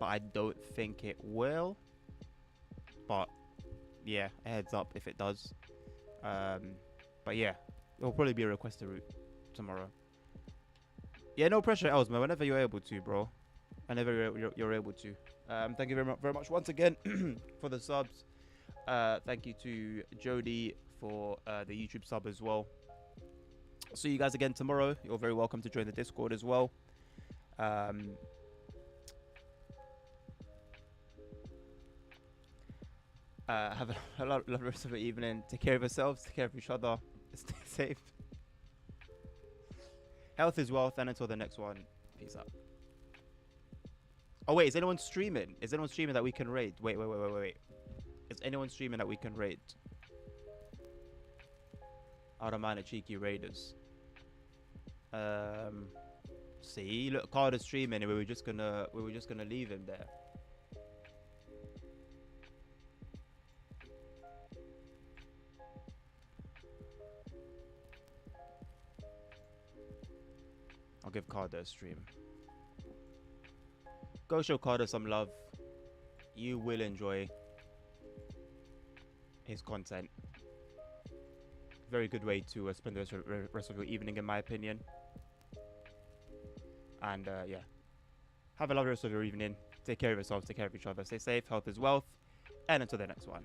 but I don't think it will. But yeah, a heads up if it does. But yeah, it'll probably be a request a route tomorrow. Yeah, no pressure, Elsma. Whenever you're able to, bro. Whenever you're able to. Thank you very much once again for the subs. Thank you to Jody for the YouTube sub as well. see you guys again tomorrow. You're very welcome to join the Discord as well. Have a lovely rest of the evening. Take care of yourselves. Take care of each other. Stay safe. Health is wealth. And until the next one, peace out. Oh wait, is anyone streaming? Is anyone streaming that we can raid? Wait. Is anyone streaming that we can raid? I don't mind a cheeky raiders. See, look, Carter's streaming, and we were just gonna leave him there. I'll give Carter a stream. Go show Carter some love. You will enjoy his content. Very good way to spend the rest of your evening, in my opinion. And yeah, have a lovely rest of your evening. Take care of yourselves. Take care of each other. Stay safe. Health is wealth. And until the next one,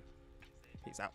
peace out.